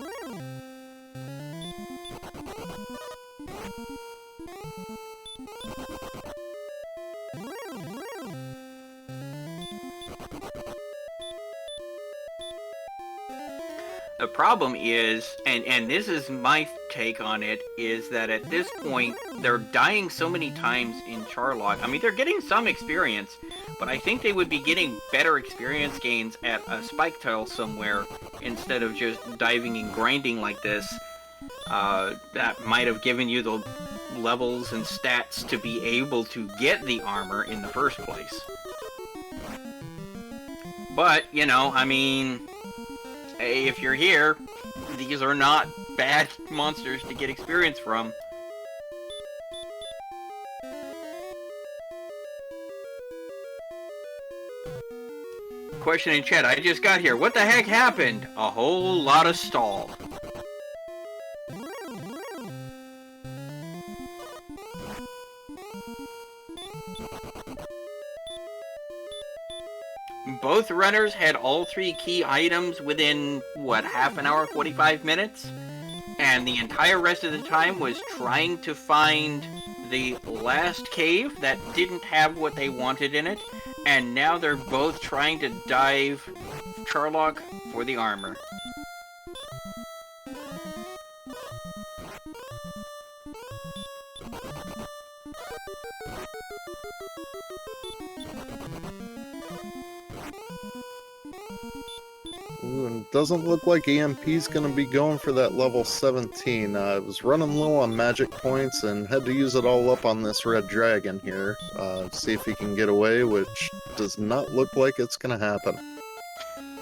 The problem is, and this is my take on it, is that at this point, they're dying so many times in Charlock. I mean, they're getting some experience, but I think they would be getting better experience gains at a spike tile somewhere instead of just diving and grinding like this. that might have given you the levels and stats to be able to get the armor in the first place. But, you know, I mean, hey, if you're here, these are not bad monsters to get experience from. Question in chat, I just got here. What the heck happened? A whole lot of stall. Both runners had all 3 key items within, what, half an hour, 45 minutes? And the entire rest of the time was trying to find the last cave that didn't have what they wanted in it. And now they're both trying to dive Charlock for the armor. Ooh, and it doesn't look like EMP's gonna be going for that level 17. It was running low on magic points and had to use it all up on this red dragon here. See if he can get away, which does not look like it's gonna happen.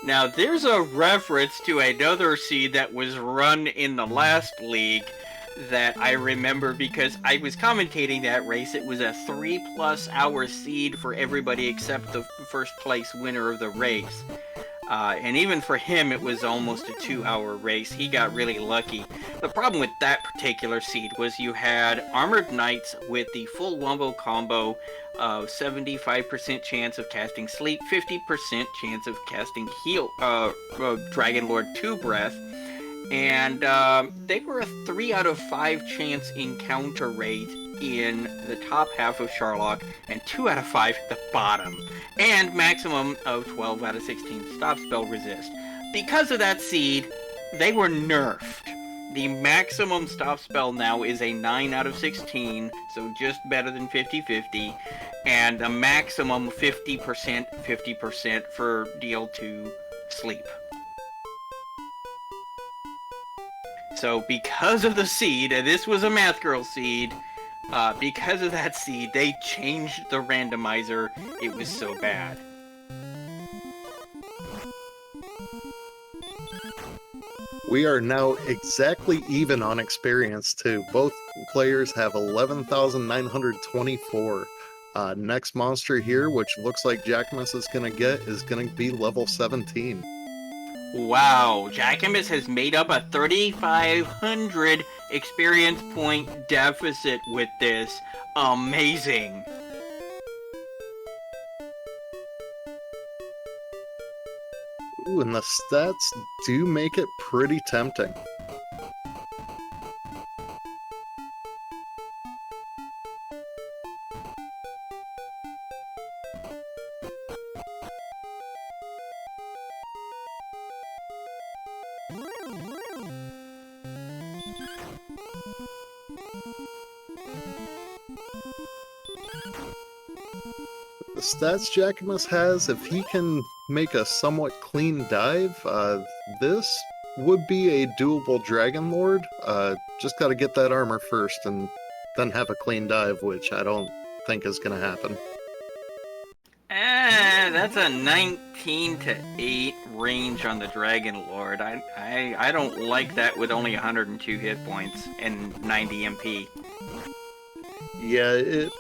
Now, there's a reference to another seed that was run in the last league that I remember because I was commentating that race. It was a 3+ hour seed for everybody except the first place winner of the race. And even for him, it was almost a 2-hour race. He got really lucky. The problem with that particular seed was you had Armored Knights with the full wombo combo of 75% chance of casting Sleep, 50% chance of casting Heal, Dragon Lord 2 Breath, and they were a 3 out of 5 chance encounter rate in the top half of Charlock, and 2 out of 5 at the bottom, and maximum of 12 out of 16 stop spell resist. Because of that seed, they were nerfed. The maximum stop spell now is a 9 out of 16, so just better than 50-50, and a maximum 50% for DL2 Sleep. So because of the seed, and this was a Math Girl seed, because of that seed, they changed the randomizer. It was so bad. We are now exactly even on experience, too. Both players have 11,924. Next monster here, which looks like Jackimus is going to get, is going to be level 17. Wow, Jackimus has made up a 3,500 experience point deficit with this. Amazing. Ooh, and the stats do make it pretty tempting. The stats Jackimus has, if he can make a somewhat clean dive, this would be a doable Dragon Lord. Just gotta get that armor first and then have a clean dive, which I don't think is gonna happen. That's a 19-8 range on the Dragon Lord. I don't like that with only 102 hit points and 90 MP. Yeah, it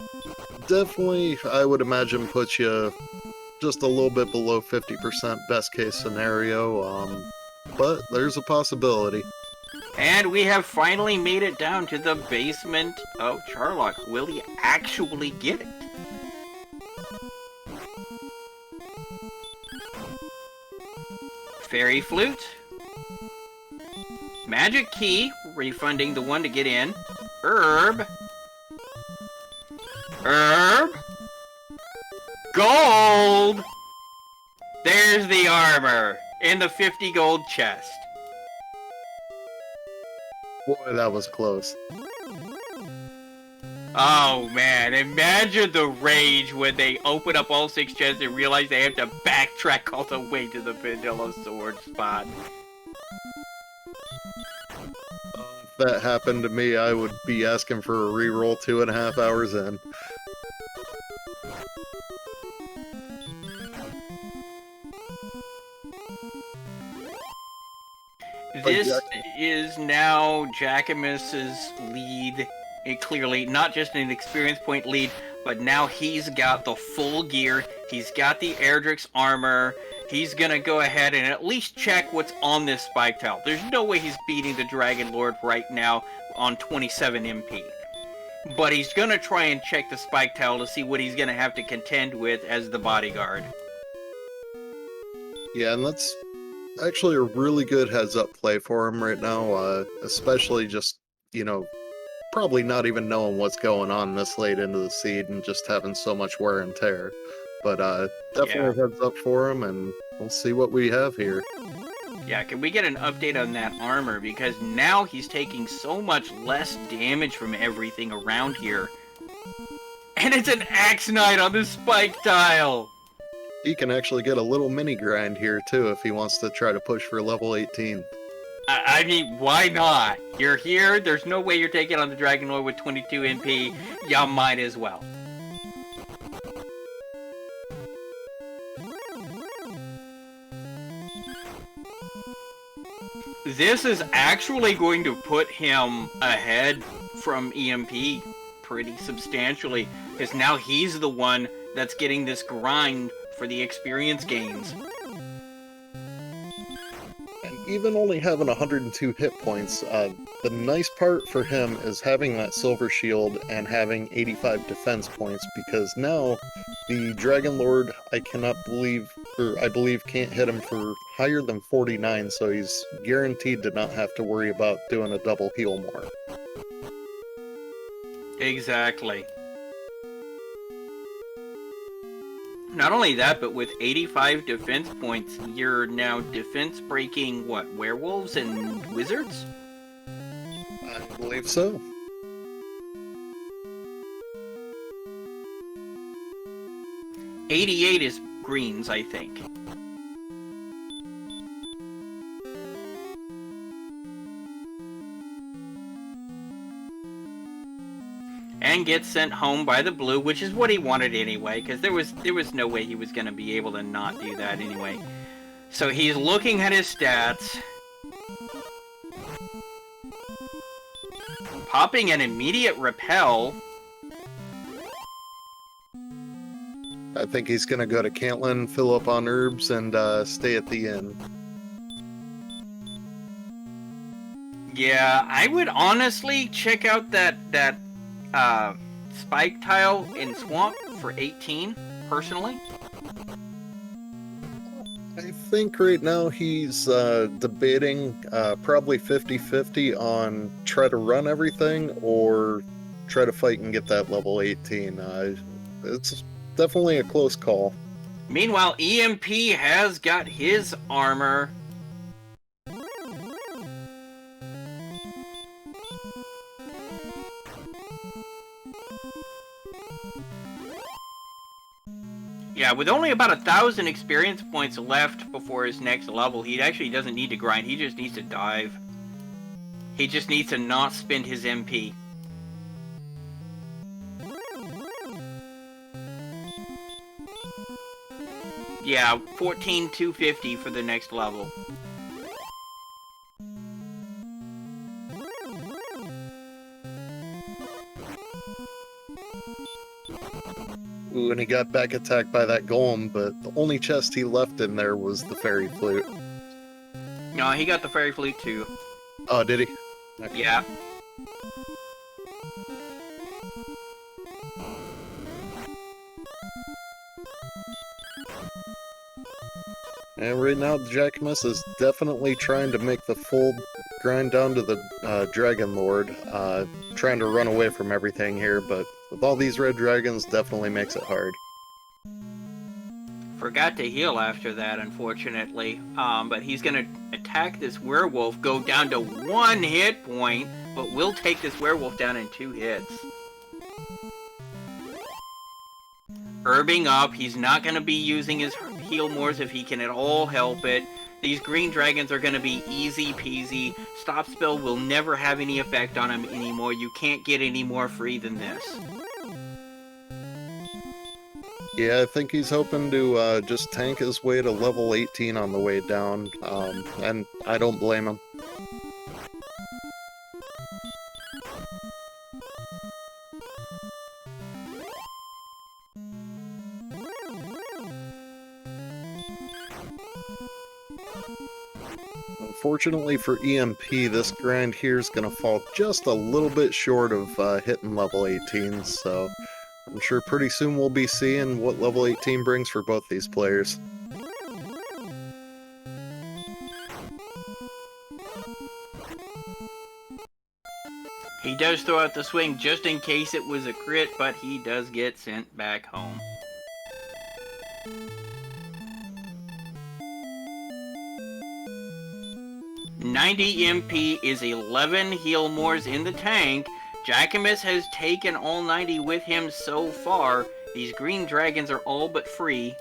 definitely, I would imagine, puts you just a little bit below 50% best case scenario, but there's a possibility. And we have finally made it down to the basement of Charlock. Will he actually get it? Fairy Flute. Magic Key, refunding the one to get in. Herb. Herb. Gold! There's the armor in the 50 gold chest. Boy, that was close. Oh man, imagine the rage when they open up all 6 chests and realize they have to backtrack all the way to the Vanilla Sword spot. that happened to me, I would be asking for a reroll 2.5 hours in. This is now Jackimus's lead. Clearly, not just an experience point lead, but now he's got the full gear. He's got the Erdrick's armor. He's gonna go ahead and at least check what's on this spike tile. There's no way he's beating the Dragon Lord right now on 27 MP. But he's gonna try and check the spike tile to see what he's gonna have to contend with as the bodyguard. Yeah, and that's actually a really good heads-up play for him right now, especially just, you know, probably not even knowing what's going on this late into the seed and just having so much wear and tear. But definitely heads up for him, and we'll see what we have here. Yeah, can we get an update on that armor? Because now he's taking so much less damage from everything around here. And it's an Axe Knight on the spike tile! He can actually get a little mini grind here, too, if he wants to try to push for level 18. I mean, why not? You're here, there's no way you're taking on the Dragon Lord with 22 MP. Y'all might as well. This is actually going to put him ahead from EMP pretty substantially, because now he's the one that's getting this grind for the experience gains. And even only having 102 hit points, the nice part for him is having that silver shield and having 85 defense points, because now the Dragon Lord, I believe can't hit him for higher than 49, so he's guaranteed to not have to worry about doing a double heal more. Exactly. Not only that, but with 85 defense points, you're now defense breaking, what, werewolves and wizards? I believe so. $88 is greens, I think. And gets sent home by the blue, which is what he wanted anyway, because there was no way he was going to be able to not do that anyway. So he's looking at his stats. Popping an immediate repel. I think he's gonna go to Cantlin, fill up on herbs, and stay at the inn. Yeah, I would honestly check out that spike tile in Swamp for 18, personally. I think right now he's debating probably 50-50 on try to run everything or try to fight and get that level 18. It's definitely a close call. Meanwhile, EMP has got his armor. Yeah, with only about 1,000 experience points left before his next level, he actually doesn't need to grind, he just needs to dive. He just needs to not spend his MP. Yeah, 14,250 for the next level. Ooh, and he got back attacked by that golem, but the only chest he left in there was the fairy flute. No, he got the fairy flute too. Oh, did he? Okay. Yeah. And right now, Jackimus is definitely trying to make the full grind down to the Dragon Lord, trying to run away from everything here, but with all these red dragons, definitely makes it hard. Forgot to heal after that, unfortunately. But he's gonna attack this werewolf, go down to 1 hit point, but will take this werewolf down in 2 hits. Herbing up, he's not gonna be using his heal mores if he can at all help it. These green dragons are going to be easy peasy. Stop spell will never have any effect on them anymore. You can't get any more free than this. Yeah, I think he's hoping to just tank his way to level 18 on the way down, and I don't blame him. Unfortunately for EMP, this grind here is going to fall just a little bit short of hitting level 18, so I'm sure pretty soon we'll be seeing what level 18 brings for both these players. He does throw out the swing just in case it was a crit, but he does get sent back home. $90 MP is 11 heal mores in the tank. Jackimus has taken all 90 with him so far. These green dragons are all but free.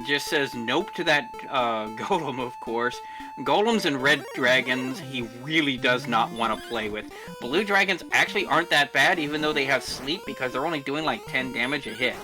Just says nope to that golem, of course. Golems and red dragons he really does not want to play with. Blue dragons actually aren't that bad, even though they have sleep, because they're only doing like 10 damage a hit.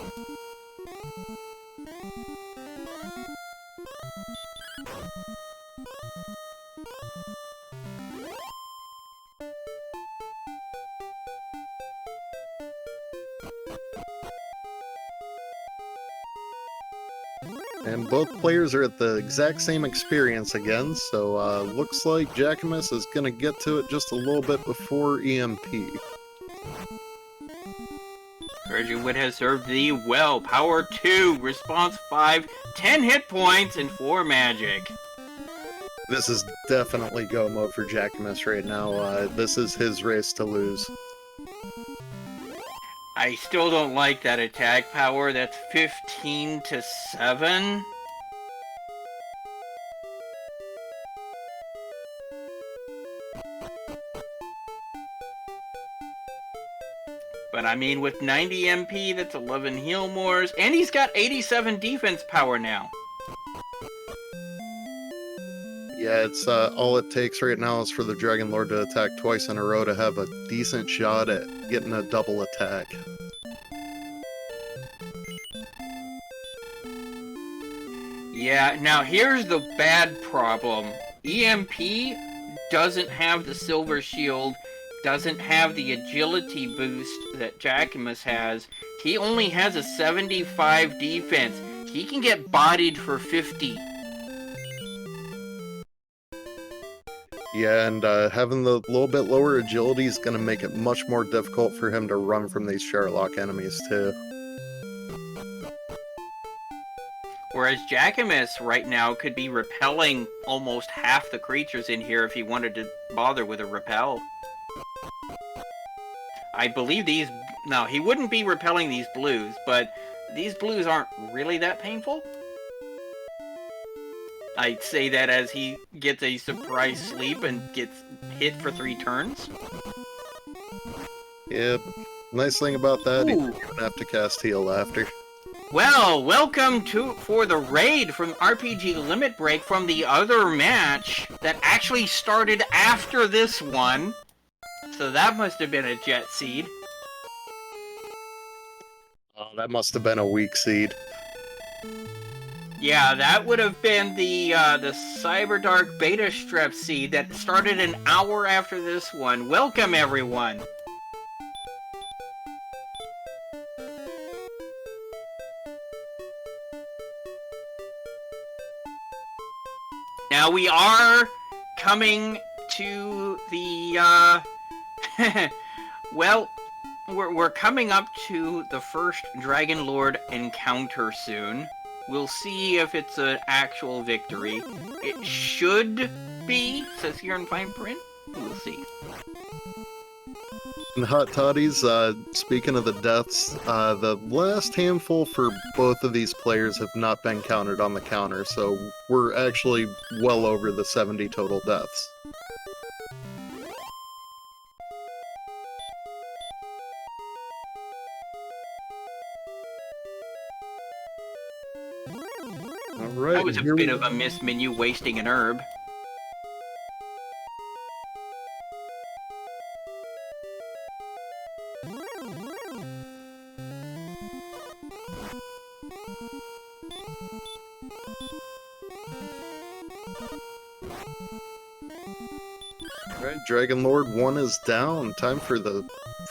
And both players are at the exact same experience again, so looks like Jackimus is going to get to it just a little bit before EMP. Virgin Wood has served thee well. Power 2, response 5, 10 hit points, and 4 magic. This is definitely go mode for Jackimus right now. This is his race to lose. I still don't like that attack power. That's 15 to 7. But I mean, with 90 MP, that's 11 heal mores, and he's got 87 defense power now. Yeah, it's all it takes right now is for the Dragon Lord to attack twice in a row to have a decent shot at getting a double attack. Yeah, now here's the bad problem. EMP doesn't have the silver shield, doesn't have the agility boost that Jackimus has. He only has a 75 defense. He can get bodied for 50. Yeah, and having the little bit lower agility is going to make it much more difficult for him to run from these Sherlock enemies, too. Whereas Jackimus right now could be repelling almost half the creatures in here if he wanted to bother with a repel. I believe these... No, he wouldn't be repelling these blues, but these blues aren't really that painful. I'd say that as he gets a surprise sleep and gets hit for 3 turns. Yeah, nice thing about that, he Ooh. don't even have to cast heal after. Well, welcome for the raid from RPG Limit Break from the other match that actually started after this one. So that must have been a jet seed. Oh, that must have been a weak seed. Yeah, that would have been the Cyberdark Beta Strep seed that started an hour after this one. Welcome, everyone! Now we are coming to the, well, we're coming up to the first Dragon Lord encounter soon. We'll see if it's an actual victory. It should be, says here in fine print. We'll see. And Hot Toddies, speaking of the deaths, the last handful for both of these players have not been counted on the counter, so we're actually well over the 70 total deaths. That was a here bit we of a missed menu, wasting an herb. Alright, Dragon Lord 1 is down. Time for the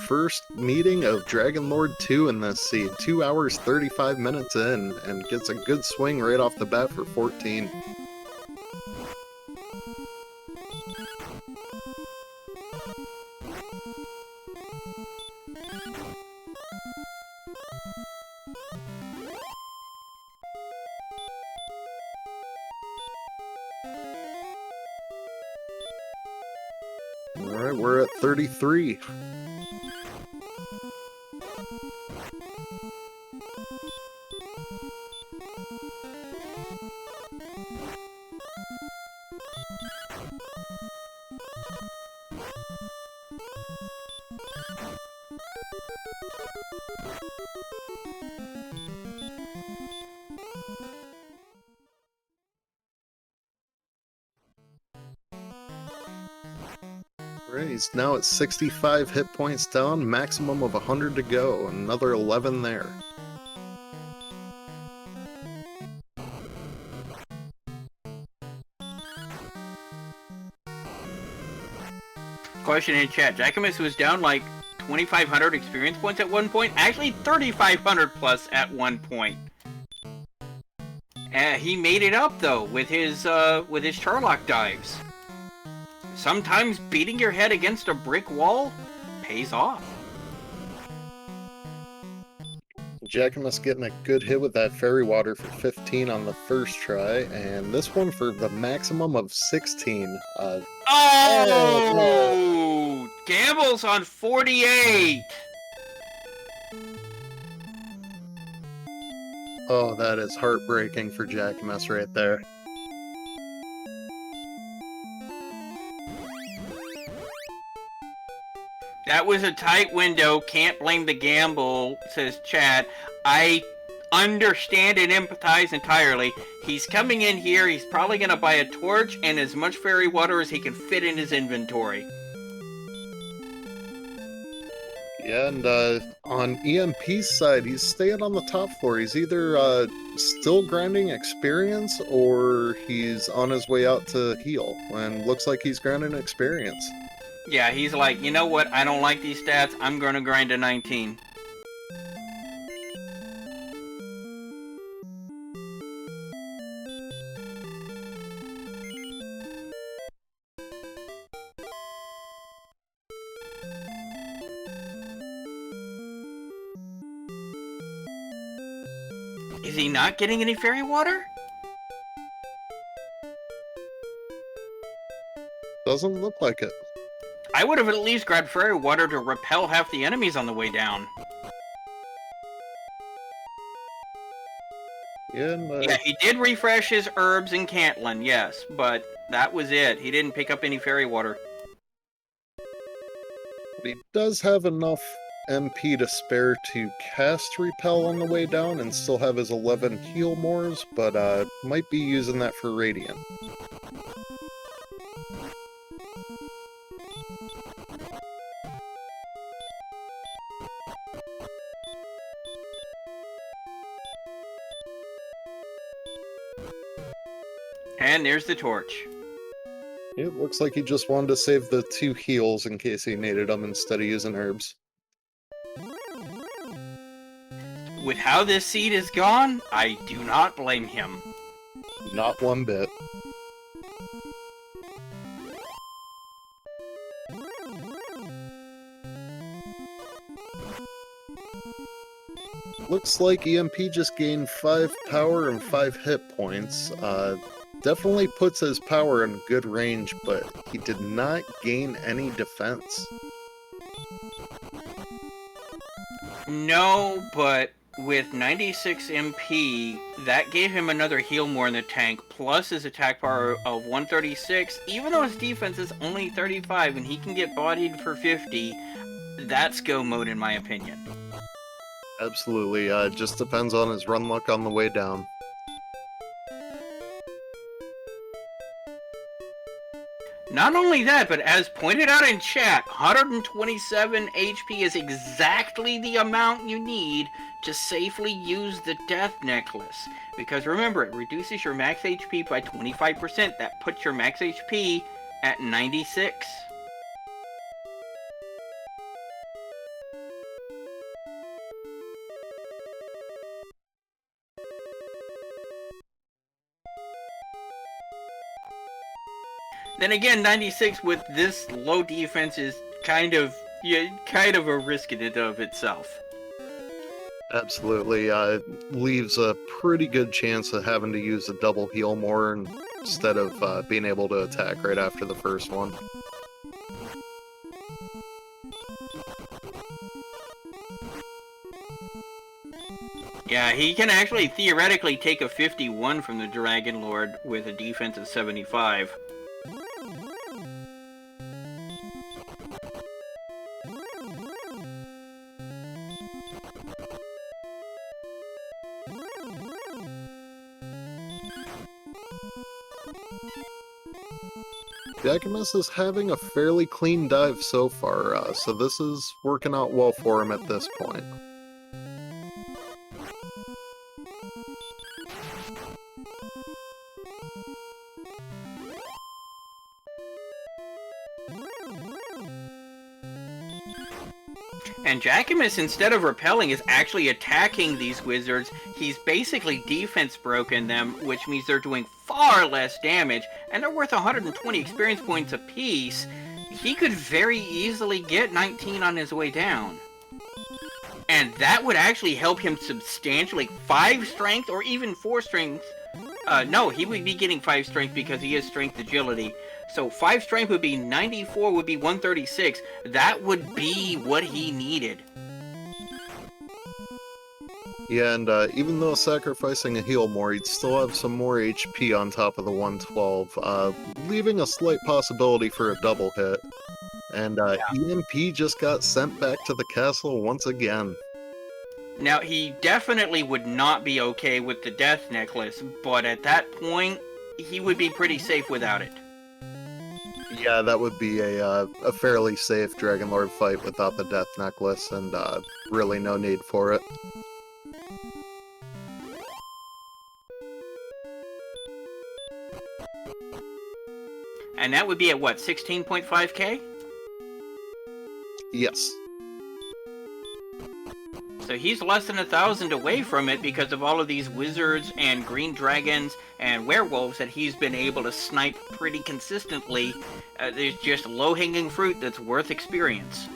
first meeting of Dragon Lord 2 in this seed. 2 hours 35 minutes in, and gets a good swing right off the bat for 14. Alright, we're at 33. Alright, he's now at 65 hit points down, maximum of 100 to go. Another 11 there. Question in chat. Jackimus was down like 2,500 experience points at one point. Actually, 3,500 plus at one point. He made it up though with his Charlock dives. Sometimes beating your head against a brick wall pays off. Jackimus getting a good hit with that fairy water for 15 on the first try, and this one for the maximum of 16. Oh! Gamble's on 48! Oh, that is heartbreaking for Jackimus right there. That was a tight window. Can't blame the gamble, says Chad. I understand and empathize entirely. He's coming in here. He's probably going to buy a torch and as much fairy water as he can fit in his inventory. Yeah, and on EMP's side, he's staying on the top floor. He's either still grinding experience or he's on his way out to heal. And looks like he's grinding experience. Yeah, he's like, you know what? I don't like these stats. I'm going to grind a 19. Is he not getting any fairy water? Doesn't look like it. I would have at least grabbed fairy water to repel half the enemies on the way down. Yeah, and, Yeah, he did refresh his herbs in Cantlin, yes, but that was it. He didn't pick up any fairy water. he does have enough MP to spare to cast Repel on the way down and still have his 11 heal mores, but might be using that for Radiant. And there's the torch. It looks like he just wanted to save the 2 heals in case he needed them instead of using herbs. With how this seed is gone, I do not blame him. Not one bit. Looks like EMP just gained 5 power and 5 hit points. Definitely puts his power in good range, but he did not gain any defense. No, but with 96 MP, that gave him another heal more in the tank, plus his attack power of 136. Even though his defense is only 35 and he can get bodied for 50, that's go mode in my opinion. Absolutely, just depends on his run luck on the way down. Not only that, but as pointed out in chat, 127 HP is exactly the amount you need to safely use the Death Necklace. Because remember, it reduces your max HP by 25%. That puts your max HP at 96. Then again, 96 with this low defense is kind of a risk in and of itself. Absolutely. Leaves a pretty good chance of having to use a double heal more instead of being able to attack right after the first one. Yeah, he can actually theoretically take a 51 from the Dragon Lord with a defense of 75. Jackimus is having a fairly clean dive so far, so this is working out well for him at this point. And Jackimus, instead of repelling, is actually attacking these wizards. He's basically defense broken them, which means they're doing far less damage, and they're worth 120 experience points apiece. He could very easily get 19 on his way down. And that would actually help him substantially. 5 strength or even 4 strength. No, he would be getting 5 strength because he has strength agility. So 5 strength would be 94, would be 136. That would be what he needed. Yeah, and even though sacrificing a heal more, he'd still have some more HP on top of the 112, leaving a slight possibility for a double hit. And EMP just got sent back to the castle once again. Now, he definitely would not be okay with the Death Necklace, but at that point, he would be pretty safe without it. Yeah, that would be a fairly safe Dragon Lord fight without the Death Necklace, and really no need for it. And that would be at what, 16.5k? Yes. So he's less than 1,000 away from it because of all of these wizards and green dragons and werewolves that he's been able to snipe pretty consistently. There's just low-hanging fruit that's worth experience.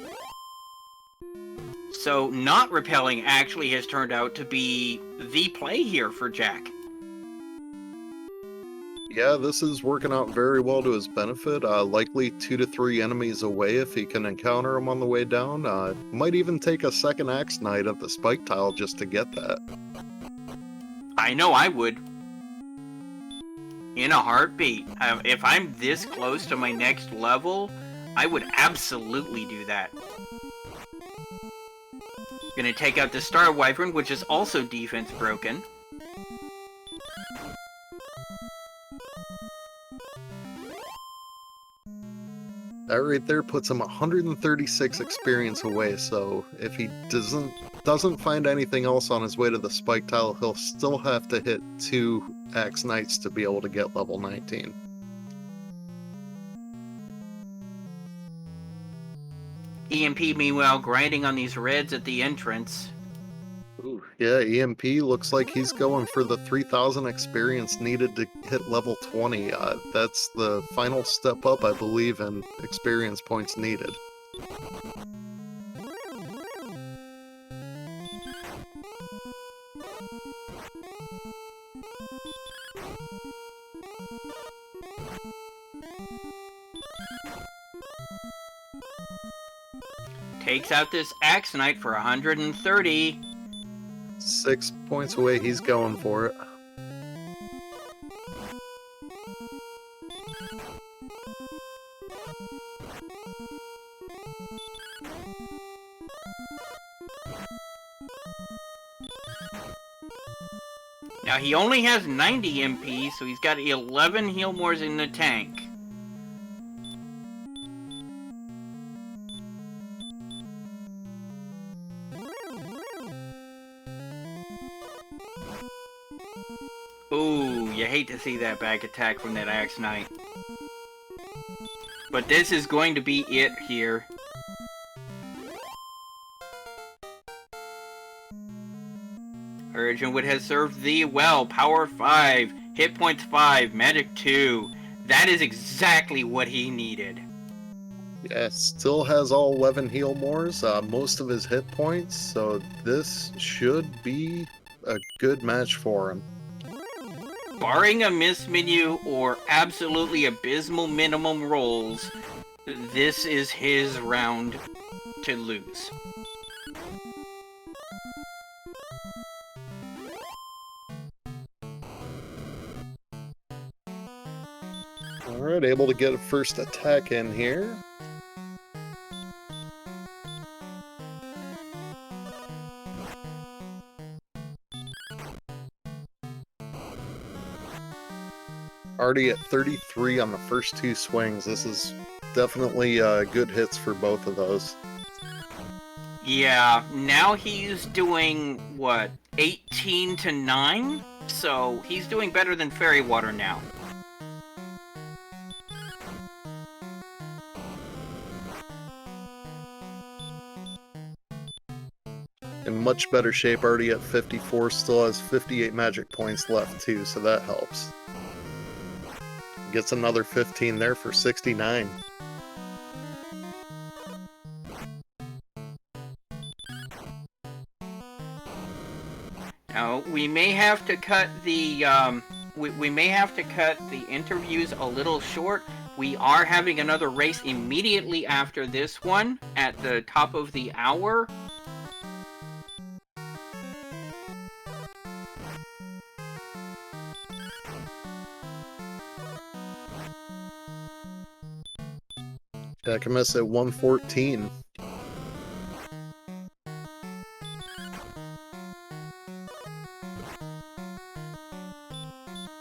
So not repelling actually has turned out to be the play here for Jack. Yeah, this is working out very well to his benefit. Likely 2 to 3 enemies away if he can encounter them on the way down. Might even take a second Axe Knight at the spike tile just to get that. I know I would. In a heartbeat. If I'm this close to my next level, I would absolutely do that. Gonna take out the Star Wyvern, which is also defense broken. That right there puts him 136 experience away, so if he doesn't find anything else on his way to the spike tile, he'll still have to hit 2 Axe Knights to be able to get level 19. EMP, meanwhile, grinding on these reds at the entrance. Ooh, yeah, EMP looks like he's going for the 3,000 experience needed to hit level 20. That's the final step up, I believe, in experience points needed. Takes out this Axe Knight for 130. 6 points away, he's going for it. Now he only has 90 MP, so he's got 11 heal mores in the tank. you hate to see that back attack from that Axe Knight. But this is going to be it here. Urgent Wit has served thee well. Power 5, hit points 5, magic 2. That is exactly what he needed. Yeah, still has all 11 heal mores, most of his hit points, so this should be a good match for him. Barring a miss menu or absolutely abysmal minimum rolls, this is his round to lose. Alright, able to get a first attack in here. Already at 33 on the first 2 swings. This is definitely good hits for both of those. Yeah, now he's doing, what, 18 to 9? So he's doing better than Fairy Water now. In much better shape, already at 54, still has 58 magic points left too, so that helps. Gets another 15 there for 69. Now, we may have to cut the, we may have to cut the interviews a little short. We are having another race immediately after this one at the top of the hour. Jackimus at 114.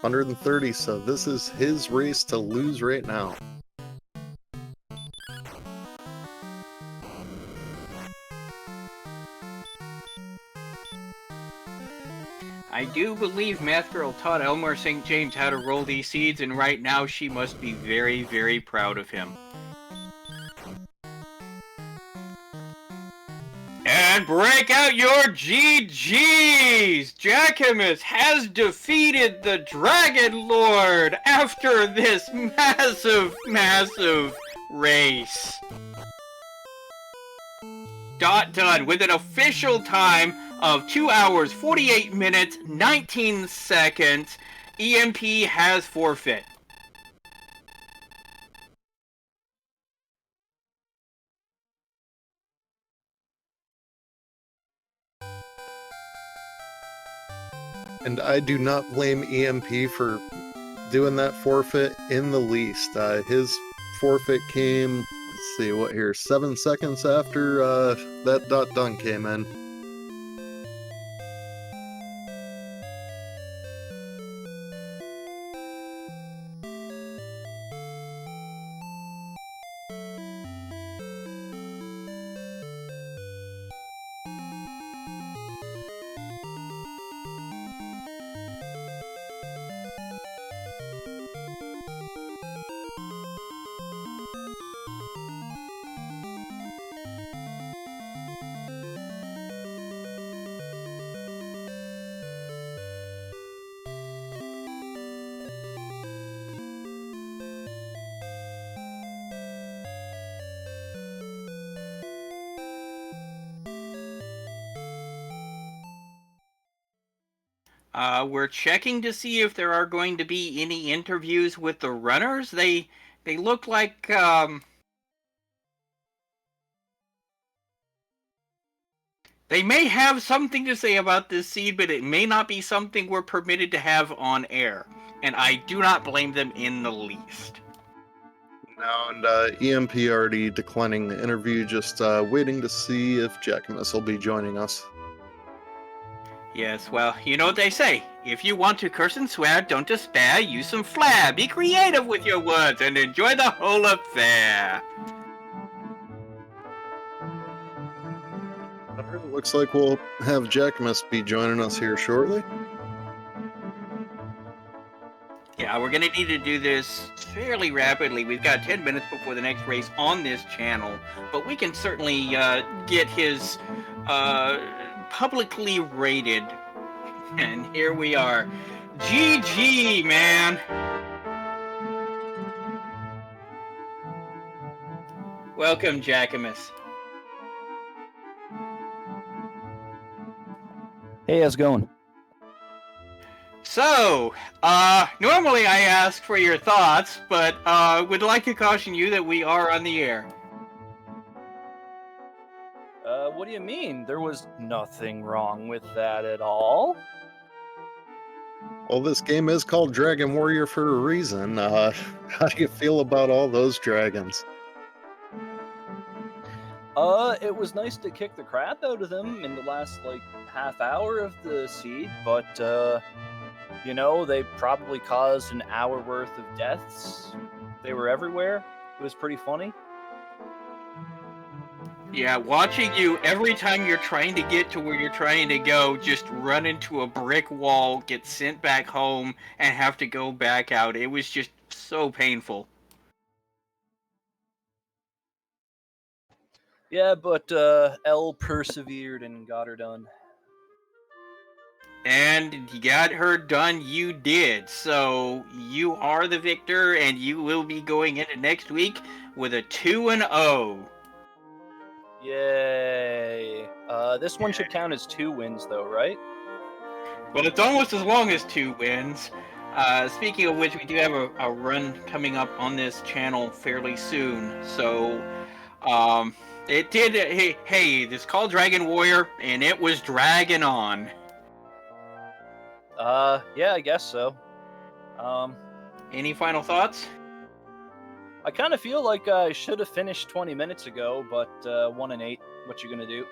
$130, so this is his race to lose right now. I do believe Math Girl taught Elmer St. James how to roll these seeds, and right now she must be very, very proud of him. And break out your GGs! Jackimus has defeated the Dragon Lord after this massive, massive race. Done with an official time of 2 hours, 48 minutes, 19 seconds. EMP has forfeit. And I do not blame EMP for doing that forfeit in the least. His forfeit came, let's see, what here, 7 seconds after that done came in. We're checking to see if there are going to be any interviews with the runners. They look like, they may have something to say about this seed, but it may not be something we're permitted to have on air. And I do not blame them in the least. No, and EMP already declining the interview, just waiting to see if Jackimus will be joining us. Yes, well, you know what they say. If you want to curse and swear, don't despair, use some flair. Be creative with your words and enjoy the whole affair. It looks like we'll have Jackimus be joining us here shortly. We're going to need to do this fairly rapidly. We've got 10 minutes before the next race on this channel, but we can certainly get his publicly rated. And here we are. GG, man! Welcome, Jackimus. Hey, how's it going? So, normally I ask for your thoughts, but would like to caution you that we are on the air. What do you mean? There was nothing wrong with that at all. Well, this game is called Dragon Warrior for a reason. How do you feel about all those dragons? It was nice to kick the crap out of them in the last, half hour of the seed, but, they probably caused an hour worth of deaths. They were everywhere. It was pretty funny. Yeah, watching you every time you're trying to get to where you're trying to go, just run into a brick wall, get sent back home, and have to go back out. It was just so painful. Yeah, but Elle persevered and got her done. And you got her done, you did. So you are the victor, and you will be going into next week with a 2-0. Yay. This one should count as 2 wins, though, right? Well, it's almost as long as 2 wins. Speaking of which, we do have a run coming up on this channel fairly soon. So, it did. Hey, this called Dragon Warrior, and it was dragging on. Yeah, I guess so. Any final thoughts? I kind of feel like I should have finished 20 minutes ago, but 1-8. What you gonna do?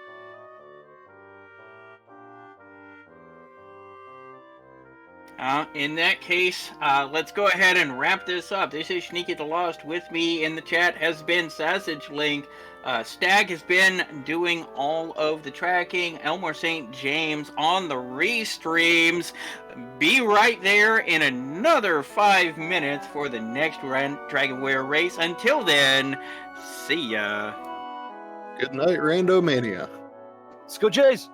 In that case, let's go ahead and wrap this up. This is Sneaky the Lost. With me in the chat has been Sausage Link. Stag has been doing all of the tracking. Elmore St. James on the restreams. Be right there in another 5 minutes for the next Dragon Warrior race. Until then, see ya. Good night, Randomania. Let's go, Jays!